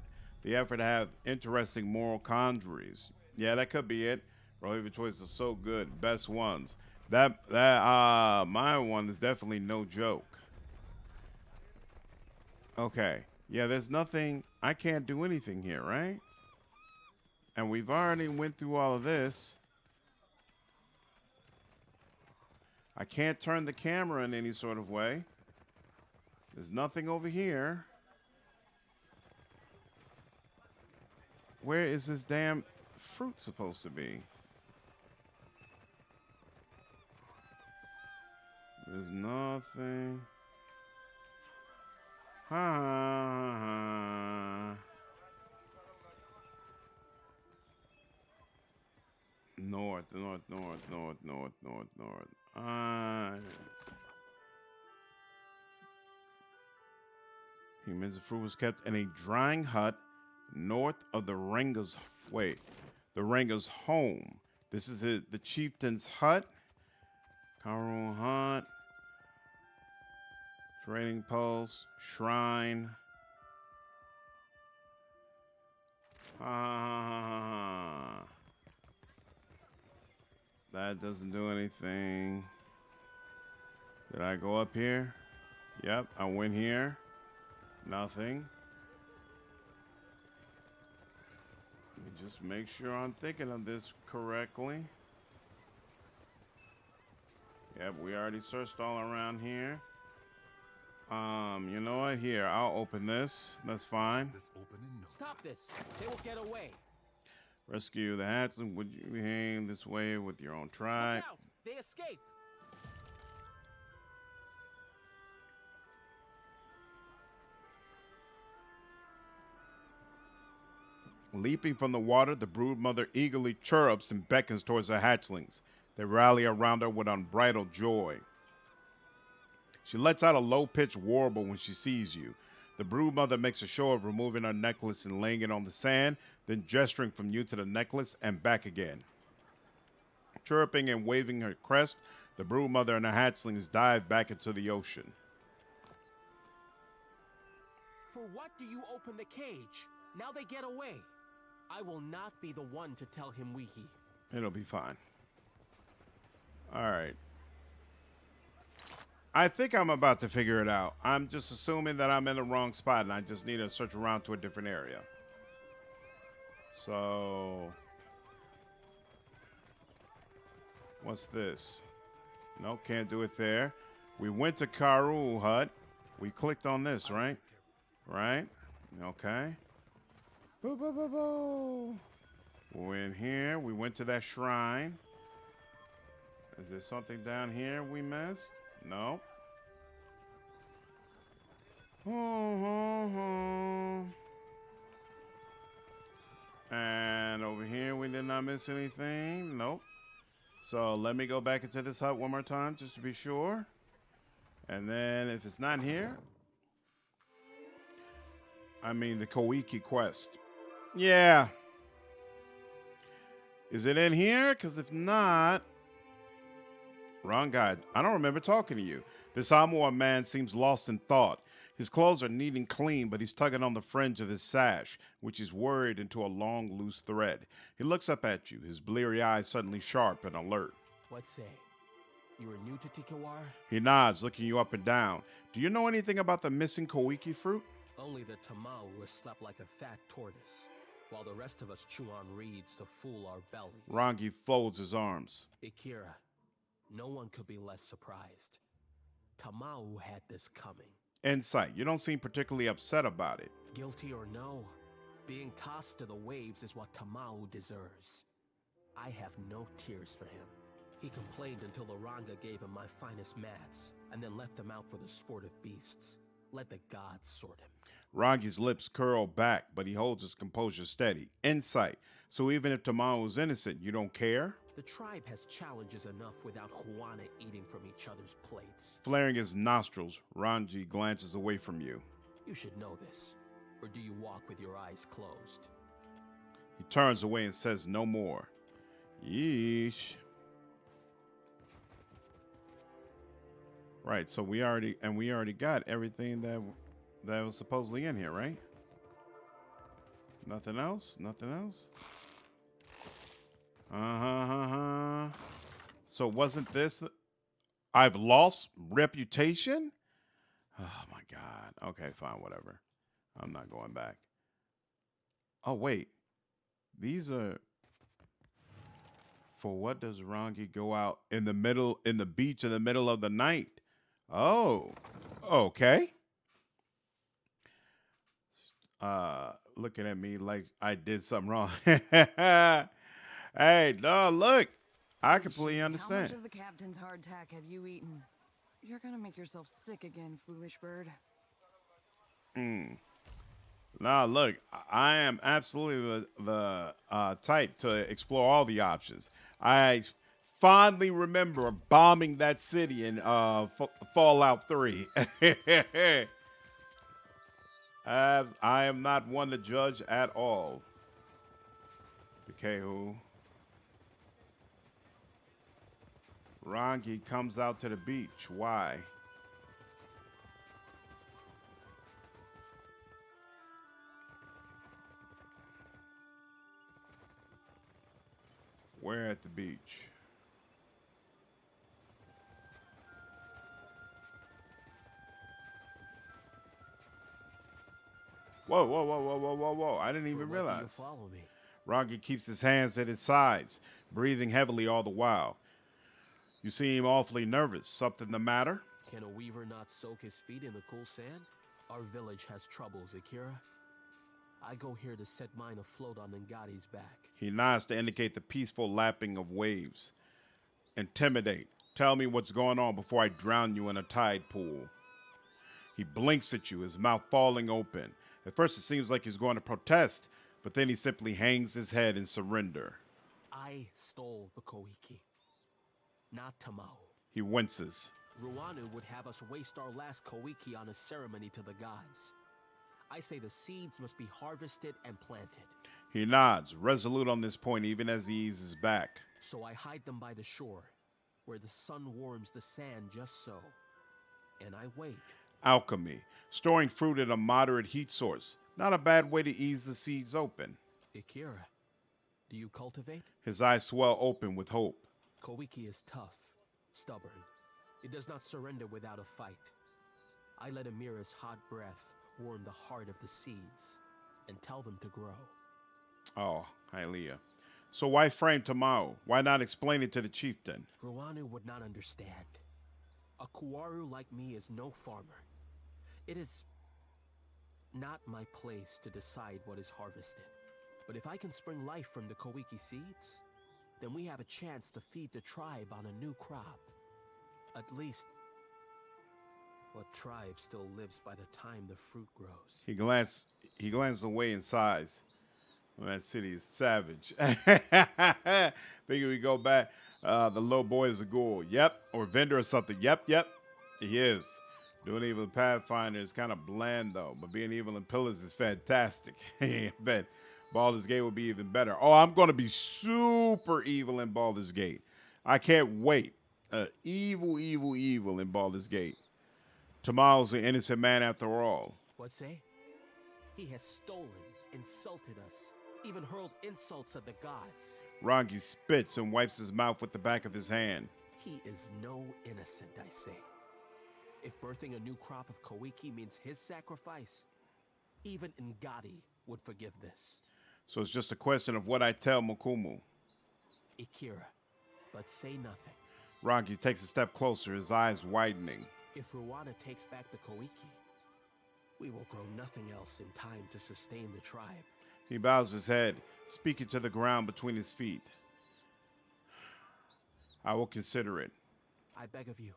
the effort to have interesting moral conjuries. Yeah, that could be it. Prohibited choices are so good, best ones. My one is definitely no joke. Okay, yeah, there's nothing. I can't do anything here, right? And we've already went through all of this. I can't turn the camera in any sort of way. There's nothing over here. Where is this damn fruit supposed to be? There's nothing. North. Humans, the fruit was kept in a drying hut north of the Renga's. Wait, the Renga's home. This is it, the chieftain's hut. Karun hut. Trading post. Shrine. That doesn't do anything. Did I go up here? Yep, I went here. Nothing. Let me just make sure I'm thinking of this correctly. Yep, we already searched all around here. You know what? Here, I'll open this. That's fine. Stop this! They will get away. Rescue the hatchling. Would you behave this way with your own tribe? Look out! They escape. Leaping from the water, the brood mother eagerly chirrups and beckons towards her hatchlings. They rally around her with unbridled joy. She lets out a low-pitched warble when she sees you. The brood mother makes a show of removing her necklace and laying it on the sand, then gesturing from you to the necklace and back again. Chirping and waving her crest, the brood mother and her hatchlings dive back into the ocean. For what do you open the cage? Now they get away. I will not be the one to tell him Weehee. It'll be fine. All right. I think I'm about to figure it out. I'm just assuming that I'm in the wrong spot and I just need to search around to a different area. So, what's this? No, can't do it there. We went to Karun hut. We clicked on this, right? Right? Okay. Boo, boo, boo, boo. We're in here. We went to that shrine. Is there something down here we missed? No. And over here we did not miss anything. Nope. So let me go back into this hut one more time just to be sure. And then if it's not here, I mean the Koiki quest. Yeah. Is it in here? Because if not, wrong guy. I don't remember talking to you. This Amor man seems lost in thought. His clothes are neat and clean, but he's tugging on the fringe of his sash, which is worried into a long, loose thread. He looks up at you, his bleary eyes suddenly sharp and alert. What say? You are new to Tikawara? He nods, looking you up and down. Do you know anything about the missing Koiki fruit? Only the Tamau who has slept like a fat tortoise, while the rest of us chew on reeds to fool our bellies. Rangi folds his arms. Ikira, no one could be less surprised. Tamau had this coming. Insight. You don't seem particularly upset about it. Guilty or no, being tossed to the waves is what Tamau deserves. I have no tears for him. He complained until the Ranga gave him my finest mats, and then left him out for the sport of beasts. Let the gods sort him. Rangi's lips curl back, but he holds his composure steady. Insight. So even if Tamau is innocent, you don't care? The tribe has challenges enough without Juana eating from each other's plates. Flaring his nostrils, Rangi glances away from you. You should know this. Or do you walk with your eyes closed? He turns away and says no more. Yeesh. Right, so we already got everything that was supposedly in here, right? Nothing else? Nothing else? So wasn't this I've lost reputation? Oh my god. Okay, fine, whatever. I'm not going back. Oh wait. These are for what does Rangi go out in the beach in the middle of the night? Oh. Okay. looking at me like I did something wrong. Hey, no, look. I completely How understand. much of the captain's hardtack have you eaten? You're gonna make yourself sick again, foolish bird. Now, look, I am absolutely the type to explore all the options. I fondly remember bombing that city in Fallout 3. As I am not one to judge at all. Okay, who? Rangi comes out to the beach. Why? Where at the beach? Whoa, whoa, whoa, whoa, whoa, whoa, whoa. I didn't even For what do you realize. follow me? Rangi keeps his hands at his sides, breathing heavily all the while. You seem awfully nervous. Something the matter? Can a weaver not soak his feet in the cool sand? Our village has troubles, Akira. I go here to set mine afloat on Ngati's back. He nods to indicate the peaceful lapping of waves. Intimidate. Tell me what's going on before I drown you in a tide pool. He blinks at you, his mouth falling open. At first it seems like he's going to protest, but then he simply hangs his head in surrender. I stole the Koiki, not Tamao. He winces. Ruanu would have us waste our last Koiki on a ceremony to the gods. I say the seeds must be harvested and planted. He nods, resolute on this point even as he eases back. So I hide them by the shore, where the sun warms the sand just so. And I wait. Alchemy. Storing fruit at a moderate heat source. Not a bad way to ease the seeds open. Akira, do you cultivate? His eyes swell open with hope. Koiki is tough, stubborn. It does not surrender without a fight. I let Amira's hot breath warm the heart of the seeds and tell them to grow. Oh, Hylia. So why frame Tamao? Why not explain it to the chieftain? Ruanu would not understand. A Kuaru like me is no farmer. It is not my place to decide what is harvested. But if I can spring life from the Koiki seeds, then we have a chance to feed the tribe on a new crop. At least, what tribe still lives by the time the fruit grows? He glances away and sighs. Well, that city is savage. Figure we go back. The little boy is a ghoul. Yep. Or vendor or something. Yep. He is. Doing evil in Pathfinder is kind of bland, though. But being evil in Pillars is fantastic. I bet Baldur's Gate will be even better. Oh, I'm going to be super evil in Baldur's Gate. I can't wait. Evil in Baldur's Gate. Tamao's an innocent man after all. What say? He has stolen, insulted us, even hurled insults at the gods. Rangi spits and wipes his mouth with the back of his hand. He is no innocent, I say. If birthing a new crop of Koiki means his sacrifice, even Ngati would forgive this. So it's just a question of what I tell Mukumu. Akira, but say nothing. Rangi takes a step closer, his eyes widening. If Ruana takes back the Koiki, we will grow nothing else in time to sustain the tribe. He bows his head, speaking to the ground between his feet. I will consider it. I beg of you,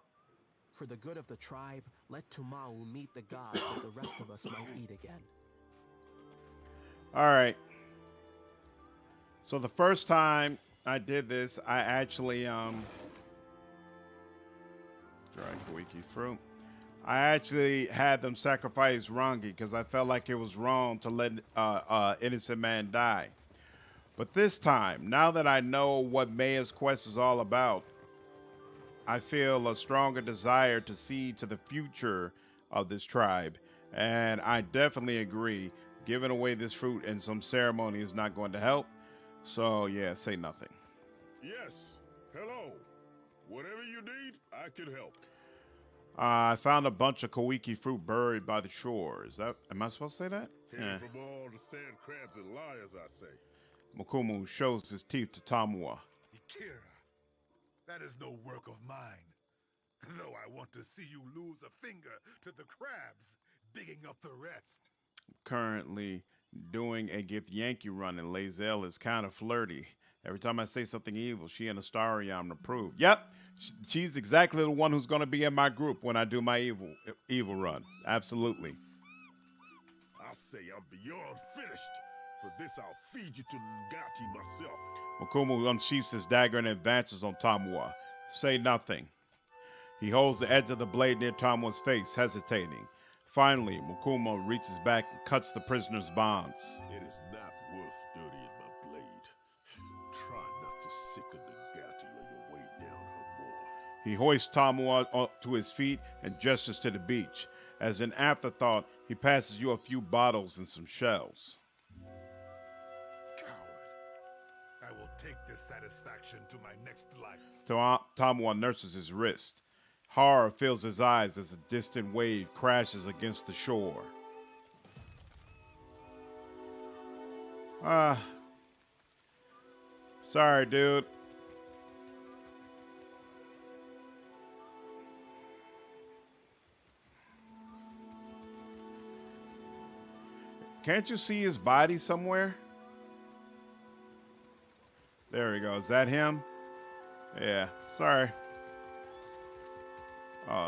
for the good of the tribe, let Tumau meet the gods that the rest of us might eat again. All right. So the first time I did this, I actually dried Koiki fruit. I actually had them sacrifice Rangi because I felt like it was wrong to let innocent man die. But this time, now that I know what Maya's quest is all about, I feel a stronger desire to see to the future of this tribe. And I definitely agree, giving away this fruit in some ceremony is not going to help. So yeah, say nothing. Yes. Hello. Whatever you need, I can help. I found a bunch of Koiki fruit buried by the shore. Am I supposed to say that? Hidden from all the sand crabs and liars, I say. Mukumu shows his teeth to Tamua. Akira, that is no work of mine. Though I want to see you lose a finger to the crabs, digging up the rest. Currently doing a gift Yankee run, and Lazelle is kind of flirty. Every time I say something evil, she and Astarion approve. Yep, she's exactly the one who's going to be in my group when I do my evil run. Absolutely. I say I'm beyond finished. For this, I'll feed you to Ngati myself. Mukumu unsheaths his dagger and advances on Tamua. Say nothing. He holds the edge of the blade near Tamua's face, hesitating. Finally, Mukumo reaches back and cuts the prisoner's bonds. It is not worth dirtying my blade. Try not to sicken Ngati on your way down her more. He hoists Tamua to his feet and gestures to the beach. As an afterthought, he passes you a few bottles and some shells. Coward. I will take this satisfaction to my next life. Tamua nurses his wrist. Horror fills his eyes as a distant wave crashes against the shore. Sorry, dude. Can't you see his body somewhere? There we go. Is that him? Yeah, sorry.